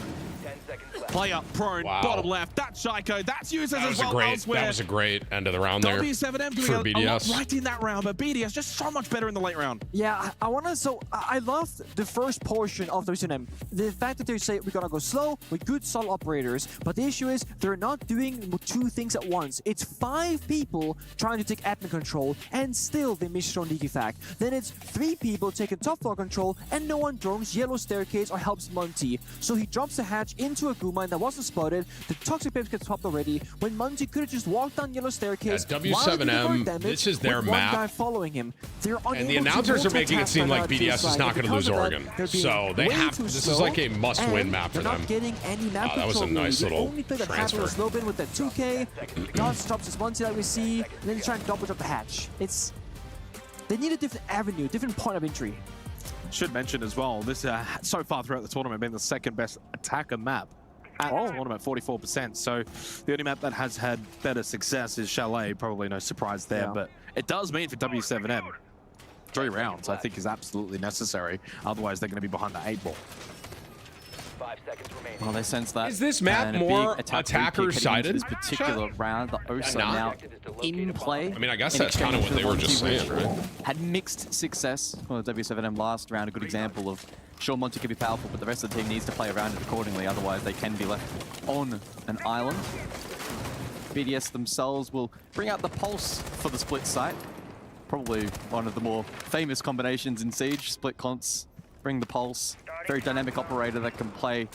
Player prone, bottom left. That's Shaiko. That's Users as well elsewhere. That was a great end of the round there. W7M doing for a BDS. lot right in that round, but BDS just so much better in the late round. Yeah, I want to, so I love the first portion of W7M. The fact that they say we're going to go slow with good solid operators, but the issue is they're not doing 2 things at once. It's 5 people trying to take admin control, and still they miss drone leaky fact. Then it's 3 people taking top floor control, and no one drones Yellow Staircase or helps Monty. So he drops the hatch into a Gumine that wasn't spotted. The Toxic Babes gets popped already, when Monty could have just walked down Yellow Staircase. Yeah, W7M, this is their with map. One guy following him. And the announcers are making it seem like BDS is not going to lose Oregon. So they have to. This is like a must-win map for them. They're not getting any map that was a nice little only play that transfer. happened was Lobin with that 2K. Dots drops his Monty that we see, and then he's trying to double drop the hatch. They need a different avenue, different point of entry. Should mention as well, this so far throughout the tournament been the second best attacker map at the tournament, 44%. So the only map that has had better success is Chalet. Probably no surprise there, but it does mean for W7M, 3 rounds I think is absolutely necessary. Otherwise they're going to be behind the 8 ball. 5 seconds remaining. Well, they sense that. Is this map more attacker-sided? This particular round, the Osa now in play. I mean, I guess that's kind of what they were just saying, right? Had mixed success. Well, the W7M last round, a good example of sure Monty can be powerful, but the rest of the team needs to play around it accordingly. Otherwise, they can be left on an island. BDS themselves will bring out the Pulse for the split site. Probably one of the more famous combinations in Siege. Split conts, bring the Pulse. Very dynamic operator that can play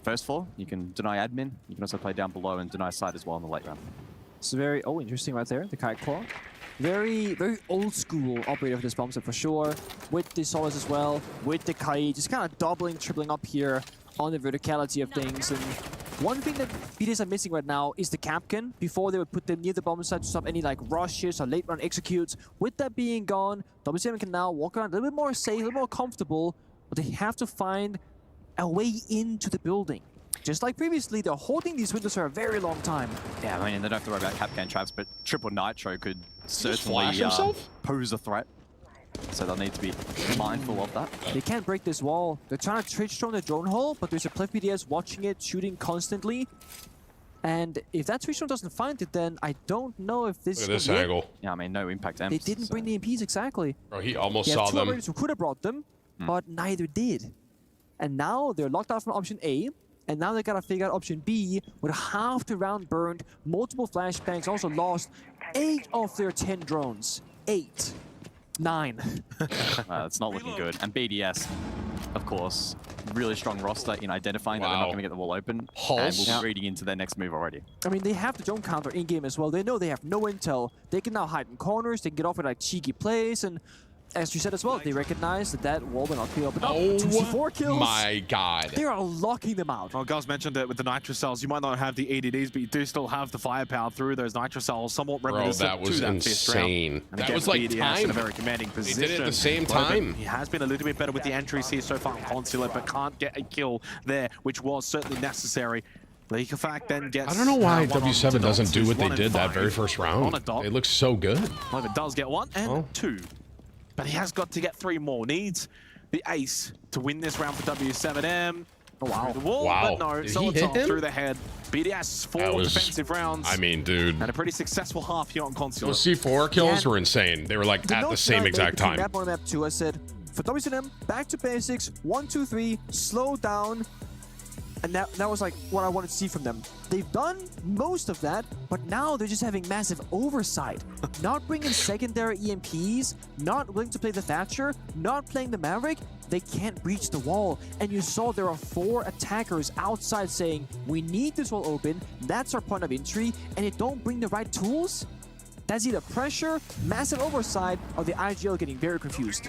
first floor. You can deny admin. You can also play down below and deny side as well in the late round. It's very, interesting right there, the Kite Claw. Very, very old school operator for this bomb set for sure. With the Solace as well, with the Kite, just kind of doubling, tripling up here on the verticality of things. And one thing that BDS are missing right now is the Capcan. Before they would put them near the bomb site to stop any like rushes or late round executes. With that being gone, W7 can now walk around a little bit more safe, a little more comfortable, but they have to find a way into the building. Just like previously, they're holding these windows for a very long time. Yeah, I mean, they don't have to worry about Capcan traps, but Triple Nitro could certainly pose a threat. So they'll need to be mindful of that. They can't break this wall. They're trying to Twitch drone the drone hole, but there's a Plef BDS watching it, shooting constantly. And if that Twitch drone doesn't find it, then I don't know if this is angle. Yeah, I mean, no impact amps. They didn't bring the MPs exactly. Bro, he almost saw them. 2 operators who could have brought them, but neither did. And now they're locked out from option A, and now they gotta figure out option B with half the round burned, multiple flashbangs, also lost 8 of their 10 drones. 8. 9. It's not looking good. And BDS, of course, really strong roster in identifying that they're not going to get the wall open. And we'll be reading into their next move already. I mean, they have the drone counter in-game as well. They know they have no intel. They can now hide in corners. They can get off with like cheeky plays. And as you said as well, they recognize that that wall will not be opened up. 2 kills. My God. They are locking them out. Well, Gus mentioned that with the Nitro Cells, you might not have the EDDs, but you do still have the firepower through those Nitro Cells, somewhat reminiscent to that insane. And that again, was like BDS time. in a very commanding position. They did it at the same time. He has been a little bit better with the entries here so far in Consulate, but can't get a kill there, which was certainly necessary. Liquefact then gets... I don't know why one W7 on doesn't Dots, do who's what they 1 and did that 5 very first on a round. dot. They look so good. Logan does get 1 and 2. But he has got to get 3 more. Needs the ace to win this round for W7M. Oh, wow. Through the wall, Wow. but no, Did solid he hit top him? through the head. BDS, 4 That was- defensive rounds. I mean, dude. And a pretty successful half here on Consulate. Those C4 kills Yeah. were insane. They were like at the notes same that I made exact between time. Map 1 and map 2, I said, for WCM, back to basics, 1, 2, 3, slow down. And that was like what I wanted to see from them. They've done most of that, but now they're just having massive oversight. Not bringing secondary EMPs, not willing to play the Thatcher, not playing the Maverick. They can't breach the wall. And you saw there are 4 attackers outside saying, we need this wall open, that's our point of entry, and they don't bring the right tools? That's either pressure, massive oversight, or the IGL getting very confused.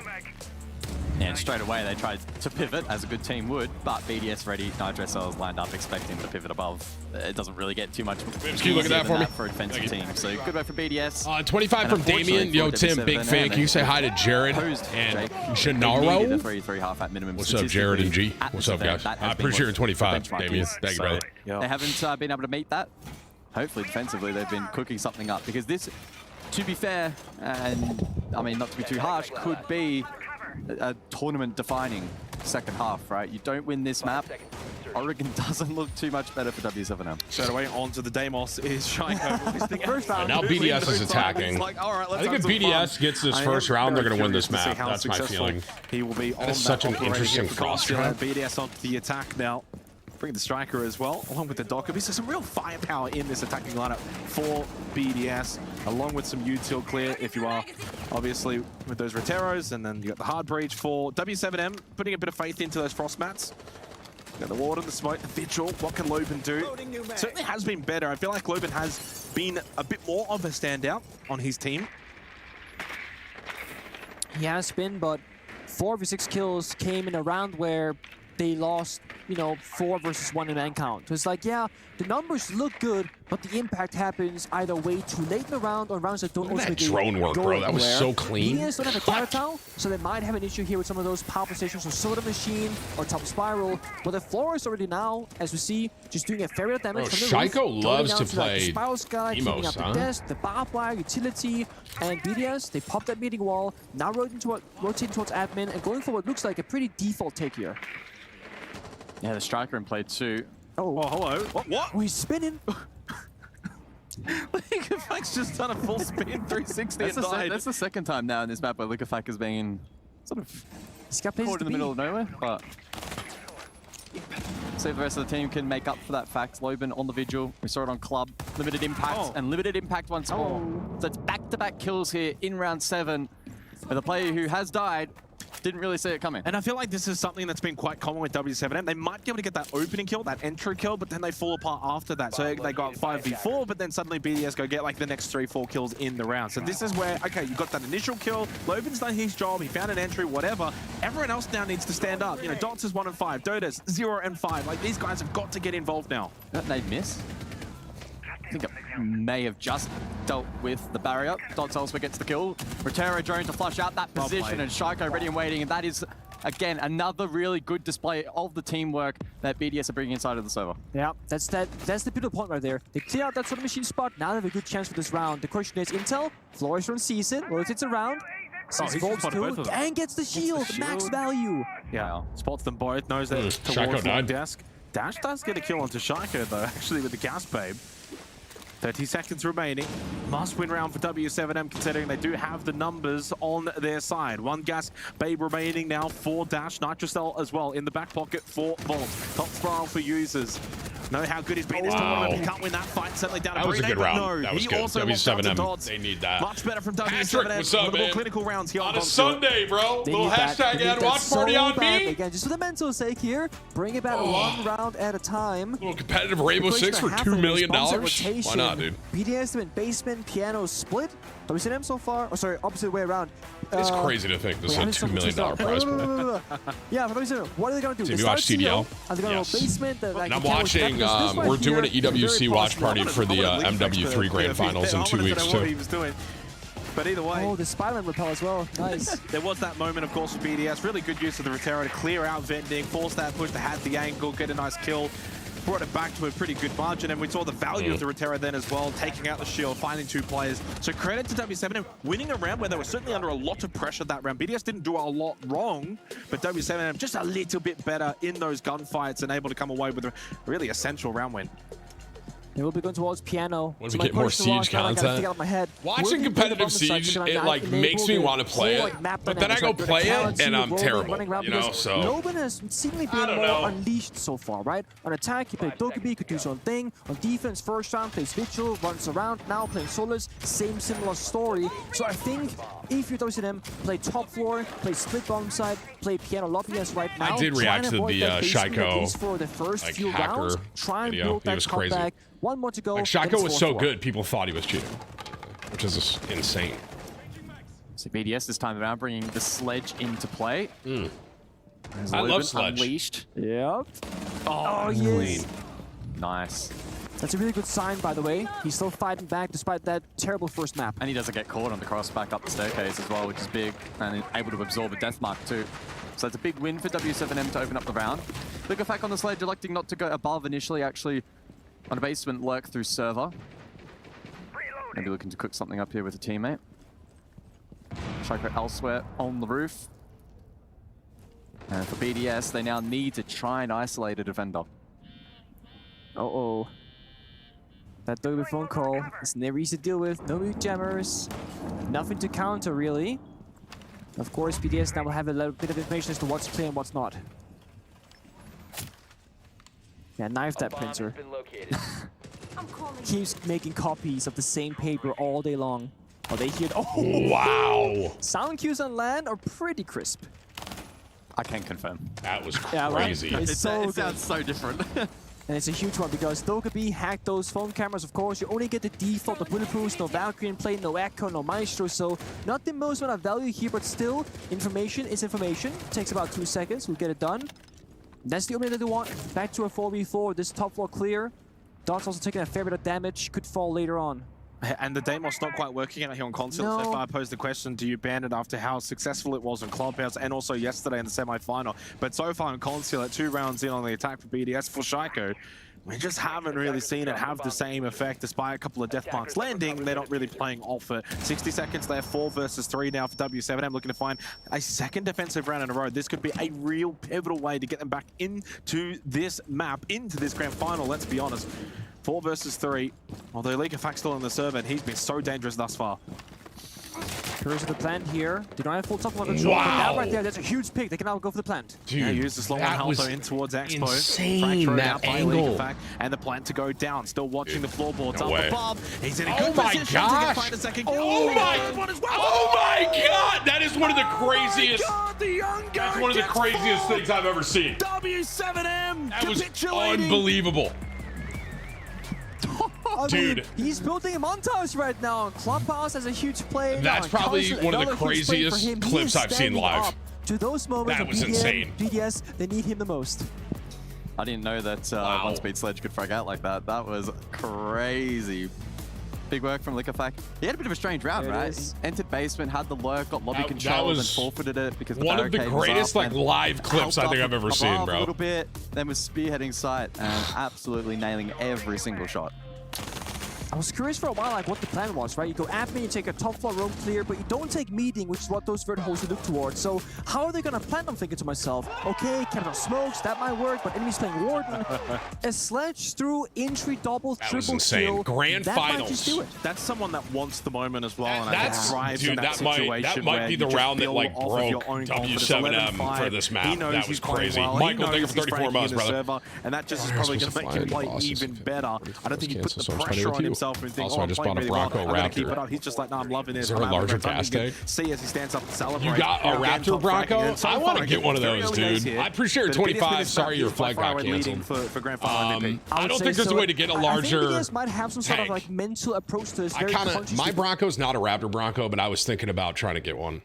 And straight away they tried to pivot, as a good team would, but BDS ready, Nitro Cells lined up expecting to pivot above. It doesn't really get too much Can you look at that easier for me? than for a defensive team. So good way for BDS. 25 from Damien. Yo, Tim, big fan. Can you say hi to Jared and Gennaro? The 3-3 half at minimum. What's up, Jared and G? At What's this up, event, guys? that has I been appreciate your what 25, the benchmark Damien. is. Thank you, So brother. They haven't been able to meet that. Hopefully, defensively, they've been cooking something up because this, to be fair, and I mean, not to be too harsh, could be a tournament-defining second half, right? You don't win this map, Oregon doesn't look too much better for W7M. Straight away onto the Deimos is Shaiko. First round. Now BDS is attacking. Like, all right, I think if BDS gets this first round, they're going to win this map. That's my feeling. He will be on is such an operation interesting for cross Consulate. trap. BDS onto the attack now. Bring the striker as well, along with the Docker. There's some real firepower in this attacking lineup for BDS, along with some util clear if you are obviously with those Roteros, and then you got the hard breach for W7M, putting a bit of faith into those frost mats. Got the ward and the smoke, the vigil. What can Loban do? Certainly has been better. I feel like Loban has been a bit more of a standout on his team. He has been, but 4 of his 6 kills came in a round where they lost, you know, 4 versus 1 in man count. So it's like, yeah, the numbers look good, but the impact happens either way too late in the round or rounds that don't Look at that ultimately drone work, go bro. That was anywhere. so clean. BDS don't have a Karatao, so they might have an issue here with some of those power positions, so Soda Machine or Top Spiral. But the floor is already now, as we see, just doing a fair bit of damage Bro, from the roof. Shaiko Going loves down to like, play the Spiral Sky, keeping Emos, up the huh? desk, the barbed wire, utility, and BDS, they popped that meeting wall, now rotating towards admin, and going for what looks like a pretty default take here. Yeah, the striker in play too. Oh, hello. What? Oh, he's spinning. Liquefact's just done a full spin 360 and died. That's the second time now in this map where Liquefact has been sort of caught in the middle of nowhere, but see if the rest of the team can make up for that fact. Loban on the vigil. We saw it on Club. Limited impact and limited impact once more. So it's back-to-back kills here in round 7 with a player who has died. Didn't really see it coming. And I feel like this is something that's been quite common with W7M. They might be able to get that opening kill, that entry kill, but then they fall apart after that. So they got 5v4, but then suddenly BDS go get like the next 3-4 kills in the round. So this is where, okay, you got that initial kill. Loban's done his job. He found an entry, whatever. Everyone else now needs to stand up. You know, Dots is 1 and 5, Dota's 0 and 5. Like, these guys have got to get involved now. That nade miss. I think it may have just dealt with the barrier. Dots elsewhere gets the kill. Rotero drone to flush out that position, and Shaiko ready and waiting. And that is, again, another really good display of the teamwork that BDS are bringing inside of the server. Yeah, that's the pivotal point right there. They clear out that sort of machine spot. Now they have a good chance for this round. The question is, Intel, Flores sees it, rotates around, sees Volts too, and gets the shield, max value. Yeah, spots them both, knows that it's Shaiko towards the died. desk. Dash does get a kill onto Shaiko though, actually with the gas babe. 30 seconds remaining. Must win round for W7M considering they do have the numbers on their side. 1 gas babe remaining now for Dash. Nitrocell as well in the back pocket for Volt. Top spiral for users. Know how good he's been this tournament. He can't win that fight. Certainly down That was a good round. No, That was he good. also wants down to W7M, Dots. they need that. Much better from Patrick, W7M. what's up, A little more man? clinical rounds here On on a Sunday, bro. They Little need that. hashtag They need ad that watch party so on bad. me. Again, just for the mental sake here, bring it back 1 round at a time. Little competitive Rainbow Six for $2 million. Why not, dude? BDS in basement, piano split. WCM so far, oh sorry, opposite way around. It's crazy to think this is a $2 million prize pool. Yeah, for WCM, what are they going to do? Tim, They you watch start CDL? and they're going to go basement. And I'm watching, we're doing an EWC watch party for the MW3 Grand Finals in 2 weeks, too. But either way. Oh, the Spyland repel as well. Nice. There was that moment, of course, for BDS. Really good use of the Rotero to clear out vending, force that push to have the angle, get a nice kill. brought it back to a pretty good margin, and we saw the value of the Rotera then as well, taking out the shield, finding 2 players. So credit to W7M winning a round where they were certainly under a lot of pressure that round. BDS didn't do a lot wrong, but W7M just a little bit better in those gunfights and able to come away with a really essential round win. They will be going towards Piano. What if we get more Siege content? Watching competitive Siege, it like makes me want to play it, but then I go play it and I'm terrible, you know, so. Loban has seemingly been more unleashed so far, right? On attack, he played Dokkaebi, could do his own thing. On defense, first round, plays Vigil, runs around. Now playing Solis, same similar story. So I think if you're WCM, play top floor, play split bottom side, play Piano lobby as right now. I did react to the Shaiko for the first like few hacker rounds. Try and video. build He that was crazy. comeback. One more to go. Like Shaiko was so good, people thought he was cheating, which is just insane. So BDS this time around bringing the Sledge into play. I love Sledge. Unleashed. Yep. Oh, yes. Nice. That's a really good sign, by the way. He's still fighting back despite that terrible first map. And he doesn't get caught on the cross back up the staircase as well, which is big, and able to absorb a death mark too. So it's a big win for W7M to open up the round. Liquefac on the Sledge electing not to go above initially, actually on a basement lurk through server. Maybe looking to cook something up here with a teammate. Shaiko elsewhere on the roof. And for BDS, they now need to try and isolate a defender. Uh-oh. That Dokkaebi phone call is never easy to deal with. No mute jammers. Nothing to counter, really. Of course, BDS now will have a little bit of information as to what's playing and what's not. Yeah, knife that printer. Keeps making copies of the same paper all day long. Oh, they hear. Oh, wow! Sound cues on land are pretty crisp. I can confirm. That was crazy. Yeah, right? It's so it sounds so different. And it's a huge one because Dokkaebi hacked those phone cameras, of course. You only get the default of bulletproofs, no Valkyrie in play, no Echo, no Maestro, so not the most amount of value here, but still, information is information. Takes about 2 seconds, we'll get it done. That's the only thing they want. Back to a 4v4, this top floor clear. Dot's also taking a fair bit of damage, could fall later on. And the Deimos not quite working out here on Consulate so far. I posed the question, do you ban it after how successful it was in Clubhouse and also yesterday in the semi-final? But so far in Consulate, 2 rounds in on the attack for BDS for Shaiko, we just haven't really seen it have the same effect. Despite a couple of death marks landing, they're not really playing off it. 60 seconds there, 4 versus 3 now for W7M, looking to find a second defensive round in a row. This could be a real pivotal way to get them back into this map, into this grand final, let's be honest. 4 versus 3. Although Liquefac's still in the server, and he's been so dangerous thus far. Curious of the plant here. They don't have full top floor control. But that right there, that's a huge pick. They can now go for the plant. Dude, yeah, use the slow one Halto in towards Expo. Insane, that angle. And the plant to go down. Still watching the floorboards no up above. He's in a good position to find a second kill. Oh my god! That is one of the craziest. That's one of the craziest things I've ever seen. W7M. That was unbelievable. Dude, he's building a montage right now. Clubhouse has a huge play. That's probably one of the craziest clips I've seen live. To those moments, that was insane. BDS, they need him the most. I didn't know that one-speed Sledge could frag out like that. That was crazy. Big work from Liquefac. He had a bit of a strange round, right? Entered basement, had the lurk, got lobby control, and then forfeited it because the one of the greatest like live clips I think I've ever seen, bro. A little bit, then was spearheading site and absolutely nailing every single shot. I was curious for a while like what the plan was, right? You go admin, you take a top floor room clear, but you don't take meeting, which is what those vert holes look towards. So how are they gonna plant? I'm thinking to myself, okay, Capital Smokes, that might work, but enemies playing Warden. A Sledge through entry double, that triple kill. Grand finals. Might just do it. That's someone that wants the moment as well. That's dude, that might be the round that like broke W7M for this map. That was crazy. Michael, thank you for 34 months, brother. And that just is probably gonna make him play even better. I don't think he put the pressure on himself and think, also, I just bought a Bronco Raptor. He's just like, no, I'm loving it. Is there a larger gas tank? See as he stands up to celebrate. You got a Raptor Bronco? I want to get one of those, dude. I appreciate your 25. Sorry, your flight got canceled. For Grand Final MVP. I don't think there's a way to get a larger. I think might have some sort of like mental approach to this. My Bronco's not a Raptor Bronco, but I was thinking about trying to get one.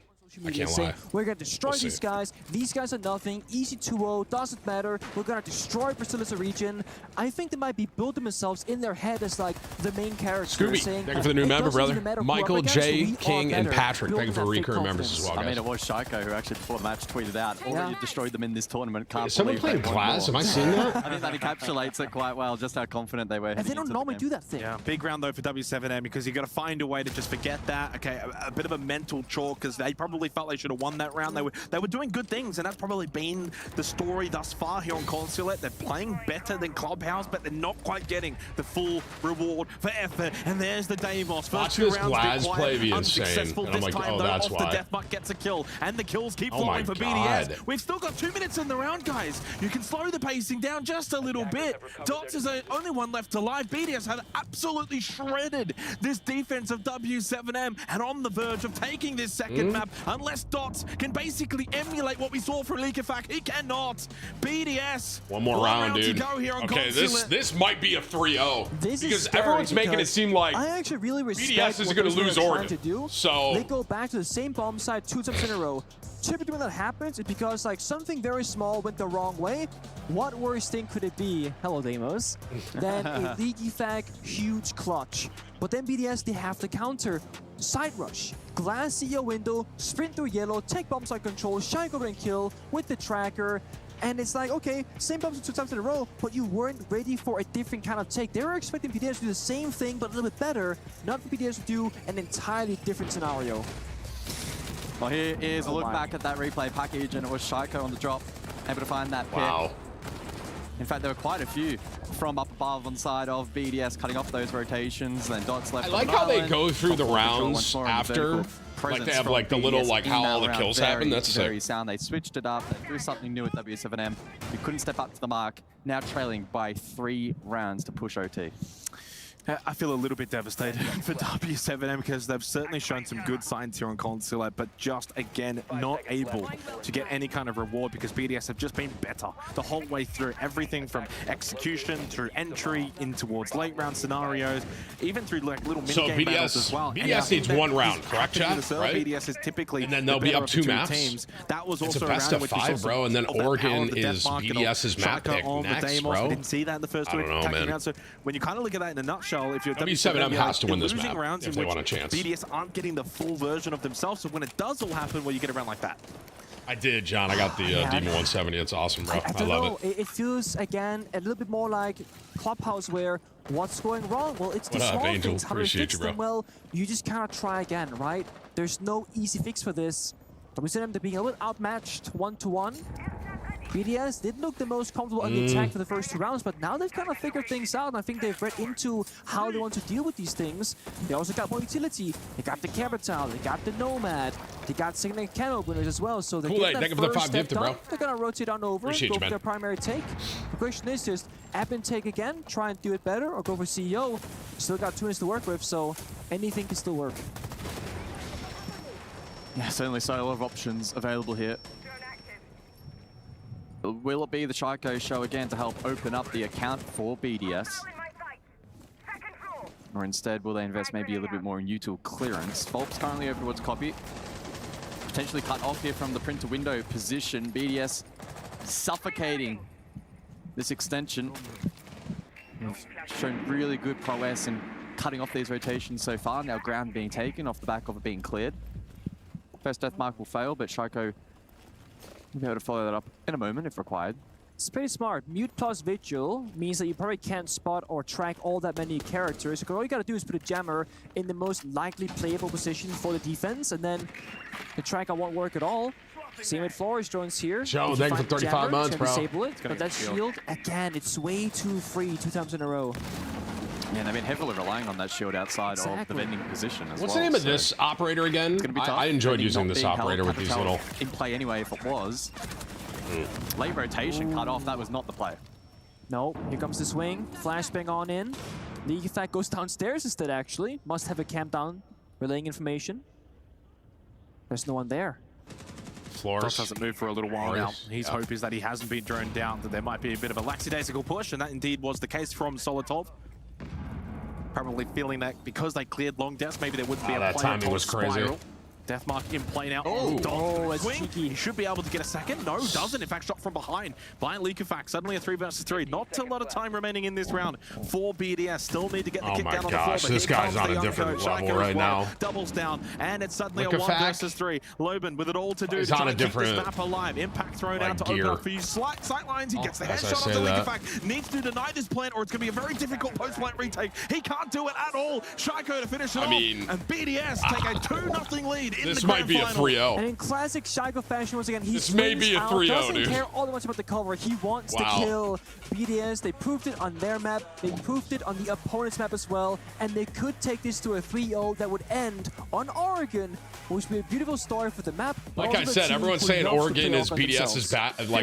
I can't lie. We're gonna destroy We'll these see. guys. These guys are nothing. Easy 2-0, doesn't matter. We're gonna destroy Brazil as a region. I think they might be building themselves in their head as like the main character. Scooby, saying, thank you for the new "It member, doesn't brother. even matter who I'm Michael against, J, we are King, and better." Patrick, thank you for Building that recurring fake members as well, I guys. mean, it was Shaiko who actually before the match tweeted out, already destroyed them in this tournament. Can't Is someone believe playing they won Class? more. Am I seeing that? I think that encapsulates it quite well, just how confident they were. And they don't normally do that thing. Yeah, big round though for W7M because you got to find a way to just forget that. Okay, a bit of a mental chalk because they probably felt they should have won that round. They were doing good things, and that's probably been the story thus far here on Consulate. They're playing better than Clubhouse, but they're not quite getting the full reward for effort. And there's the Deimos. Watch First two this rounds Glaz be play be unsuccessful insane. And I'm this like, time, oh, though. that's Off why. the death mark gets a kill, and the kills keep Oh my flowing for God. BDS. We've still got 2 minutes in the round, guys. You can slow the pacing down just a little bit. Dots is the only one left alive. BDS have absolutely shredded this defense of W7M and on the verge of taking this second map unless Dots can basically emulate what we saw from Leakafak. He cannot. BDS. One more round, to dude. go here on Okay, Consulate. this might be a 3-0 This is because scary everyone's making it because seem like I actually really respect BDS is what going to they're lose trying Oregon. to do. So they go back to the same bomb site 2 times in a row. Typically when that happens, it's because like something very small went the wrong way. What worse thing could it be? Hello, Deimos. Than a leaky fag huge clutch. But then BDS, they have the counter. Side rush. Glass see your window, sprint through yellow, take bomb site control, shy go and kill with the tracker. And it's like, okay, same bombs 2 times in a row, but you weren't ready for a different kind of take. They were expecting BDS to do the same thing, but a little bit better. Not for BDS to do an entirely different scenario. Well, here is a look back at that replay package, and it was Shaiko on the drop, able to find that pit. wow. In fact, there were quite a few from up above on the side of BDS, cutting off those rotations. Then Dots left. I like how they go through the rounds after. Like they have like the little like how all the kills happen. That's very sick. sound. They switched it up. They threw something new at W7M. We couldn't step up to the mark. Now trailing by 3 rounds to push OT. I feel a little bit devastated for W7M because they've certainly shown some good signs here on Consulate, but just, again, not able to get any kind of reward because BDS have just been better the whole way through. Everything from execution through entry in towards late round scenarios, even through like little mini-game battles as well. BDS needs one round, correct, chat? Right? BDS is typically and then they'll be up 2 maps. Teams. That was It's also a best a of round in which we 5, saw bro, and then of that power Oregon of the is death market BDS's of map Shaka pick on the next, Deimos. bro. We didn't see that in the first I don't know, attacking man. round. So when you kind of look at that in a nutshell, if you're W7M has to win this losing map rounds if in they which want a chance. BDS aren't getting the full version of themselves, so when it does all happen, well, you get around like that. I did, John. I got the Demon 170. It's awesome, bro. I I don't love know. it. It feels, again, a little bit more like Clubhouse where what's going wrong? Well, it's the What up, small Angel? things. How to Appreciate fix you, bro. them? Well, you just cannot try again, right? There's no easy fix for this. But we see them being a little outmatched 1-to-1. BDS didn't look the most comfortable on the attack for the first 2 rounds, but now they've kind of figured things out, and I think they've read into how they want to deal with these things. They also got more utility. They got the Capital, they got the Nomad, they got second can openers as well, so they're Kool-Aid, getting thank you that for the first 5 step gifted, bro. done. They're gonna rotate on over, Appreciate go you, for man. their primary take. The question is just, app and take again, try and do it better, or go for CEO. Still got 2 minutes to work with, so anything can still work. Yeah, certainly so. A lot of options available here. Will it be the Shaiko show again to help open up the account for BDS? Or instead, will they invest maybe a little bit more in util clearance? Volp's currently over towards copy. Potentially cut off here from the printer window position. BDS suffocating this extension. Shown really good prowess in cutting off these rotations so far. Now ground being taken off the back of it being cleared. First death mark will fail, but Shaiko will be able to follow that up in a moment if required. It's pretty smart. Mute plus Vigil means that you probably can't spot or track all that many characters. So all you gotta do is put a jammer in the most likely playable position for the defense, and then the tracker won't work at all. Same with Flores drones here. Joe, If you thank you for find the 35 jammer, months, it's gonna bro. disable it, but that shield, again, it's way too free 2 times in a row. Yeah, and they've been heavily relying on that shield outside of the vending position as well. What's the name of this operator again? It's gonna be tough. I enjoyed Vending using not this being operator held, with these Capital little... in play anyway if it was. Late rotation cut off, that was not the play. No, here comes the swing. Flashbang on in. League Effect goes downstairs instead, actually. Must have a camp down, relaying information. There's no one there. Flores hasn't moved for a little while now. His hope is that he hasn't been droned down, that there might be a bit of a lackadaisical push, and that indeed was the case from Solotov. Probably feeling that because they cleared long deaths, maybe there wouldn't be a that player timing was crazy. spiral. Death marking in play now. it's Swing. cheeky. He should be able to get a second. No, doesn't. In fact, shot from behind by Lukafax. Suddenly a 3 versus 3. Not a lot of time remaining in this round for BDS. Still need to get the kick down on the floor. But this here guy's comes on the a young different coach. level Shaiko right as well. now. Doubles down, and it's suddenly a Lukafax. 1 versus 3. Loban with it all to do He's to on try a and keep this different, map alive. Impact thrown like, out to gear. open up for you. Sight lines. He gets the as I headshot say onto that. Lukafax. Needs to deny this plant, or it's going to be a very difficult post-plant retake. He can't do it at all. Shaiko to finish it off. And BDS take a 2-0 lead in this the might grand be a final. 3-0. And in classic Shaiko fashion, once again, he This may be a 3-0, doesn't dude. care all that much about the cover. He wants to kill BDS. They proved it on their map. They proved it on the opponent's map as well. And they could take this to a 3-0 that would end on Oregon, which would be a beautiful story for the map. Like I said, everyone's saying Oregon is BDS's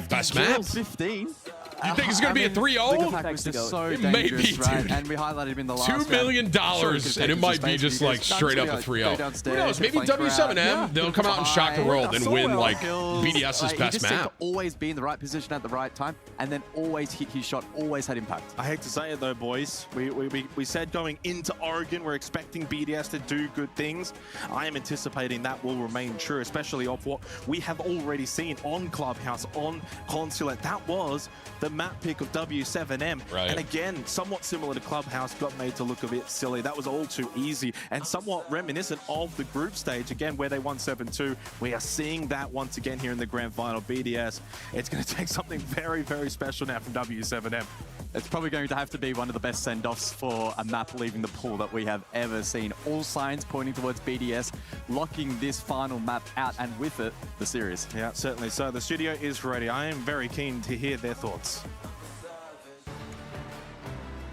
best map. 15. You think it's going to be a 3-0? Lukafax was just so It may dangerous, be, right? dude. And we highlighted him in the last $2 million, and it might be just like straight up a 3-0. Who knows? Maybe W7M, they'll come out and shock the world and win like BDS's he best just seemed to map. always be in the right position at the right time, and then always hit his shot, always had impact. I hate to say it though, boys. We said going into Oregon, we're expecting BDS to do good things. I am anticipating that will remain true, especially off what we have already seen on Clubhouse, on Consulate. That was the map pick of W7M. Right. And again, somewhat similar to Clubhouse, got made to look a bit silly. That was all too easy and somewhat reminiscent of the group stage, again, where they won 7-2. We are seeing that once again here in the grand final. BDS, it's going to take something very, very special now from W7M. It's probably going to have to be one of the best send-offs for a map leaving the pool that we have ever seen. All signs pointing towards BDS locking this final map out, and with it, the series. Yeah, certainly. So the studio is ready. I am very keen to hear their thoughts.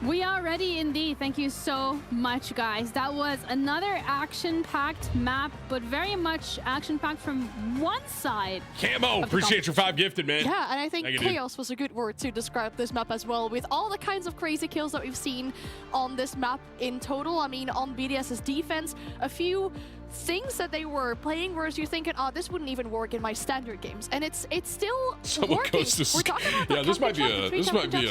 We are ready indeed. Thank you so much, guys. That was another action-packed map, but very much action-packed from one side. Camo, appreciate your 5 gifted, man. Yeah, and I think Thank you, dude. chaos was a good word to describe this map as well, with all the kinds of crazy kills that we've seen on this map in total. I mean, on BDS's defense, a few things that they were playing, whereas you're thinking, oh, this wouldn't even work in my standard games, and it's still Someone working. goes to We're talking about yeah, this might be a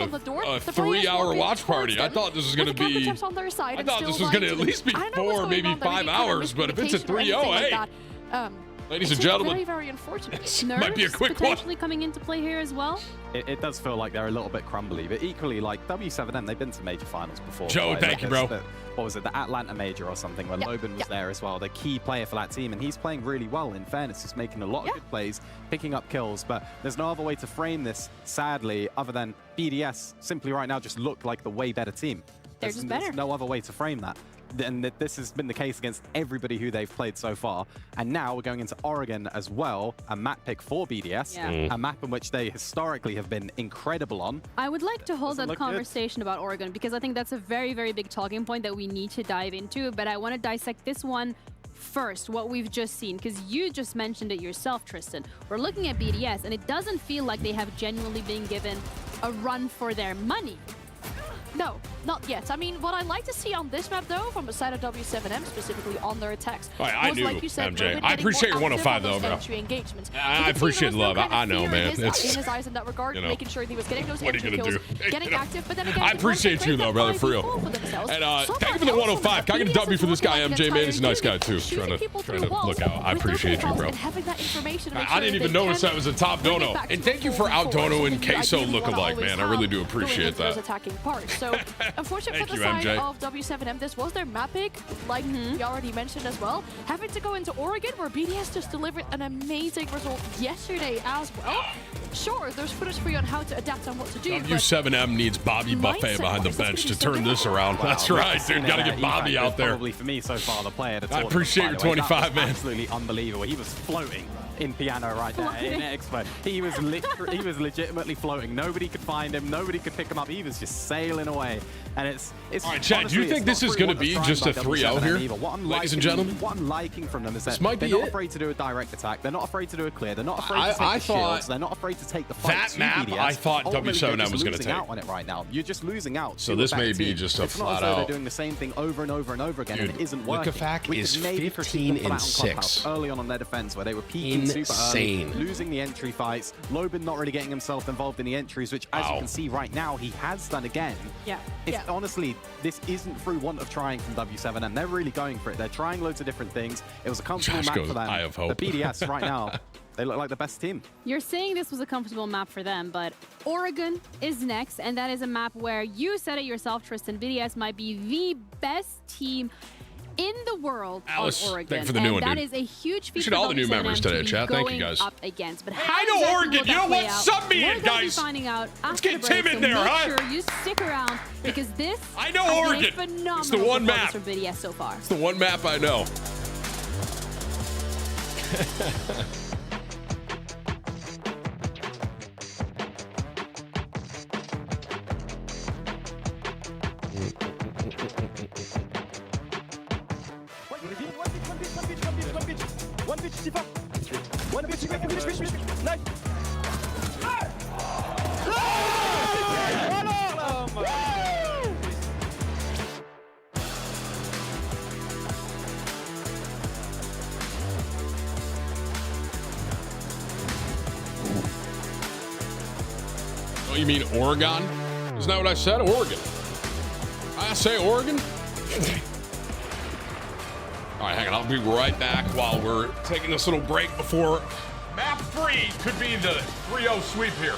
3-hour watch party. I thought this was going to be. I thought this was going to at least be 4, maybe 5 hours. But if it's a 3-0, hey. Ladies and gentlemen, very, very unfortunate. this might be a quick one. Potentially coming into play here as well. It does feel like they're a little bit crumbly, but equally, like W7M, they've been to major finals before. Joe, right? thank you, bro. What was it, the Atlanta major or something, where Loban was there as well, the key player for that team, and he's playing really well, in fairness. He's making a lot of good plays, picking up kills, but there's no other way to frame this, sadly, other than BDS simply right now just look like the way better team. They're There's no other way to frame that. And this has been the case against everybody who they've played so far. And now we're going into Oregon as well, a map pick for BDS, a map in which they historically have been incredible on. I would like to hold that conversation about Oregon, because I think that's a very, very big talking point that we need to dive into. But I want to dissect this one first, what we've just seen, because you just mentioned it yourself, Tristan. We're looking at BDS, and it doesn't feel like they have genuinely been given a run for their money. No, not yet. I mean, what I like to see on this map, though, from the side of W7M, specifically on their attacks, I knew, like you said, MJ. Loban I appreciate your getting more 105, though, active on bro. those entry engagements. I appreciate love. I know, man. In his eyes in that regard, you know, making sure he was getting those what are you entry gonna kills, do? getting active, but then again, I appreciate you, though, brother, for real. And thank you for the 105. Can I get a W for this guy, MJ, man? He's a nice guy, too. Trying to look out. I appreciate you, bro. I didn't even notice that was a top dono. And thank you for out donoing Queso lookalike, man. I really do appreciate that. Attacking part. So, unfortunately, for the side of W7M, this was their map pick, like we already mentioned as well. Having to go into Oregon, where BDS just delivered an amazing result yesterday as well. Sure, there's footage for you on how to adapt and what to do. W7M needs Bobby Buffet behind the bench to turn this around. That's right, dude. Got to get Bobby out there. Probably for me so far, the player. I appreciate your 25, man. Absolutely unbelievable. He was floating in piano right there in Expo. He was legitimately floating. Nobody could find him. Nobody could pick him up. He was just sailing away. And it's all right, Chad, do you think this is going to be just a 3-0 here, ladies and gentlemen? What I'm liking from them is that they're not afraid to do a direct attack. They're not afraid to do a clear. They're not afraid to take the shields. They're not afraid to take the fight. That map, BDS. I thought W7M was going to take. Out on it right now. You're just losing out. So this may be just a flat out. They're doing the same thing over and over and over again, and it isn't working. Lukafax is 15-6 early on their defense, where they were peaking super early, losing the entry fights. Loban not really getting himself involved in the entries, which, as you can see right now, he has done again. Yeah. It's honestly, this isn't through want of trying from W7, and they're really going for it. They're trying loads of different things. It was a comfortable map for them. I have hope. The BDS right now, they look like the best team. You're saying this was a comfortable map for them, but Oregon is next, and that is a map where you said it yourself, Tristan. BDS might be the best team in the world Alice, on Oregon. thank you for the new one, that dude. is a huge feat Appreciate all the new members today, chat. Thank you, guys. Up against. But Hey, how I know exactly Oregon. will You know that play what? out? Sub me We're in, gonna be guys. finding out Let's after get the Tim break, in so there, make huh? sure you stick around because this I know has been Oregon. a phenomenal It's the one performance map. from BDS so far. It's the one map I know. Oh, you mean Oregon? Isn't that what I said? Oregon. I say Oregon? All right, hang on. I'll be right back while we're taking this little break before map 3 could be the 3-0 sweep here.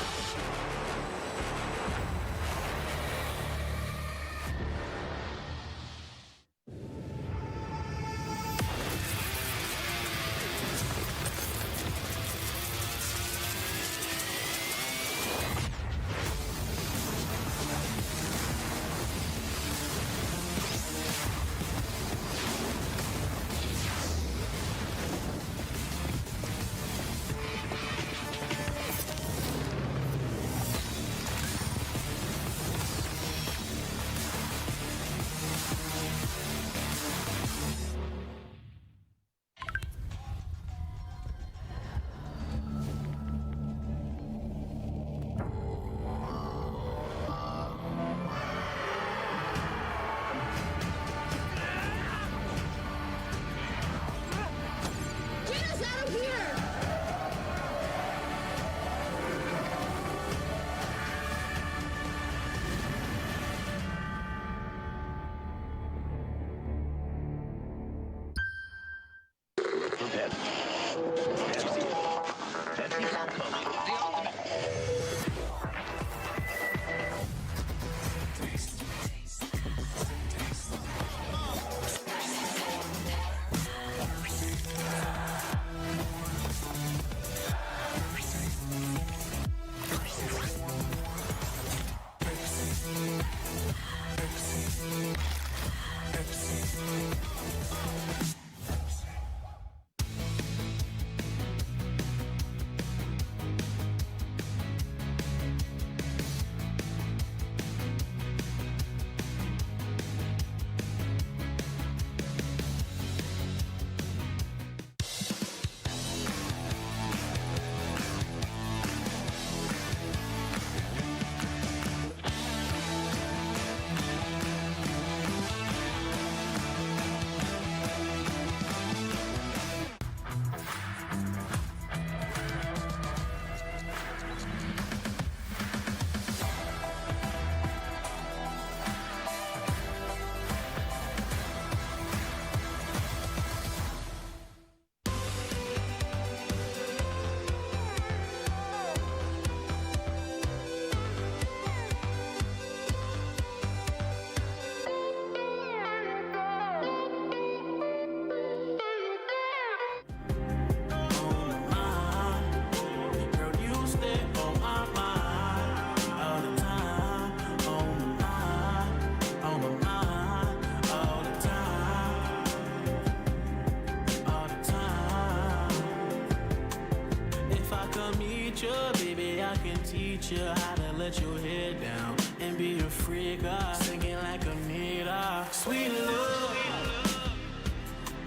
teach you how to let your head down and be a freak, singing like Anita. Sweet love,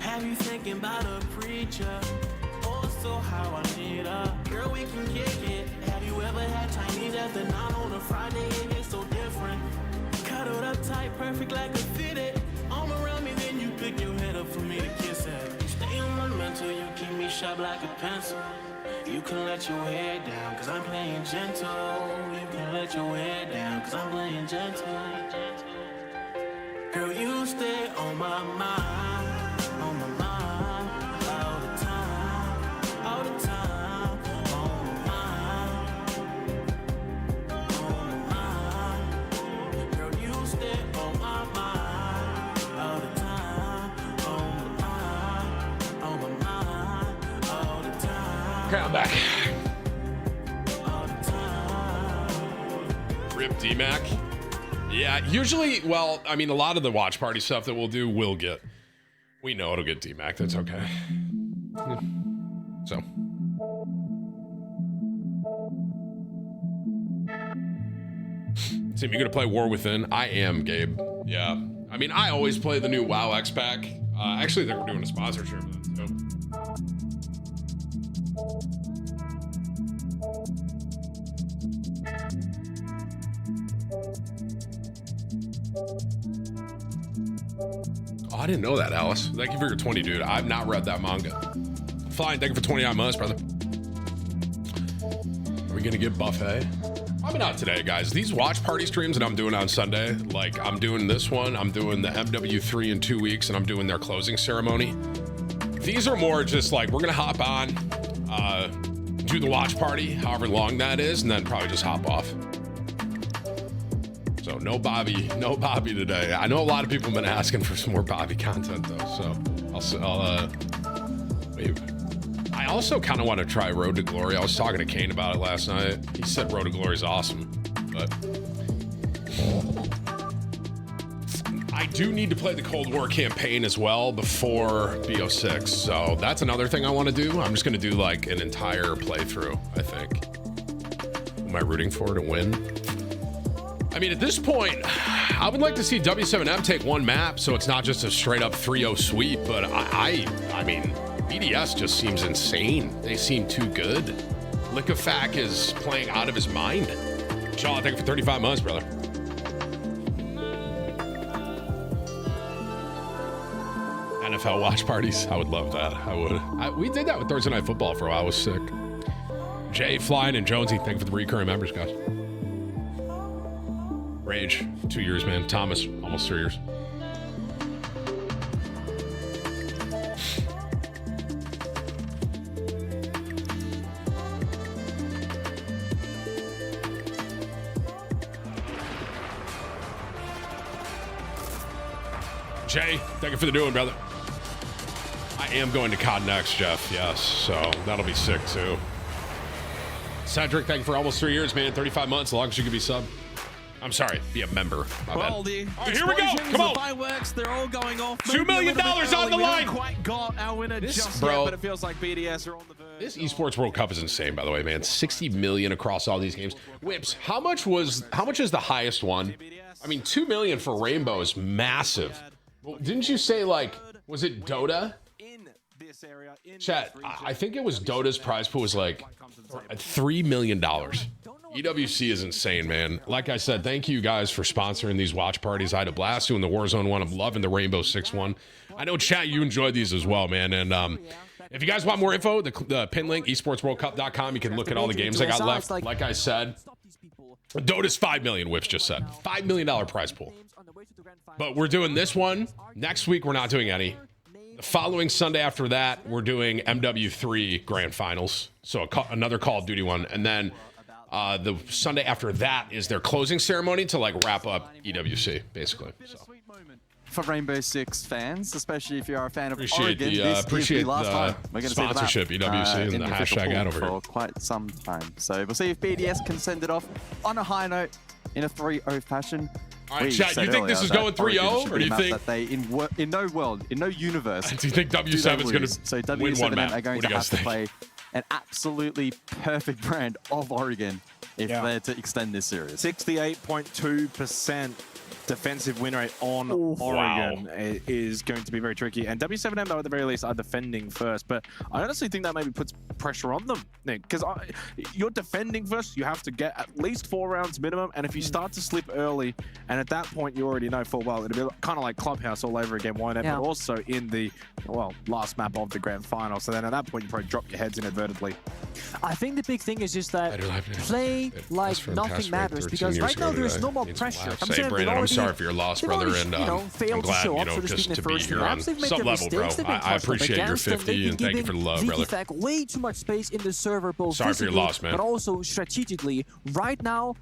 have you thinking about a preacher? Also how I need her. Girl, we can kick it. Have you ever had Chinese after 9 on a Friday? It gets so different. Cuddled up tight, perfect like a fitted. Arm around me, then you pick your head up for me to kiss it. You stay on my mental, you keep me sharp like a pencil. You can let your hair down, cause I'm playing gentle. You can let your hair down, cause I'm playing gentle. Girl, you stay on my mind, all the time, all the time, on my mind. Girl, you stay on my mind, all the time, on my mind, all the time. Okay, I'm back. Rip D-Mac. Yeah, usually, well, I mean, a lot of the watch party stuff that we'll do will get. We know it'll get D-Mac. That's okay. Yeah. So. Tim, you gonna play War Within? I am, Gabe. Yeah. I mean, I always play the new WoW X-Pack. Actually, they're doing a sponsorship for that, too. Oh, I didn't know that, Alice. Thank you for your 20, dude. I've not read that manga. Flying, thank you for 29 months, brother. Are we gonna get buffet? Probably not today, guys. These watch party streams that I'm doing on Sunday, like I'm doing this one, I'm doing the MW3 in 2 weeks, and I'm doing their closing ceremony. These are more just like, we're gonna hop on, do the watch party, however long that is, and then probably just hop off. So no Bobby today. I know a lot of people have been asking for some more Bobby content though, so I'll wait. I also kind of want to try Road to Glory. I was talking to Kane about it last night. He said Road to Glory is awesome, but I do need to play the Cold War campaign as well before BO6. So that's another thing I want to do. I'm just going to do like an entire playthrough, I think. Who am I rooting for to win? I mean, at this point, I would like to see W7M take one map so it's not just a straight up 3-0 sweep, but I mean, BDS just seems insane. They seem too good. Liquefac is playing out of his mind. Shaw, thank you for 35 months, brother. NFL watch parties. I would love that. I would. We did that with Thursday Night Football for a while. I was sick. Jay, Flying, and Jonesy, thank you for the recurring members, guys. Rage, 2 years, man. Thomas, almost 3 years. Jay, thank you for the doing, brother. I am going to COD next, Jeff. Yes, so that'll be sick too. Cedric, thank you for almost 3 years, man. 35 months, as long as you can be sub. I'm sorry, be a member. Well, the all right, here we go. Come on. The fireworks, they're all going off. $2 million on the line. We haven't quite got our winner just yet, but it feels like BDS are on the verge. This Esports World Cup is insane, by the way, man. 60 million across all these games. Whips, how much is the highest one? I mean, 2 million for Rainbow is massive. Well, didn't you say, like, was it Dota? Chat, I think it was Dota's prize pool was like $3 million. EWC is insane, man. Like I said, thank you guys for sponsoring these watch parties. I had a blast doing the Warzone one. I'm loving the Rainbow Six one. I know, chat, you enjoyed these as well, man. And if you guys want more info, the pin link, esportsworldcup.com. You can look at all the games I got left. Like I said, Dota's 5 million, Whips just said. $5 million prize pool. But we're doing this one. Next week, we're not doing any. The following Sunday after that, we're doing MW3 Grand Finals. So another Call of Duty one. And then the Sunday after that is their closing ceremony to like wrap up EWC, basically. So. For Rainbow Six fans, especially if you're a fan of Appreciate Oregon, the last time. We're going to sponsorship, EWC, and the hashtag ad over for here. quite some time. So we'll see if BDS can send it off on a high note in a 3-0 fashion. All right, chat, you think this is going 3-0, or do you think that they in no world, in no universe, do you think W7 is going to win one map? Are going to have to play an absolutely perfect brand of Oregon if they're to extend this series. 68.2% defensive win rate on Oregon is going to be very tricky. And W7M, though, at the very least, are defending first. But I honestly think that maybe puts pressure on them, Nick, because you're defending first. You have to get at least 4 rounds minimum. And if you start to slip early, and at that point, you already know full well, it'll be kind of like Clubhouse all over again, won't it? But also in the, well, last map of the grand final. So then at that point, you probably drop your heads inadvertently. I think the big thing is just that play like nothing matters, because right now there's no more pressure. Say, Brandon, I'm sorry for your loss, brother, and I'm glad, just to be here on some level, bro. I appreciate your 50, and thank you for the love, brother. Way too much space in the server, both sorry for your loss, man. but also strategically. Right now,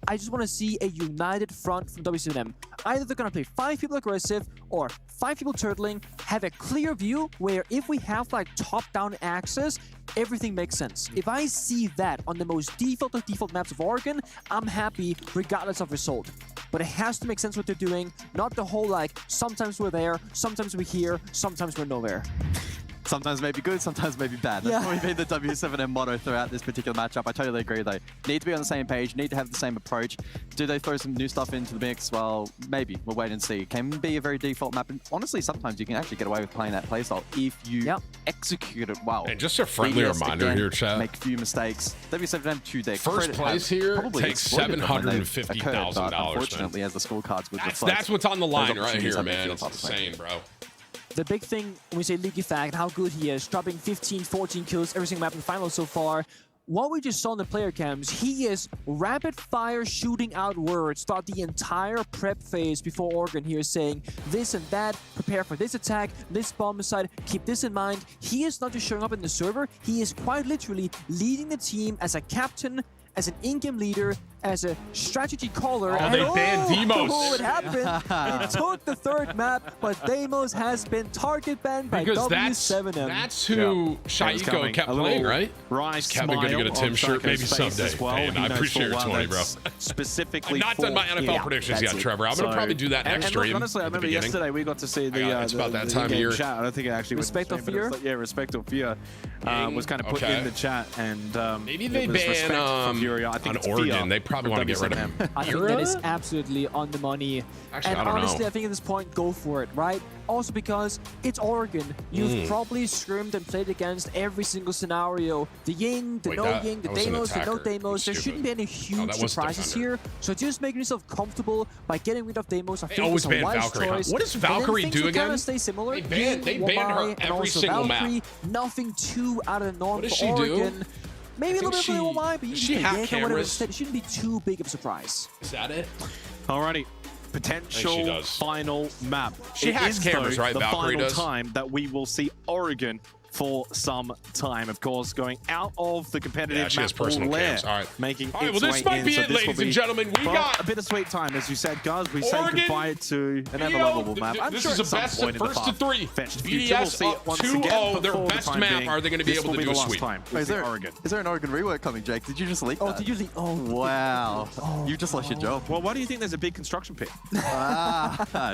I just want to see a united front from W7M. Either they're going to play 5 people aggressive or 5 people turtling, have a clear view where if we have like top-down access, everything makes sense. If I see that on the most default of default maps of Oregon, I'm happy regardless of result. But it has to make sense what they're doing, not the whole like, sometimes we're there, sometimes we're here, sometimes we're nowhere. Sometimes maybe good, sometimes maybe bad. That's probably been the W7M motto throughout this particular matchup. I totally agree, though. Need to be on the same page, need to have the same approach. Do they throw some new stuff into the mix? Well, maybe. We'll wait and see. Can be a very default map. And honestly, sometimes you can actually get away with playing that playstyle if you execute it well. And just a friendly reminder here, chat. Make a few mistakes. W7M to their first place here takes $750,000. Unfortunately, as the scorecards would reflect. That's what's on the line right here, man. It's insane, bro. The big thing when we say Leaky Fag and how good he is, dropping 15, 14 kills every single map in the finals so far. What we just saw in the player cams, he is rapid fire shooting out words throughout the entire prep phase before Oregon here, saying this and that, prepare for this attack, this bomb side, keep this in mind. He is not just showing up in the server, he is quite literally leading the team as a captain, as an in-game leader, as a strategy caller. Oh, they banned Demos. Oh, it happened. It took the 3rd map, but Demos has been target banned by W7M. That's who Shaiko kept playing, right? Rise Kevin gonna get a Tim shirt maybe someday. Well. Hey, I appreciate your 20, bro. Specifically, I've not done my NFL predictions yet, Trevor. I'm gonna probably do that next stream. Honestly, I remember yesterday we got to see the it's about that time of year. Chat. I don't think it actually Respect or Fear. Yeah, Respect or Fear was kind of put in the chat, and maybe they ban on Oregon. They probably want to get rid of him. I think that is absolutely on the money. Actually, and I don't honestly, know. I think at this point, go for it, right? Also because it's Oregon. You've probably scrimmed and played against every single scenario. The Ying, the no-Ying, the Demos, the no-Demos. There shouldn't be any huge surprises here. So just making yourself comfortable by getting rid of Demos. I think it's a wise choice. What does Valkyrie do again? Kind of stay similar. They banned her every single map. Nothing too out of the norm What does for she Oregon. do? Maybe a little bit for OMI, but you she hack cameras? It shouldn't be too big of a surprise. Is that it? Alrighty. Potential final map. She hacks cameras, right? The Valkyrie final does. time that we will see Oregon for some time, of course, going out of the competitive she has personal cams. All right. Making well, this might be it, ladies and gentlemen. We got a bittersweet time, as you said, guys. We say Oregon, goodbye to another lovable map. This is a best of first to 3. BDS up 2-0. Their best map. Are they going to be able to do a sweep? Is there an Oregon rework coming, Jake? Did you just leak that? Oh, did you leak? Oh, wow. You just lost your job. Well, why do you think there's a big construction pit?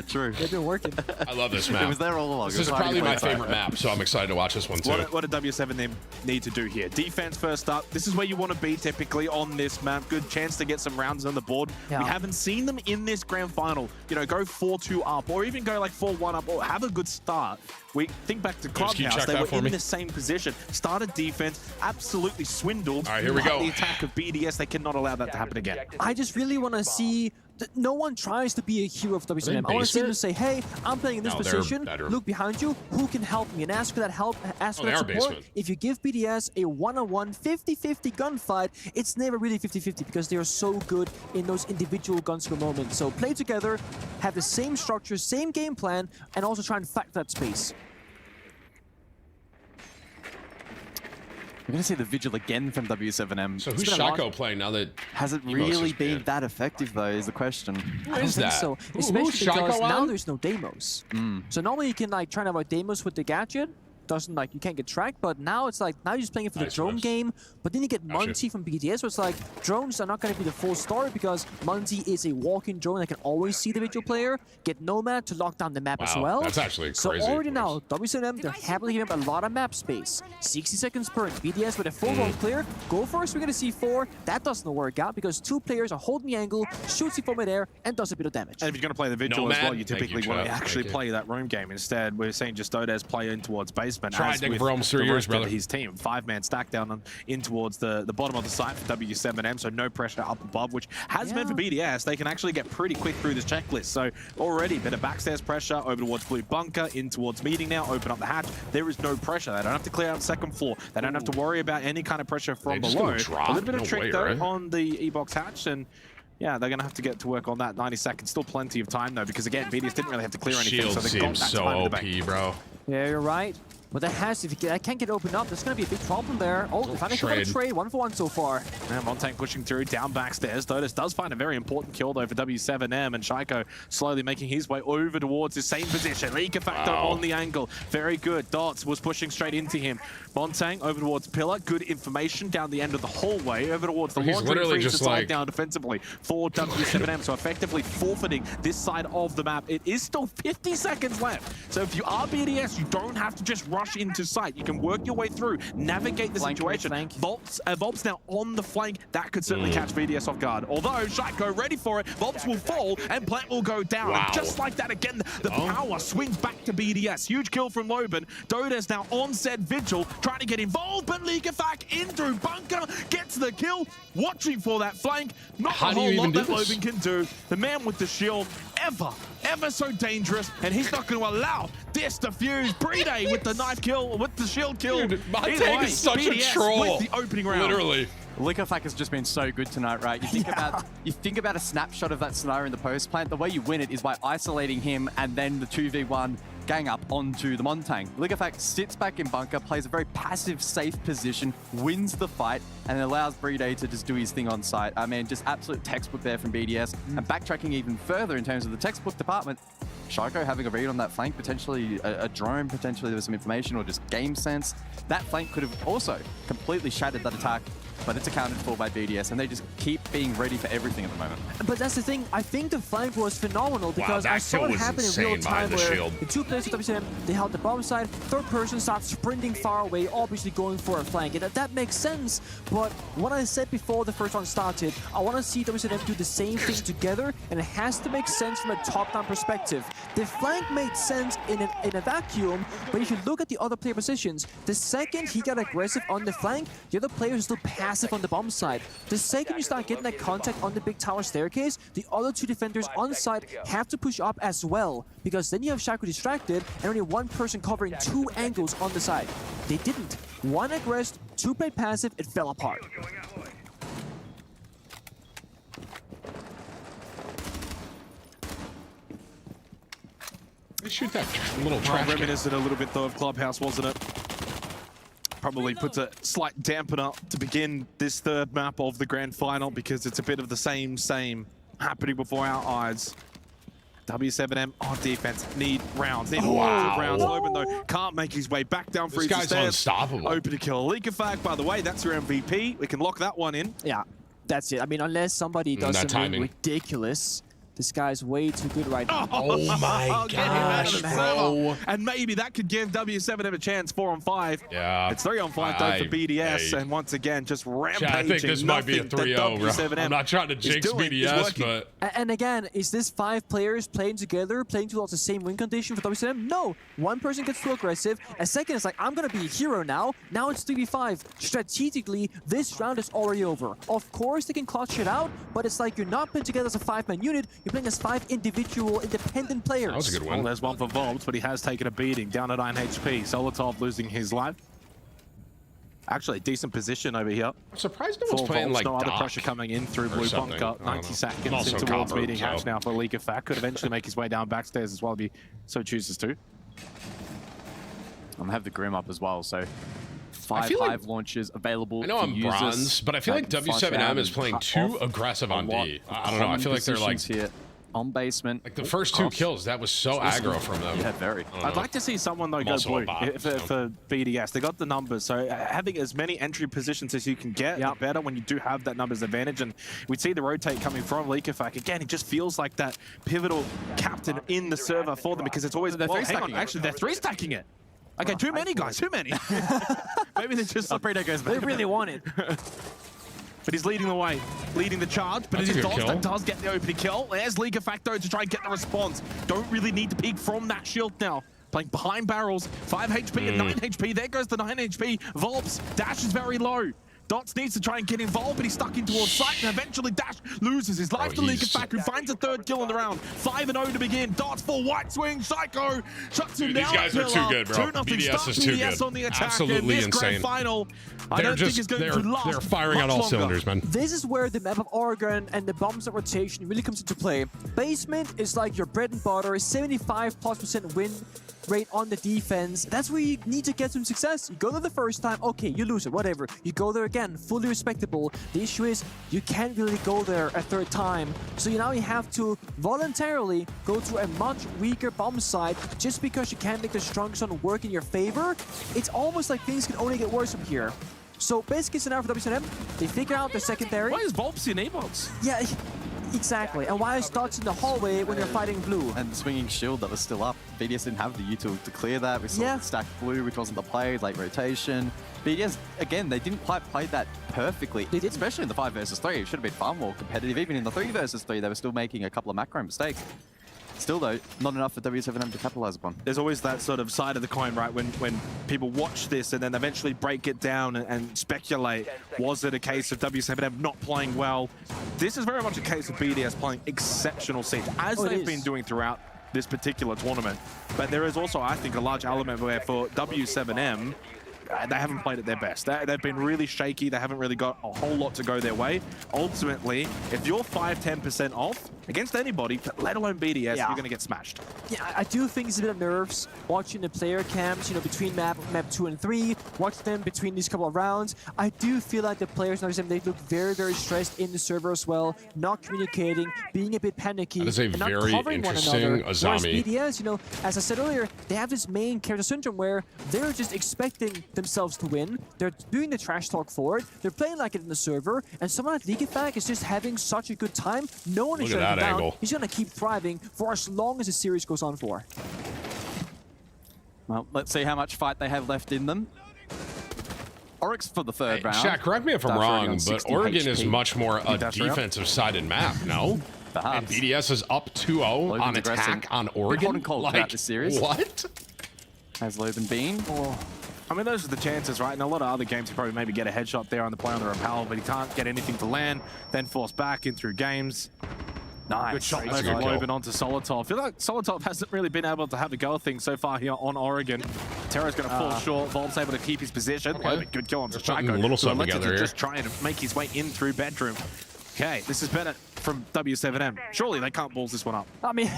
True. They've been working. I love this map. It was there all along. This is probably my favorite map, so I'm excited to watch this one too. What did W7 need to do here? Defense first up. This is where you want to be typically on this map. Good chance to get some rounds on the board. We haven't seen them in this grand final, go 4-2 up or even go like 4-1 up or have a good start. We think back to Clubhouse. They were in the same position. Started defense, absolutely swindled. All right, here we go. The attack of BDS. They cannot allow that to happen again. I just really want to see no one tries to be a hero of WSM. I want to see them say, hey, I'm playing in this position. Look behind you. Who can help me? And ask for that help, ask for that support. Basement. If you give BDS a one-on-one 50-50 gunfight, it's never really 50-50 because they are so good in those individual gunskill moments. So play together, have the same structure, same game plan, and also try and fight that space. We're going to see the Vigil again from W7M. So who's Shaiko playing now that has it really been that effective, though, is the question. Who is that? So. Especially because now there's no Demos. So normally you can try and avoid Demos with the gadget, doesn't like, you can't get tracked, but now it's like, now you're just playing it for the drone game, but then you get Monty from BDS, so it's like, drones are not going to be the full story because Monty is a walking drone that can always see the visual player, get Nomad to lock down the map as well. That's actually crazy. So already now, W7M, they're happily giving up a lot of map space. 60 seconds per BDS with a full roll clear. Go first, we're going to C4. That doesn't work out because 2 players are holding the angle, shoots C4 mid-air, and does a bit of damage. And if you're going to play the vigil as well, you typically want to actually play that room game. Instead, we're seeing just Dodez play in towards basement. Try Dick for almost 3 years, brother. His team, 5-man stack down in towards the bottom of the site for W7M, so no pressure up above, which has meant for BDS, they can actually get pretty quick through this checklist. So already, bit of backstairs pressure over towards blue bunker, in towards meeting now, open up the hatch. There is no pressure. They don't have to clear out the second floor. They don't have to worry about any kind of pressure from below. A little bit of trick though on the E-box hatch, and yeah, they're going to have to get to work on that. 90 seconds, still plenty of time though, because again, BDS didn't really have to clear anything, so they got that time in the bank. Bro. Yeah, you're right. But that has, if I can't get opened up, there's going to be a big problem there. Oh, they finally got a trade, 1-for-1 so far. And Montang pushing through, down backstairs. Dodez does find a very important kill though for W7M, and Shaiko slowly making his way over towards his same position. Leaker Factor on the angle. Very good. Dots was pushing straight into him. Montang over towards Pillar. Good information down the end of the hallway. Over towards the laundry. Frees the side down defensively for W7M. So effectively forfeiting this side of the map. It is still 50 seconds left. So if you are BDS, you don't have to just rush into sight. You can work your way through, navigate the situation. Volp's now on the flank. That could certainly catch BDS off guard. Although Shaiko ready for it, Volps will fall and Plant will go down. And just like that, again, the power swings back to BDS. Huge kill from Loban. Dodez now on said vigil, trying to get involved, but Leakafak in through bunker, gets the kill, watching for that flank. Not a whole lot that Loban can do. The man with the shield, ever so dangerous, and he's not going to allow this to fuse. Brede with the knife kill, with the shield kill. Dude, my tank is such BDS a troll. with the opening round. Literally. Liquorfac has just been so good tonight, right? You think about a snapshot of that scenario in the post plant. The way you win it is by isolating him and then the 2v1 gang up onto the Montang. Liquorfac sits back in bunker, plays a very passive, safe position, wins the fight, and allows Brede to just do his thing on site. I mean, just absolute textbook there from BDS. And backtracking even further in terms of the textbook department, Shaiko having a read on that flank, potentially a drone, potentially there was some information or just game sense. That flank could have also completely shattered that attack, but it's accounted for by BDS, and they just keep being ready for everything at the moment. But that's the thing, I think the flank was phenomenal because I saw it happen in real time where the 2 players of WCM, they held the bomb side, third person starts sprinting far away, obviously going for a flank. And that makes sense, but what I said before the first round started, I want to see WCM do the same thing together, and it has to make sense from a top-down perspective. The flank made sense in a vacuum, but if you look at the other player positions, the second he got aggressive on the flank, the other players are still passive on the bomb side. The second you start getting that contact on the big tower staircase, the other 2 defenders on site have to push up as well, because then you have Shaco distracted and only 1 person covering 2 angles on the side. They didn't. 1 aggressed, 2 played passive, it fell apart. They shoot that little trash. Reminiscent a little bit though of Clubhouse, wasn't it? Probably puts a slight dampener to begin this third map of the grand final because it's a bit of the same happening before our eyes. W7M on defense need rounds. Need lots of rounds. Loban though can't make his way back down for his stairs. This guy's unstoppable. Open to kill Leakafag. By the way, that's your MVP. We can lock that one in. Yeah, that's it. I mean, unless somebody does something ridiculous. This guy's way too good right now. Oh my gosh, bro. And maybe that could give W7M a chance 4-on-5. Yeah. It's 3-on-5 though for BDS. And once again, just rampaging. I think this might be a 3-0, bro. I'm not trying to jinx BDS, but... And again, is this 5 players playing together, playing towards the same win condition for W7M? No. 1 person gets too aggressive. A second is like, I'm going to be a hero now. Now it's 3v5. Strategically, this round is already over. Of course, they can clutch it out, but it's like you're not put together as a 5-man unit. You're playing as 5 individual, independent players. That was a good one. Well, there's one for Volps, but he has taken a beating. Down at 9 HP. Solotov losing his life. Actually, decent position over here. I'm surprised no one's playing like no other pressure coming in through blue bunker. 90 seconds in towards meeting hatch now for League of Fact. Could eventually make his way down backstairs as well if he so chooses to. I'm gonna have the Grim up as well, so 5 launches available. I know I'm bronze, but I feel like W7M is playing too aggressive on D. I don't know. I feel like they're like on basement. Like the first two kills, that was so aggro from them. Yeah, very. I'd like to see someone though go blue for BDS. They got the numbers, so having as many entry positions as you can get, the better when you do have that numbers advantage. And we see the rotate coming from Leakafak. Again, he just feels like that pivotal captain in the server for them because it's always. Well, hang on, actually, they're three stacking it. Okay, too many guys, too many. Maybe they're just. They really want it. But he's leading the way, leading the charge. But it is Dodge that does get the opening kill. There's League of Facto to try and get the response. Don't really need to peek from that shield now. Playing behind barrels, 5 HP and 9 HP. There goes the 9 HP. Volps, Dash is very low. Dots needs to try and get involved, but he's stuck in towards sight, and eventually Dash loses his life to League of Fact, who finds a third kill in the round. 5-0 to begin. Dots full white swing. Psycho shuts him down. These guys are too good, bro. 2-0 BDS is too good. on the attack. Absolutely this insane. Grand final, I don't think it's going to last. They're firing on all cylinders, man. This is where the map of Oregon and the bombs of rotation really comes into play. Basement is like your bread and butter, 75+% win rate on the defense. That's where you need to get some success. You go there the first time, okay, you lose it, whatever. You go there again, fully respectable. The issue is you can't really go there a third time. So now you have to voluntarily go to a much weaker bomb site just because you can't make the strong zone work in your favor. It's almost like things can only get worse from here. So basically scenario for WSM, they figure out their secondary. Why is Volps in A-box? Yeah, exactly. And why is Dots in the hallway when you're fighting blue? And swinging shield that was still up. BDS didn't have the util to clear that. We saw stacked blue, which wasn't the play, late rotation. BDS, again, they didn't quite play that perfectly. They did, especially in the 5 versus 3. It should have been far more competitive. Even in the 3 versus 3, they were still making a couple of macro mistakes. Still, though, not enough for W7M to capitalize upon. There's always that sort of side of the coin, right? When people watch this and then eventually break it down and speculate, was it a case of W7M not playing well? This is very much a case of BDS playing exceptional Siege, as they've been doing throughout this particular tournament. But there is also, I think, a large element where for W7M, they haven't played at their best. They've been really shaky. They haven't really got a whole lot to go their way. Ultimately, if you're 5-10% off against anybody, let alone BDS, you're going to get smashed. Yeah, I do think it's a bit of nerves watching the player camps, you know, between map 2 and 3, watch them between these couple of rounds. I do feel like the players, they look very, very stressed in the server as well, not communicating, being a bit panicky, that is a and not very covering one interesting another. Whereas Azami. BDS, you know, as I said earlier, they have this main character syndrome where they're just expecting themselves to win. They're doing the trash talk for it. They're playing like it in the server, and someone like Leakafak is just having such a good time. No one is shutting him down. He's going to keep thriving for as long as the series goes on for. Well, let's see how much fight they have left in them. Oryx for the third round. Shaq, correct me if I'm wrong, but Oregon is much more a defensive-sided map, no? And BDS is up 2-0 on attack on Oregon? Like, this series. What? Has Loban been? I mean, those are the chances, right? In a lot of other games, you probably maybe get a headshot there on the play on the rappel, but he can't get anything to land, then force back in through games. Nice. Good shot from Loban onto Solitov. I feel like Solitov hasn't really been able to have a go of things so far here on Oregon. Terra's going to fall short. Volp's able to keep his position. Good kill on Psycho. A little something together here. Just trying to make his way in through bedroom. Okay, this is better from W7M. Surely they can't balls this one up. I mean,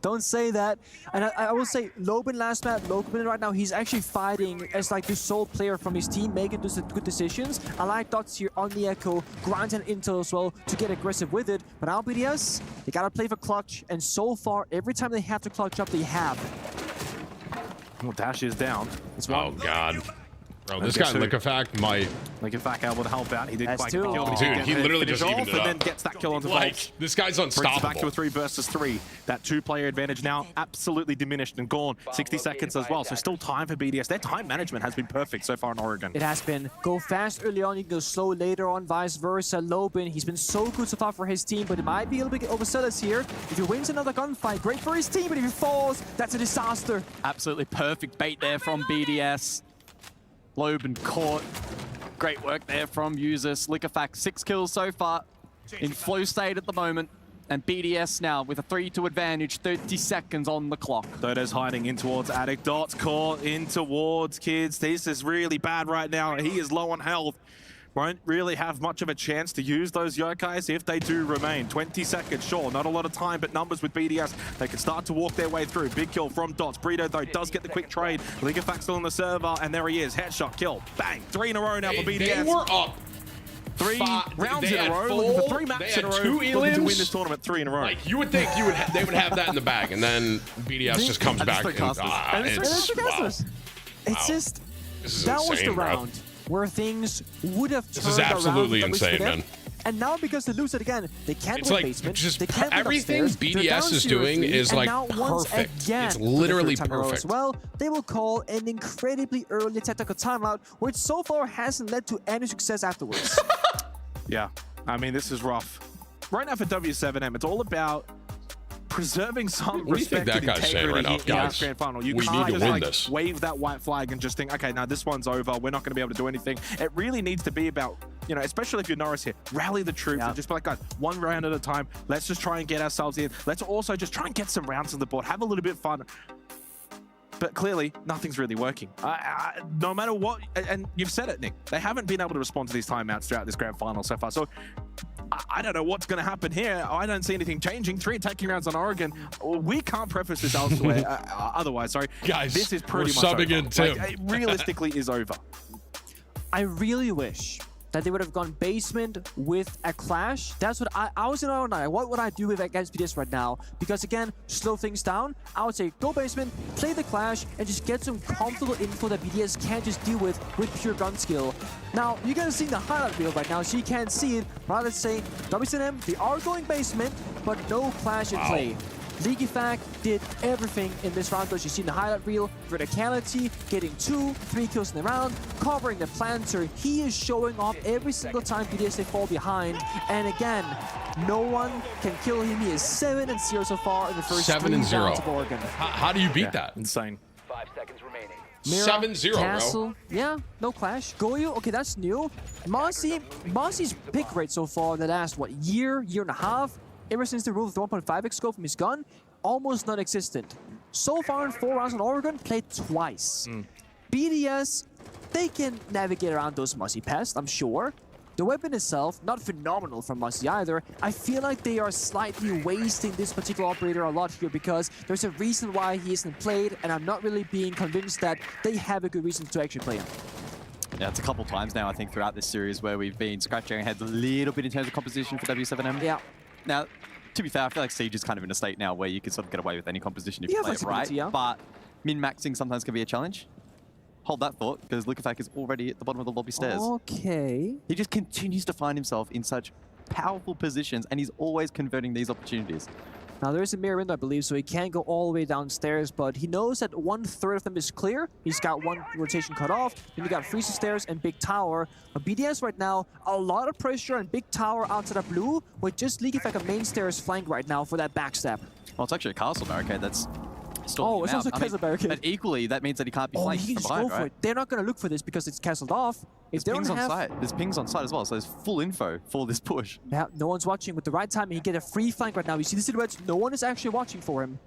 don't say that. And I will say, Loban last map, Loban right now, he's actually fighting as like the sole player from his team, making those good decisions. I like Dots here on the Echo, grind and intel as well to get aggressive with it. But now BDS, they gotta play for clutch, and so far, every time they have to clutch up, they have. Well, Dash is down. Oh, God. Bro, this guy Leakafak might... Leakafak able to help out. He didn't quite get the kill. Dude, he literally just evened it up. And then gets that kill onto Volps. This guy's unstoppable. Brings it back to a 3 versus 3. That 2-player advantage now absolutely diminished and gone. 60 seconds as well, so still time for BDS. Their time management has been perfect so far in Oregon. It has been. Go fast early on, you can go slow later on, vice versa. Loban, he's been so good so far for his team, but it might be a little bit overzealous here. If he wins another gunfight, great for his team, but if he falls, that's a disaster. Absolutely perfect bait there from BDS. Loban caught. Great work there from users. Leakafak 6 kills so far in flow state at the moment. And BDS now with a 3-2 advantage, 30 seconds on the clock. Dodo's hiding in towards Addict. Dots caught in towards Kids. This is really bad right now. He is low on health. Won't really have much of a chance to use those yokais if they do remain. 20 seconds, sure, not a lot of time, but numbers with BDS. They can start to walk their way through. Big kill from Dots. Burrito, though, does get the quick trade. Leakafak still on the server, and there he is. Headshot, kill, bang. 3 in a row now for BDS. They were up 3 rounds they in a had row, full- looking for 3 maps they in a had row, 2 looking to elims. win this tournament 3 in a row. Like, you would think they would have that in the bag, and then BDS just comes back and It's just This is that was insane, the bro. round where things would have turned This is absolutely around, insane, man. And now because they lose it again, they can't It's win like basement. just they can't win everything upstairs, they're down BDS is doing 0-3, is and like now once perfect. Again, It's for the literally third time in a row perfect. As well, they will call an incredibly early tactical timeout, which so far hasn't led to any success afterwards. Yeah, I mean, this is rough. Right now for W7M, it's all about preserving some What do you think respect that and guy's saying right integrity now, in guys? this grand final. You We can't need to just win like this. wave that white flag and just think, okay, now this one's over. We're not going to be able to do anything. It really needs to be about, you know, especially if you're Norris here, rally the troops and just be like, guys, one round at a time. Let's just try and get ourselves in. Let's also just try and get some rounds on the board. Have a little bit of fun. But clearly, nothing's really working. No matter what, and you've said it, Nick, they haven't been able to respond to these timeouts throughout this grand final so far. So I don't know what's going to happen here. I don't see anything changing. 3 attacking rounds on Oregon. We can't preface this elsewhere. Otherwise, sorry. Guys, this is pretty we're much subbing over. in Tim. Like, it realistically is over. I really wish that they would have gone basement with a clash. That's what I was in our night. What would I do if against BDS right now? Because again, slow things down. I would say go basement, play the clash, and just get some comfortable info that BDS can't just deal with pure gun skill. Now, you guys see the highlight reel right now, so you can't see it. But let's say WSNM, they are going basement, but no clash in play. Leaky Fact did everything in this round, as you see in the highlight reel. Verticality, getting 2, 3 kills in the round, covering the planter. He is showing off every single time BDS they fall behind. And again, no one can kill him. He is 7-0 so far in the first 3 rounds of Oregon. How do you beat that? Insane. 5 seconds remaining. Mira, 7-0, Castle, bro. yeah, no clash. Goyu, okay, that's new. Mozzie's pick rate so far in the last, what, year and a half? Ever since the rule of the 1.5x scope from his gun, almost non-existent. So far in 4 rounds on Oregon, played twice. BDS, they can navigate around those Mozzie pests, I'm sure. The weapon itself, not phenomenal from Mozzie either. I feel like they are slightly wasting this particular operator a lot here because there's a reason why he isn't played, and I'm not really being convinced that they have a good reason to actually play him. Yeah, it's a couple times now, I think, throughout this series where we've been scratching our heads a little bit in terms of composition for W7M. Yeah. Now, to be fair, I feel like Siege is kind of in a state now where you can sort of get away with any composition if you play it right. Yeah. But min-maxing sometimes can be a challenge. Hold that thought, because Lukafak is already at the bottom of the lobby stairs. Okay. He just continues to find himself in such powerful positions, and he's always converting these opportunities. Now, there is a mirror window, I believe, so he can't go all the way downstairs, but he knows that 1/3 of them is clear. He's got 1 rotation cut off. Then you got Freezer Stairs and Big Tower. But BDS right now, a lot of pressure on Big Tower outside of blue, with just Leaky Fact a main stairs flank right now for that backstab. Well, it's actually a castle barricade that's Oh, it's also a castle barricade. But equally, that means that he can't be Oh, flanked he can from just behind, go for right? it. They're not going to look for this because it's castled off. If they There's pings don't on have... site. There's pings on site as well, so there's full info for this push. Yeah, no one's watching. With the right timing, he get a free flank right now. You see the silhouettes. No one is actually watching for him.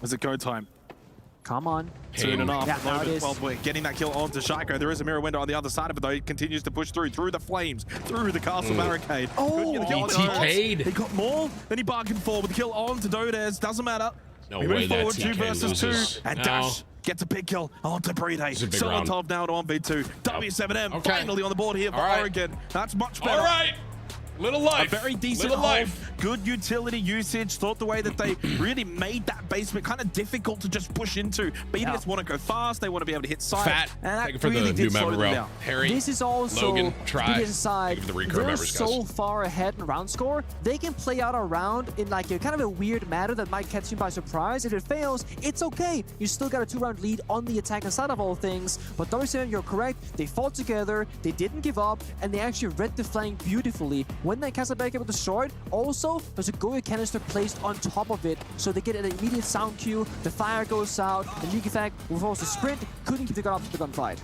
Is it go time? Come on. Soon enough. Yeah, now it is. Well, we're getting that kill onto Shaiko. There is a mirror window on the other side of it, though. He continues to push through the flames, through the castle barricade. Oh, Couldn't get the kill on TK'd. He got more than he bargained for with the kill on to Dodez. Doesn't matter. No we way move that forward, TK 2 versus 2. loses. And No. Dash gets a big kill onto Bride. This is a big round. Solotov now to 1v2. W7M Okay. finally on the board here for All right. Oregon. That's much better. All right. Little life. A very decent Little hold, life. good utility usage. Thought the way that they really made that basement kind of difficult to just push into. BDS want to go fast. They want to be able to hit side. Fat. And that Thank you for really the did new slow member, them bro. down. Harry. This is also Logan, try. BDS side. Thank you for the recurring They're members, guys. so far ahead in round score. They can play out a round in like a kind of a weird manner that might catch you by surprise. If it fails, it's okay. You still got a 2-round lead on the attack side of all things. But WCN, you're correct. They fought together. They didn't give up, and they actually read the flank beautifully. When that castle barricade was destroyed, also there's a Goya canister placed on top of it, so they get an immediate sound cue. The fire goes out. The League Effect was forced to sprint. Couldn't keep the gun up to the gunfight.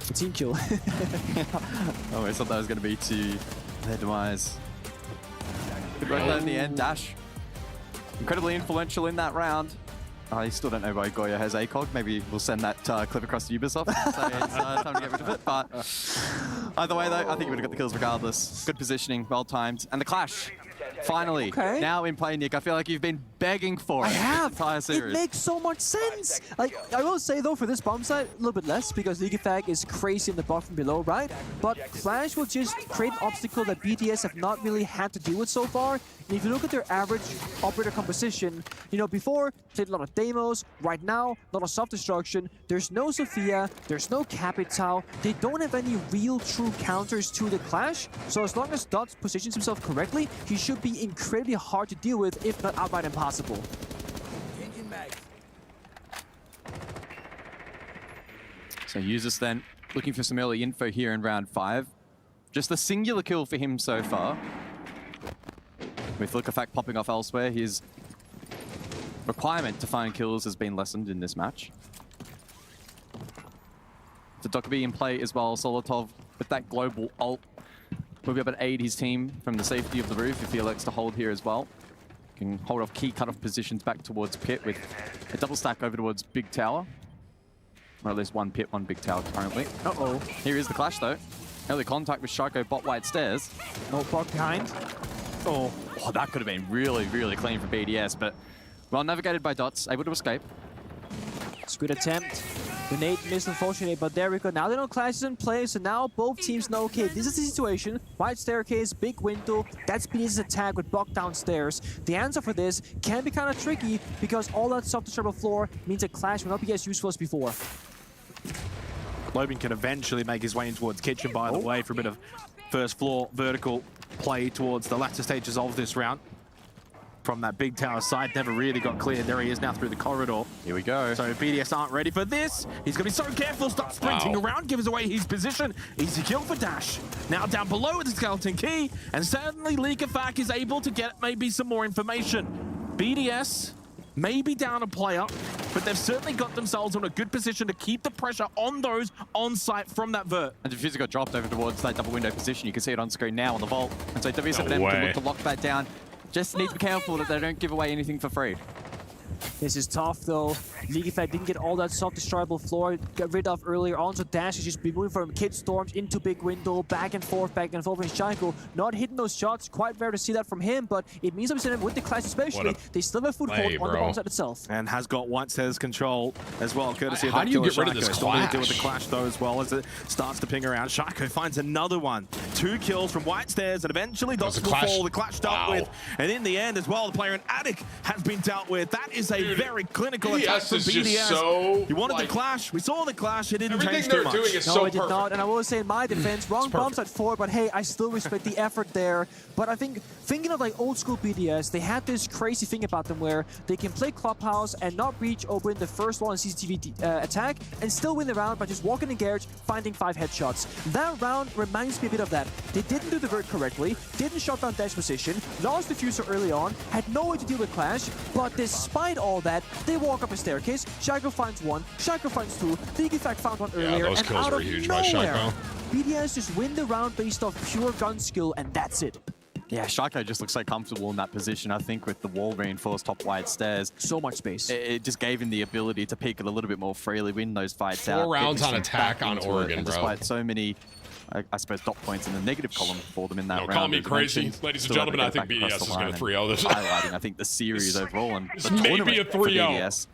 A team kill. Oh, I thought that was going to be to their demise. Good work there in the end. Dash, incredibly influential in that round. I still don't know why Goya has ACOG. Maybe we'll send that clip across to Ubisoft and say it's time to get rid of it. But either way, though, I think he would have got the kills regardless. Good positioning, well timed. And the clash Finally, now in play, Nick. I feel like you've been begging for it. I have. The entire series. It makes so much sense. Like, I will say though, for this bomb site, a little bit less because Ligifag is crazy in the bot from below, right? But Clash will just create an obstacle that BDS have not really had to deal with so far. And if you look at their average operator composition, you know, before played a lot of demos. Right now, a lot of self-destruction. There's no Sophia. There's no Capital. They don't have any real true counters to the Clash. So as long as Dots positions himself correctly, he should be incredibly hard to deal with, if not outright impossible. So Users then looking for some early info here in round 5. Just a singular kill for him so far. With Liquefact popping off elsewhere, his requirement to find kills has been lessened in this match. The Dokkaebi in play as well. Solotov with that global ult will be able to aid his team from the safety of the roof if he elects to hold here as well. Can hold off key cutoff positions back towards Pit with a double stack over towards Big Tower. Or at least one Pit, one Big Tower currently. Uh-oh. Here is the Clash though. Early contact with Shaco, bot wide stairs. No bot behind. Oh, that could have been really, really clean for BDS, but well navigated by Dots, able to escape. It's a good attempt. The nade missed, unfortunately, but there we go. Now they know Clash is in play, so now both teams know, okay, this is the situation. Wide staircase, big window. That's BDS's attack with block downstairs. The answer for this can be kind of tricky because all that self-destructible floor means that Clash will not be as useful as before. Logan can eventually make his way in towards Kitchen, by the way, for a bit of first floor vertical play towards the latter stages of this round. From that Big Tower side, never really got cleared. There he is now through the corridor. Here we go. So if BDS aren't ready for this, he's going to be so careful, start sprinting around, gives away his position. Easy kill for Dash. Now down below with the Skeleton Key, and certainly Liquefact is able to get maybe some more information. BDS maybe down a player, but they've certainly got themselves in a good position to keep the pressure on those on site from that vert. And Diffuser got dropped over towards that double window position. You can see it on screen now on the vault. And so W7M can look to lock that down. Just need to be careful that they don't give away anything for free. This is tough though. Liquefact didn't get all that self-destructible floor got rid of earlier on, so Dash is just be moving from Kid Storms into big window, back and forth with Shaco. Not hitting those shots, quite rare to see that from him, but it means that with the Clash especially, they still have foothold on the bomb side itself. And has got White Stairs control as well, courtesy of How that do you killer get rid of Shaco. this Still need to deal with the Clash? Clash though as well as it starts to ping around. Shaco finds another one. 2 kills from White Stairs and eventually Dots will fall. The Clash dealt with. And in the end as well, the player in Attic has been dealt with. That is a very clinical attack from BDS. You wanted the Clash. We saw the Clash. It didn't change too much. Everything they're doing is no, it did not. And I will say in my defense, wrong bombs at 4, but hey, I still respect the effort there. But I think, thinking of like old school BDS, they had this crazy thing about them where they can play Clubhouse and not breach open the first wall in CCTV attack and still win the round by just walking in garage, finding 5 headshots. That round reminds me a bit of that. They didn't do the vert correctly, didn't shut down Dash position, lost Diffuser early on, had no way to deal with Clash, but despite all that, they walk up a staircase, Shaco finds 1, Shaco finds 2, Liquefact found 1 earlier, those and kills out were of huge by nowhere, Shaco. BDS just win the round based off pure gun skill, and that's it. Yeah, Shaco just looks so comfortable in that position, I think, with the wall reinforced top wide stairs. So much space. It just gave him the ability to peek it a little bit more freely, win those fights out. 4 rounds on attack on Oregon, bro. Despite so many, I suppose, dot points in the negative column for them in that round. Call me crazy. Ladies and gentlemen, I think BDS is going to 3-0 this. Highlighting, I think, the series overall and the maybe a 3-0.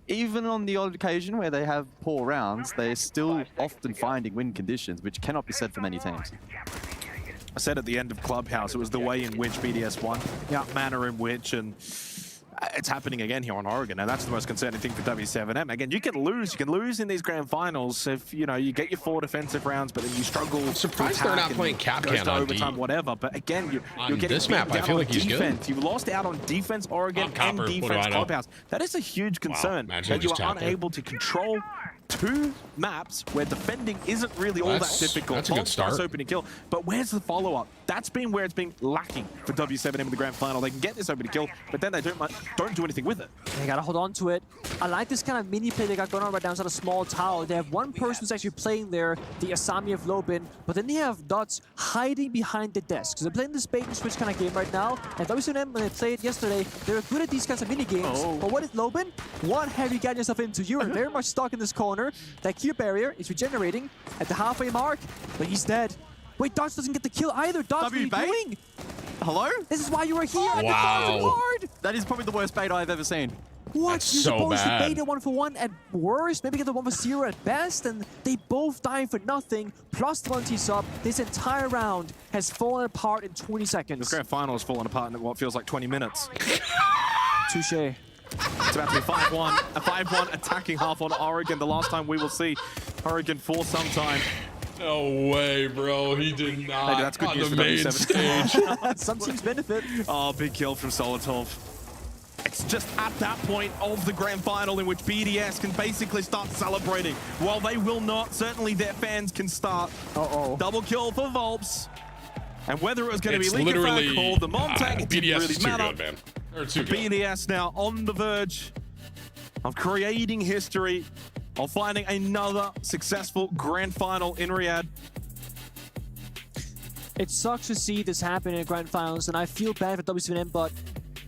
Even on the odd occasion where they have poor rounds, they're still often finding win conditions, which cannot be said for many teams. I said at the end of Clubhouse, it was the way in which BDS won, manner in which, and it's happening again here on Oregon. And that's the most concerning thing for W7M. Again, you can lose in these grand finals if, you know, you get your 4 defensive rounds, but then you struggle. I'm surprised they're not playing Capcan on overtime, D. whatever. But again, you're getting this map, I feel like he's defense. good. You've lost out on defense, Oregon, and defense Clubhouse. That is a huge concern that you are unable to control 2 maps where defending isn't really all that difficult. That's a good start. Open and kill. But where's the follow-up? That's been where it's been lacking for W7M in the grand final. They can get this open and kill, but then they don't do anything with it. They gotta hold on to it. I like this kind of mini play they got going on right now inside a small tower. They have one person who's actually playing there, the Asami of Lobin, but then they have Dots hiding behind the desk. So they're playing this bait and switch kind of game right now. And W7M, when they played yesterday, they were good at these kinds of mini games. But what is Lobin? What have you gotten yourself into? You are very much stuck in this corner. That Q barrier is regenerating at the halfway mark, but he's dead. Wait, Dots doesn't get the kill either. Dots, what are you doing? Hello? This is why you were here. Wow. That is probably the worst bait I've ever seen. What? That's You're so supposed bad. to bait a 1-for-1 at worst, maybe get the 1-for-0 at best, and they both die for nothing. Plus the 1T sub. This entire round has fallen apart in 20 seconds. The grand final has fallen apart in what feels like 20 minutes. Touche. It's about to be 5-1. A 5-1 attacking half on Oregon. The last time we will see Oregon for some time. No way, bro. He did not. Maybe that's good on news the for main W7. stage. Some teams benefit. Oh, big kill from Solotov. It's just at that point of the grand final in which BDS can basically start celebrating. While they will not, certainly their fans can start. Uh-oh. Double kill for Volps. And whether it was going to be It's League literally or the Montag, it didn't BDS really is too matter. good, man. They're too good. BDS now on the verge of creating history, of finding another successful grand final in Riyadh. It sucks to see this happen in the grand finals, and I feel bad for W7M, but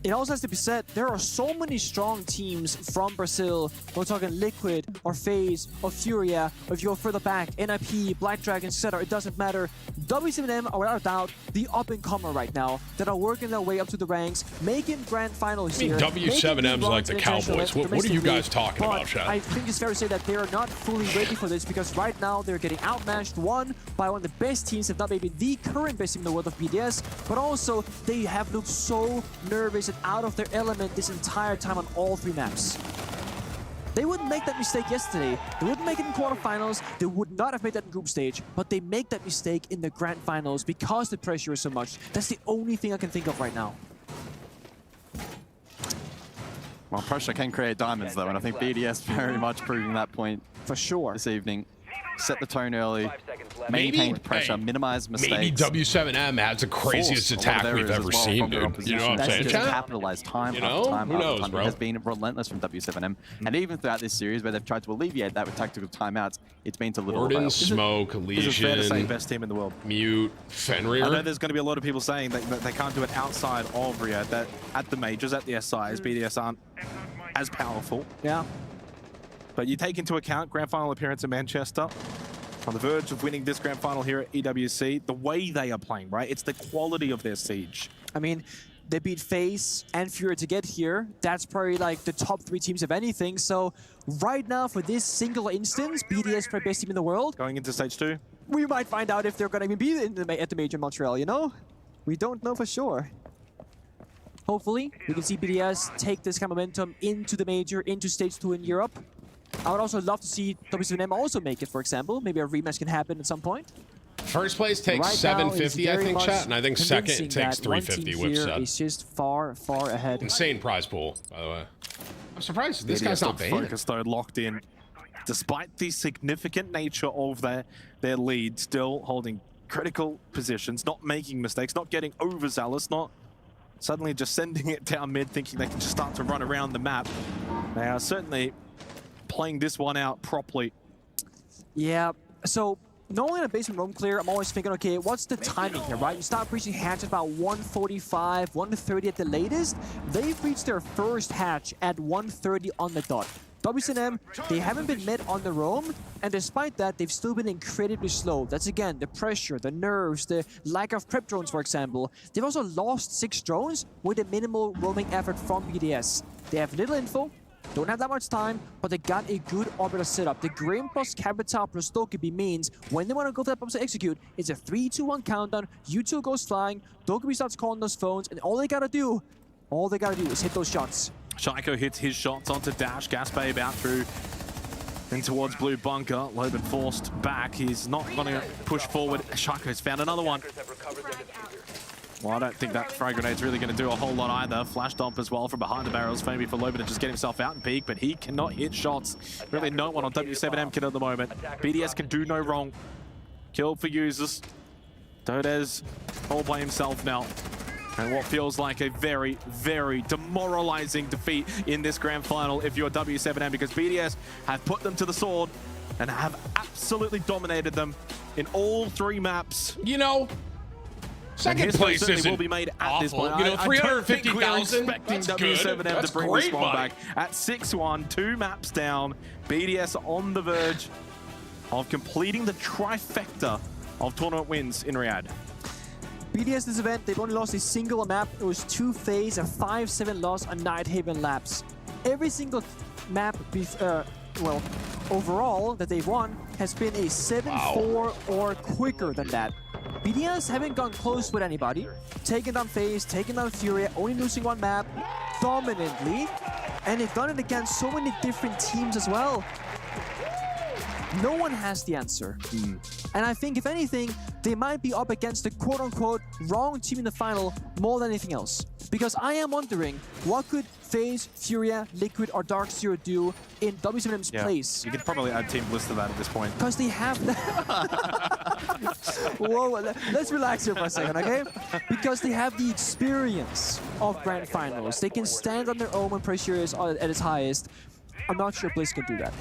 it also has to be said, there are so many strong teams from Brazil. We're talking Liquid, or FaZe, or Furia, or if you go further back, NIP, Black Dragons, etc. It doesn't matter. W7M are without a doubt the up-and-comer right now that are working their way up to the ranks, making grand finals here. W7M's like the Cowboys. What are you guys talking about, Chad? I think it's fair to say that they are not fully ready for this because right now they're getting outmatched, one, by one of the best teams, if not maybe the current best team in the world of BDS, but also they have looked so nervous and out of their element this entire time on all 3 maps. They wouldn't make that mistake yesterday. They wouldn't make it in quarterfinals. They would not have made that in group stage, but they make that mistake in the grand finals because the pressure is so much. That's the only thing I can think of right now. Well, pressure can create diamonds, though, and I think BDS very much proving that point for sure this evening. Set the tone early, maintained pressure, minimized mistakes. Maybe W7M has the craziest attack we've ever seen, dude. You know what I'm saying? Just capitalized time after time after time. It has been relentless from W7M. And even throughout this series, where they've tried to alleviate that with tactical timeouts, it's been to little avail. Smoke, This is fair to say Legion, best team in the world. Mute, Fenrir. I know there's going to be a lot of people saying that they can't do it outside of Riyadh, that at the majors, at the SIs, BDS aren't as powerful. Yeah. But you take into account grand final appearance in Manchester, on the verge of winning this grand final here at EWC, the way they are playing, right? It's the quality of their siege. I mean, they beat FaZe and Fury to get here. That's probably like the top 3 teams of anything. So right now, for this single instance, BDS is probably best team in the world. Going into stage 2? We might find out if they're going to even be at the major in Montreal, you know? We don't know for sure. Hopefully, we can see BDS take this kind of momentum into the major, into stage 2 in Europe. I would also love to see W7M also make it, for example. Maybe a rematch can happen at some point. First place takes Right 750, I think, chat, and I think second it takes 350 with set. It's just far, far ahead. Insane prize pool, by the way. I'm surprised this guy's not banned. Focused though, locked in. Despite the significant nature of their lead, still holding critical positions, not making mistakes, not getting overzealous, not suddenly just sending it down mid, thinking they can just start to run around the map. They are certainly playing this one out properly. Yeah, so normally in a basement roam clear, I'm always thinking, okay, what's the timing here, right? You start breaching hatch at about 1:45, 1:30 at the latest. They've reached their first hatch at 1:30 on the dot. W7M, they haven't been met on the roam, and despite that, they've still been incredibly slow. That's again, the pressure, the nerves, the lack of prep drones, for example. They've also lost 6 drones with a minimal roaming effort from BDS. They have little info, don't have that much time, but they got a good orbiter setup. The Grim plus Capital plus Dokkaebi means when they want to go for that bomb to execute, it's a 3-2-1 countdown. U2 goes flying, Dokkaebi starts calling those phones, and all they gotta do is hit those shots. Shaiko hits his shots onto Dash. Gaspabe out through and towards Blue Bunker. Loban forced back. He's not going to push forward. Shaiko's found another one. Well, I don't think that frag grenade's really going to do a whole lot either. Flash dump as well from behind the barrels. Maybe for Loban to just get himself out and peek, but he cannot hit shots. Really no one on W7M can at the moment. BDS can do no wrong. Kill for users. Dodez all by himself now. And what feels like a very, very demoralizing defeat in this grand final if you're W7M, because BDS have put them to the sword and have absolutely dominated them in all 3 maps. You know, second place will be made at this point. You know, 350,000. Expecting W7M to bring this one back at 6-1, 2 maps down. BDS on the verge of completing the trifecta of tournament wins in Riyadh. BDS this event, they've only lost a single map. It was 2 phase, a 5-7 loss on Nighthaven Labs. Every single map, well, overall that they've won has been a 7-4 or quicker than that. BDS haven't gone close with anybody. Taken down FaZe, taken down Furia, only losing 1 map dominantly. And they've done it against so many different teams as well. No one has the answer. And I think, if anything, they might be up against the quote-unquote wrong team in the final more than anything else. Because I am wondering, what could FaZe, Furia, Liquid, or Dark Zero do in W7M's place? You could probably add Team Bliss to that at this point. Because they have Whoa, let's relax here for a second, okay? Because they have the experience of Grand Finals. They can stand on their own when pressure is at its highest. I'm not sure Bliss can do that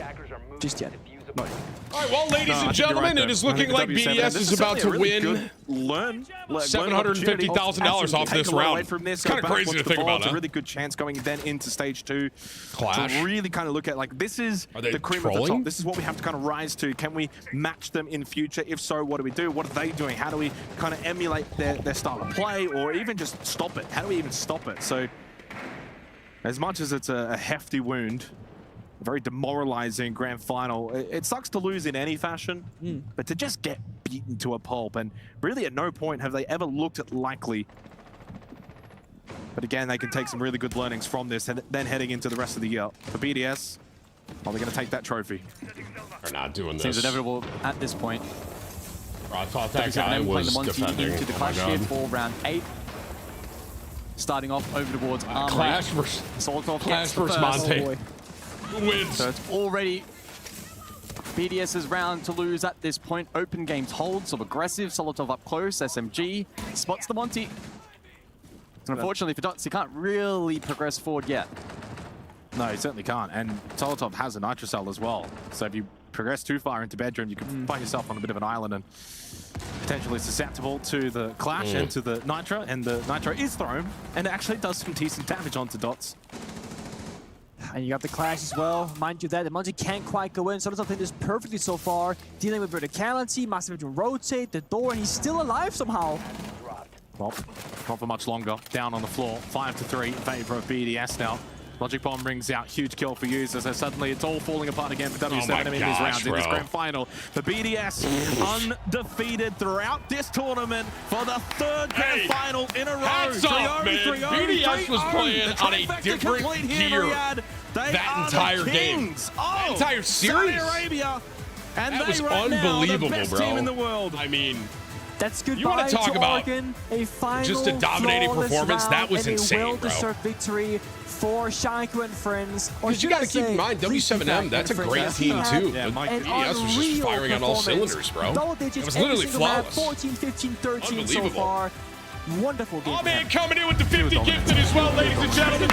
just yet. All right, well, ladies and gentlemen, it is looking like BDS is about to win $750,000 off this round. It's kind of crazy to think about, It's a really good chance going then into stage 2. Clash. To really kind of look at, like, this is the cream of the top. This is what we have to kind of rise to. Can we match them in future? If so, what do we do? What are they doing? How do we kind of emulate their style of play, or even just stop it? How do we even stop it? So, as much as it's a hefty wound, a very demoralizing grand final. It sucks to lose in any fashion, but to just get beaten to a pulp, and really at no point have they ever looked at likely. But again, they can take some really good learnings from this, and then heading into the rest of the year. For BDS, are they going to take that trophy? They're not doing this. Seems inevitable at this point. I thought that guy was defending. Into the clash here for round 8. Starting off over towards Armory. Clash versus Monte. Wins. So it's already BDS's round to lose at this point. Open games hold, so aggressive. Solotov up close. SMG spots the Monty. And unfortunately for Dots, he can't really progress forward yet. No, he certainly can't. And Solotov has a Nitrocell as well. So if you progress too far into bedroom, you can find yourself on a bit of an island and potentially susceptible to the clash and to the Nitro. And the Nitro is thrown, and it actually does some decent damage onto Dots. And you got the clash as well. Mind you that the Monty can't quite go in. Solotov played this perfectly so far. Dealing with verticality, massive rotate, the door, and he's still alive somehow. Well, not for much longer. Down on the floor, 5-3 in favor of BDS now. Logic Bomb rings out, huge kill for users, so suddenly it's all falling apart again for W7M in these rounds, in this grand final. The BDS undefeated throughout this tournament for the 3rd grand final in a row. Hats off, man. BDS was playing on a different gear that entire game. That entire series. Saudi Arabia. And that was right unbelievable, now, the best bro. team in the world. I mean, that's good. You want to talk about Oregon, a final just a dominating performance? That was insane, bro. Well-deserved victory for Shaiko and friends. Because you got to keep in mind, W7M, that's a great team too. Yeah, BDS was just firing on all cylinders, bro. It was literally flawless. 14, 15, 13 so far. Wonderful game. Oh man, coming in with the 50 gifted as well, ladies and gentlemen.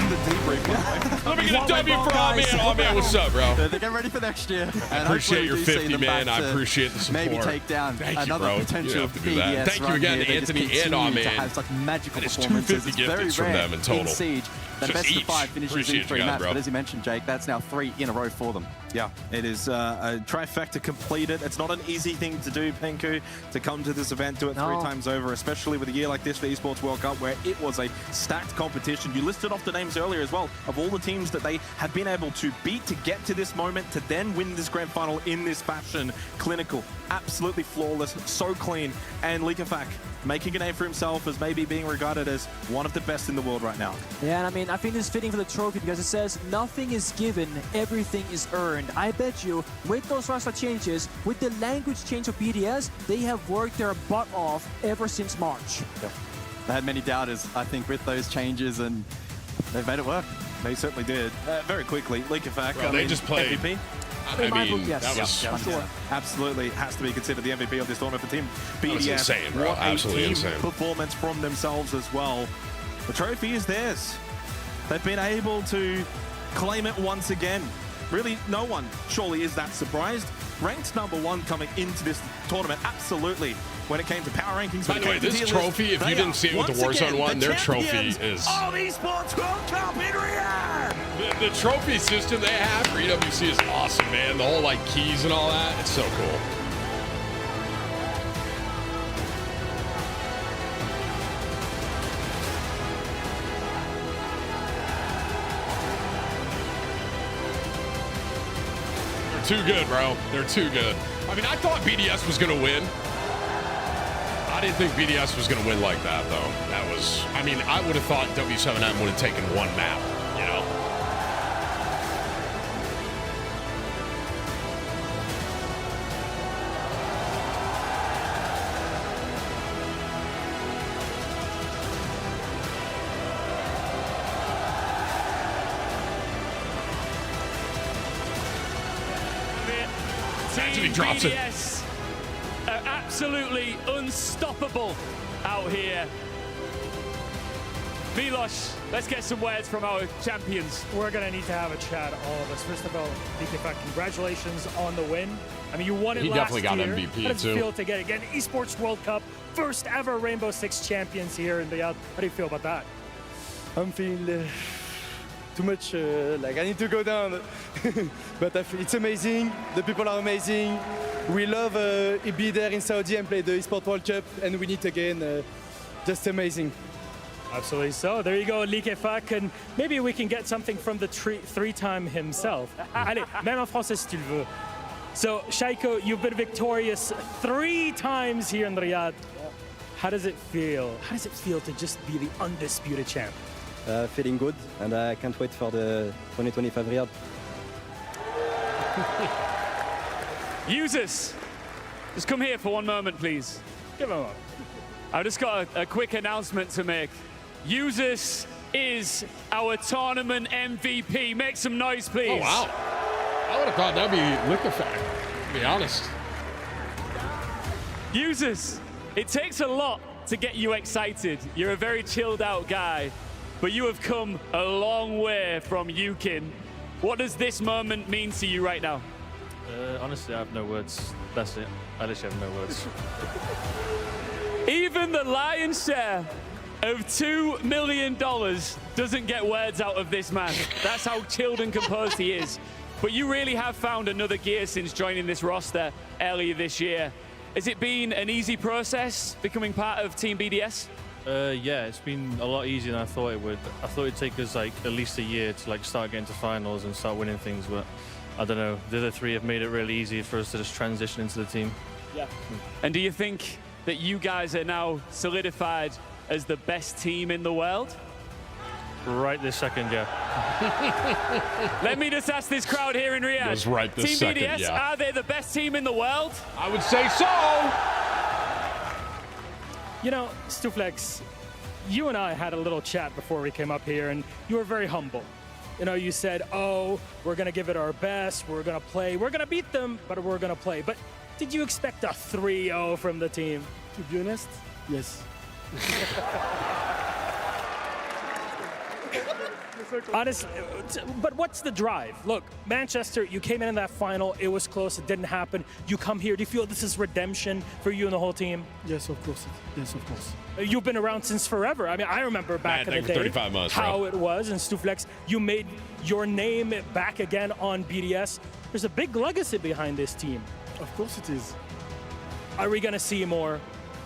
Let me get a W for oh man. Oh man, what's up, bro? They're getting ready for next year. I appreciate your 50, man. I appreciate the support. Maybe take down another potential BDS. Thank you again to Anthony and oh man. To have such magical that is performances. 250 It's very gifted from them in total. In Siege. The best of 5 finishes in 3 maps, bro. but as you mentioned, Jake, that's now 3 in a row for them. Yeah, it is a trifecta completed. It's not an easy thing to do, Penku, to come to this event, do it 3 times over, especially with a year like this for Esports World Cup, where it was a stacked competition. You listed off the names earlier as well of all the teams that they have been able to beat to get to this moment, to then win this grand final in this fashion. Clinical, absolutely flawless, so clean. And Likafak making a name for himself as maybe being regarded as one of the best in the world right now. Yeah, and I mean, I think this is fitting for the trophy because it says nothing is given, everything is earned. I bet you, with those roster changes, with the language change of BDS, they have worked their butt off ever since March. Yeah. They had many doubters, I think, with those changes, and they've made it work. They certainly did. Very quickly, Likafak, they just played MVP. I mean, yes. that was sure. Absolutely has to be considered the MVP of this tournament for Team BDS. Insane, bro. What Absolutely a team insane. performance from themselves as well. The trophy is theirs. They've been able to claim it once again. Really, no one surely is that surprised. Ranked #1 coming into this tournament, absolutely. When it came to power rankings, by the way, this trophy, if you didn't see it with the Warzone one, their trophy is of Esports World Cup in Riyadh. The trophy system they have for EWC is awesome, man. The whole like keys and all that, it's so cool. too good, bro. They're too good. I mean, I thought BDS was going to win. I didn't think BDS was going to win like that, though. That was, I mean, I would have thought W7M would have taken one map, you know? Team drops it. BDS are absolutely unstoppable out here. Milos, let's get some words from our champions. We're going to need to have a chat, all of us. First of all, DKFAC, congratulations on the win. I mean, you won it He last definitely got year. MVP, How does it too. feel to get again Esports World Cup, first ever Rainbow Six champions here in Riyadh? How do you feel about that? I'm feeling too much, like I need to go down. But it's amazing. The people are amazing. We love be there in Saudi and play the Esports World Cup, and we need again. Just amazing. Absolutely so. There you go, DKFAC, and maybe we can get something from the three-time himself. Allez, même en français si tu le veux. So, Shaiko, you've been victorious 3 times here in Riyadh. How does it feel? How does it feel to just be the undisputed champ? Feeling good, and I can't wait for the 2025 Riyadh. Users, just come here for one moment, please. Give him a moment. I've just got a quick announcement to make. Users is our tournament MVP. Make some noise, please. Oh, wow. I would have thought that'd be Liquefact, to be honest. Users, it takes a lot to get you excited. You're a very chilled out guy, but you have come a long way from Yukin. What does this moment mean to you right now? Honestly, I have no words. That's it. I literally have no words. Even the lion's share of $2 million doesn't get words out of this man. That's how chilled and composed he is. But you really have found another gear since joining this roster earlier this year. Has it been an easy process becoming part of Team BDS? Yeah, it's been a lot easier than I thought it would. I thought it'd take us like at least a year to like start getting to finals and start winning things, but I don't know. The other 3 have made it really easy for us to just transition into the team. Yeah. And do you think that you guys are now solidified as the best team in the world? Right this second, yeah. Let me just ask this crowd here in Riyadh. Just right this Team second, BDS, yeah. are they the best team in the world? I would say so. You know, Stuflex, you and I had a little chat before we came up here, and you were very humble. You know, you said, oh, we're going to give it our best, we're going to play, we're going to beat them, but we're going to play. But did you expect a 3-0 from the team? To be honest, yes. Honestly, but what's the drive? Look, Manchester, you came in that final, it was close, it didn't happen. You come here, do you feel this is redemption for you and the whole team? Yes, of course. Yes, of course. You've been around since forever. I mean, I remember back in the day 35 months, how bro. it was, and Stuflex, you made your name back again on BDS. There's a big legacy behind this team. Of course it is. Are we going to see more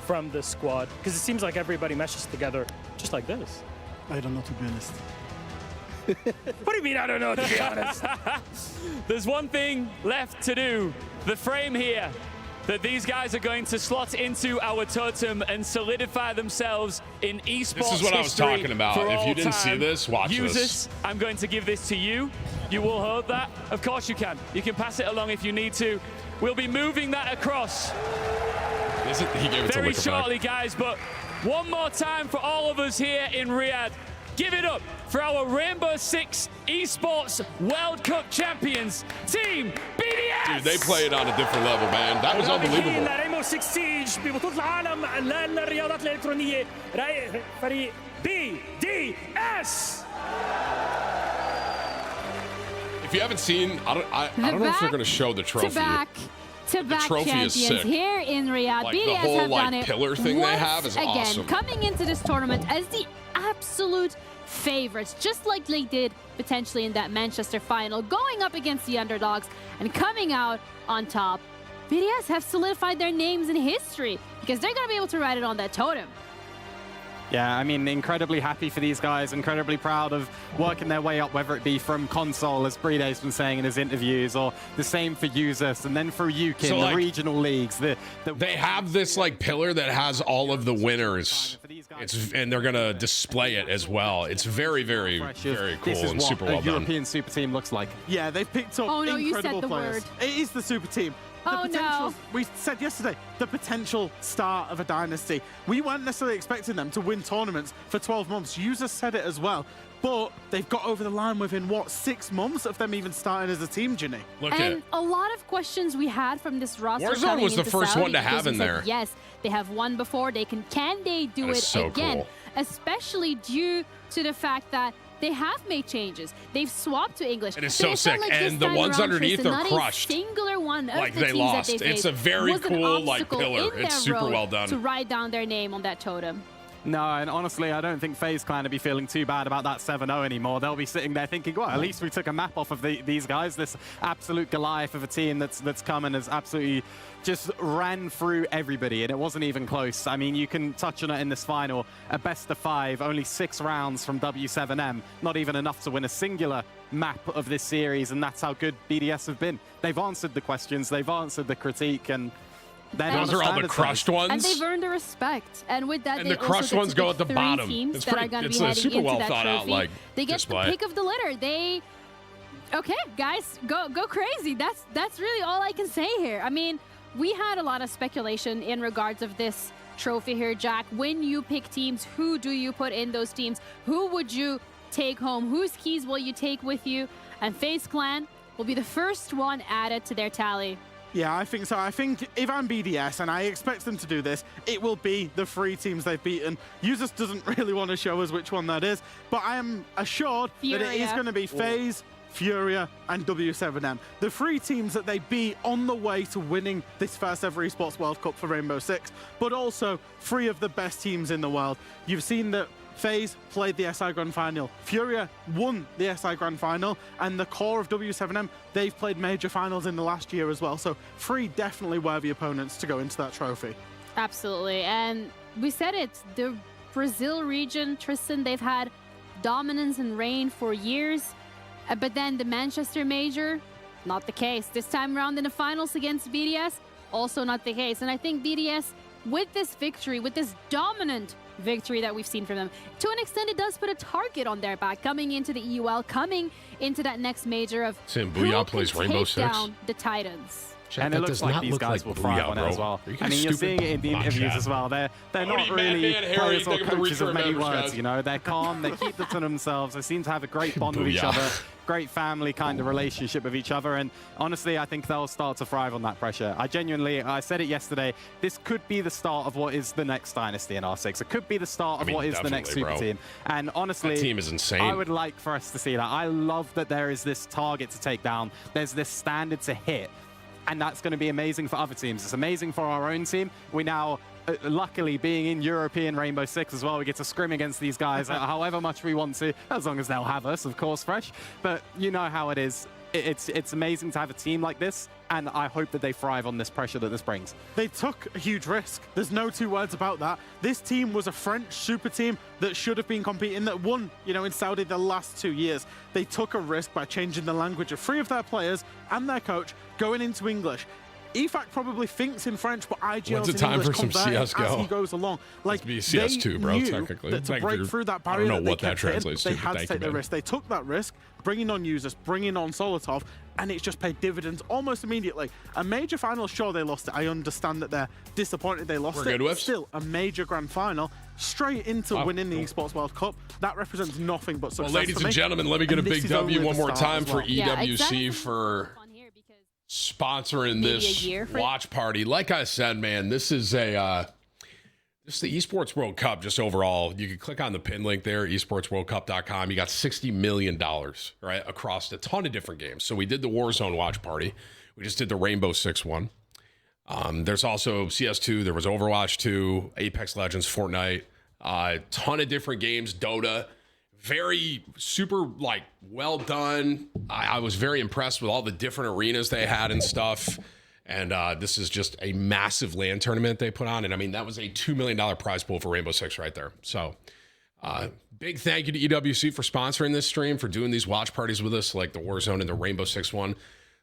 from the squad? Because it seems like everybody meshes together just like this. I don't know, to be honest. What do you mean, I don't know, to be honest? There's one thing left to do. The frame here that these guys are going to slot into our totem and solidify themselves in esports This is what I was history talking about. for If you all didn't see time. this, watch Users, this. I'm going to give this to you. You will hold that. Of course you can. You can pass it along if you need to. We'll be moving that across He gave it to very Liquefact. shortly, guys. But one more time for all of us here in Riyadh. Give it up for our Rainbow Six Esports World Cup champions, Team BDS! Dude, they play it on a different level, man. That was unbelievable. ريمبو 6 سيج ببطولة العالم للرياضات الإلكترونية فريق BDS. If you haven't seen, I don't know if they're going to show the trophy. To-back trophy is champions sick. here in Riyadh. Like, BDS the whole, have done it pillar thing they once have is again, awesome. coming into this tournament as the absolute favorites, just like they did potentially in that Manchester final, going up against the underdogs and coming out on top. BDS have solidified their names in history because they're going to be able to ride it on that totem. Yeah, I mean, incredibly happy for these guys, incredibly proud of working their way up, whether it be from console, as Bride's been saying in his interviews, or the same for Usus, and then for UKIN, So, like, the regional leagues. They have this like pillar that has all of the winners, and they're gonna display it as well. It's very, very, very cool This is and what super a well done. European super team looks like. Yeah, they've picked up Oh, no, you incredible said the players. word. It is the super team. The Oh, potential, no. we said yesterday, the potential start of a dynasty. We weren't necessarily expecting them to win tournaments for 12 months. Users said it as well. But they've got over the line within, what, 6 months of them even starting as a team, Ginny? And a lot of questions we had from this roster. Warzone coming was the into first Saudi one to have because we in said, there. Yes, they have won before. Can they do That is it so again? cool. Especially due to the fact that they have made changes. They've swapped to English. It is But so it felt sick. like this And the time ones around, underneath Tristan, are not crushed. A singular one of Like the they teams lost. that they It's faced a very was an cool, like, obstacle pillar. in It's their super road well done. to write down their name on that totem. No, and honestly, I don't think FaZe Clan will be feeling too bad about that 7-0 anymore. They'll be sitting there thinking, well, at least we took a map off of these guys. This absolute Goliath of a team that's come and has absolutely just ran through everybody, and it wasn't even close. I mean, you can touch on it in this final. A best of 5, only 6 rounds from W7M. Not even enough to win a singular map of this series, and that's how good BDS have been. They've answered the questions, they've answered the critique, and those are all the crushed ones. And they've earned the respect. And with that, And they the crushed also get ones to go pick at the 3 bottom. teams It's that pretty- are going to it's be a heading super into well that thought out, trophy. like, They get display. the pick of the litter. They, okay, guys, go crazy. That's really all I can say here. I mean, we had a lot of speculation in regards of this trophy here, Jack. When you pick teams, who do you put in those teams? Who would you take home? Whose keys will you take with you? And FaZe Clan will be the first one added to their tally. Yeah, I think so. I think if I'm BDS, and I expect them to do this, it will be the 3 teams they've beaten. Users doesn't really want to show us which one that is, but I am assured that it is going to be FaZe, Furia, and W7M. The 3 teams that they beat on the way to winning this first ever Esports World Cup for Rainbow Six, but also 3 of the best teams in the world. You've seen that FaZe played the SI Grand Final. Furia won the SI Grand Final, and the core of W7M, they've played major finals in the last year as well. So 3 definitely worthy opponents to go into that trophy. Absolutely. And we said it, the Brazil region, Tristan, they've had dominance and reign for years. But then the Manchester Major, not the case. This time around in the finals against BDS, also not the case. And I think BDS, with this victory, with this dominant victory that we've seen from them, to an extent, it does put a target on their back coming into the EUL, coming into that next major of Tim who Booyah can plays take Rainbow Six. down the Titans. Chat, and it that looks does like not these look guys like will thrive Booyah, on it bro. as well. Are you I guys mean, you're stupid? seeing it in the Come on, interviews chat. as well. They're Only not Madman, really Harry, players or think of the coaches of many remembers, words, guys. you know. They're calm, they keep it to themselves. They seem to have a great bond with each Booyah. other, great family kind of relationship with each other. And honestly, I think they'll start to thrive on that pressure. I said it yesterday, this could be the start of what is the next dynasty in R6. It could be the start of what is the next super team. And honestly, that team is insane. I would like for us to see that. I love that there is this target to take down. There's this standard to hit. And that's going to be amazing for other teams. It's amazing for our own team. We now, luckily, being in European Rainbow Six as well, we get to scrim against these guys however much we want to, as long as they'll have us, of course, fresh. But you know how it is. It's amazing to have a team like this, and I hope that they thrive on this pressure that this brings. They took a huge risk. There's no 2 words about that. This team was a French super team that should have been competing, that won, in Saudi the last 2 years. They took a risk by changing the language of 3 of their players and their coach going into English. EFAC probably thinks in French, but IGL's When's it in time English, for some converting CS:GO? as he goes along. Like, Be CS2, bro, they knew technically. that to Thank break you. through that I barrier don't know that what they that kept hitting, translates they to, had but to thank take you, the man. risk. They took that risk, bringing on users, bringing on Solotov, and it's just paid dividends almost immediately. A major final, sure, they lost it. I understand that they're disappointed they lost We're it. good with. Still, a major grand final, straight into winning the Esports World Cup. That represents nothing but success. Well, ladies for me. and gentlemen, let me get a And this big is only W the one more start time as for well. EWC for sponsoring Maybe this a year for watch party. Like I said, man, this is the Esports World Cup. Just overall, you can click on the pin link there, esportsworldcup.com. You got $60 million right across a ton of different games. So we did the Warzone watch party. We just did the Rainbow Six one. There's also CS2. There was Overwatch 2, Apex Legends, Fortnite, a ton of different games, Dota. Very super well done. I was very impressed with all the different arenas they had and stuff. And this is just a massive LAN tournament they put on. And I mean, that was a $2 million prize pool for Rainbow Six right there. So big thank you to EWC for sponsoring this stream, for doing these watch parties with us, like the Warzone and the Rainbow Six one.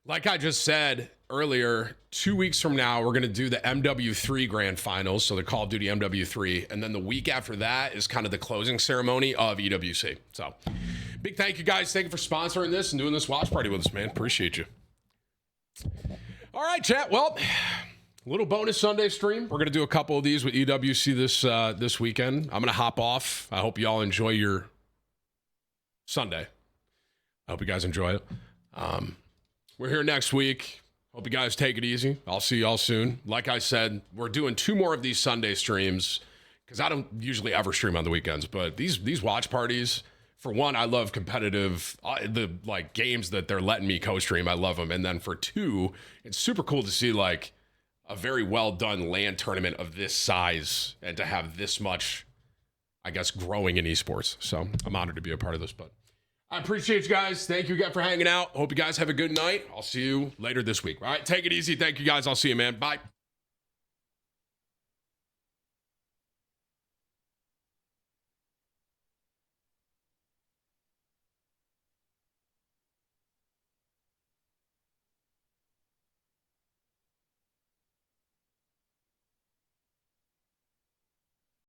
Like I just said earlier, 2 weeks from now, we're going to do the MW3 Grand Finals, so the Call of Duty MW3. And then the week after that is kind of the closing ceremony of EWC. So big thank you, guys. Thank you for sponsoring this and doing this watch party with us, man. Appreciate you. All right, chat. Well, little bonus Sunday stream. We're going to do a couple of these with EWC this weekend. I'm going to hop off. I hope you all enjoy your Sunday. I hope you guys enjoy it. We're here next week. Hope you guys take it easy. I'll see y'all soon. Like I said, we're doing 2 more of these Sunday streams because I don't usually ever stream on the weekends. But these watch parties, for one, I love competitive, the like games that they're letting me co-stream. I love them. And then for 2, it's super cool to see like a very well done LAN tournament of this size and to have this much, I guess, growing in esports. So I'm honored to be a part of this. But I appreciate you guys. Thank you again for hanging out. Hope you guys have a good night. I'll see you later this week. All right, take it easy. Thank you guys. I'll see you, man. Bye.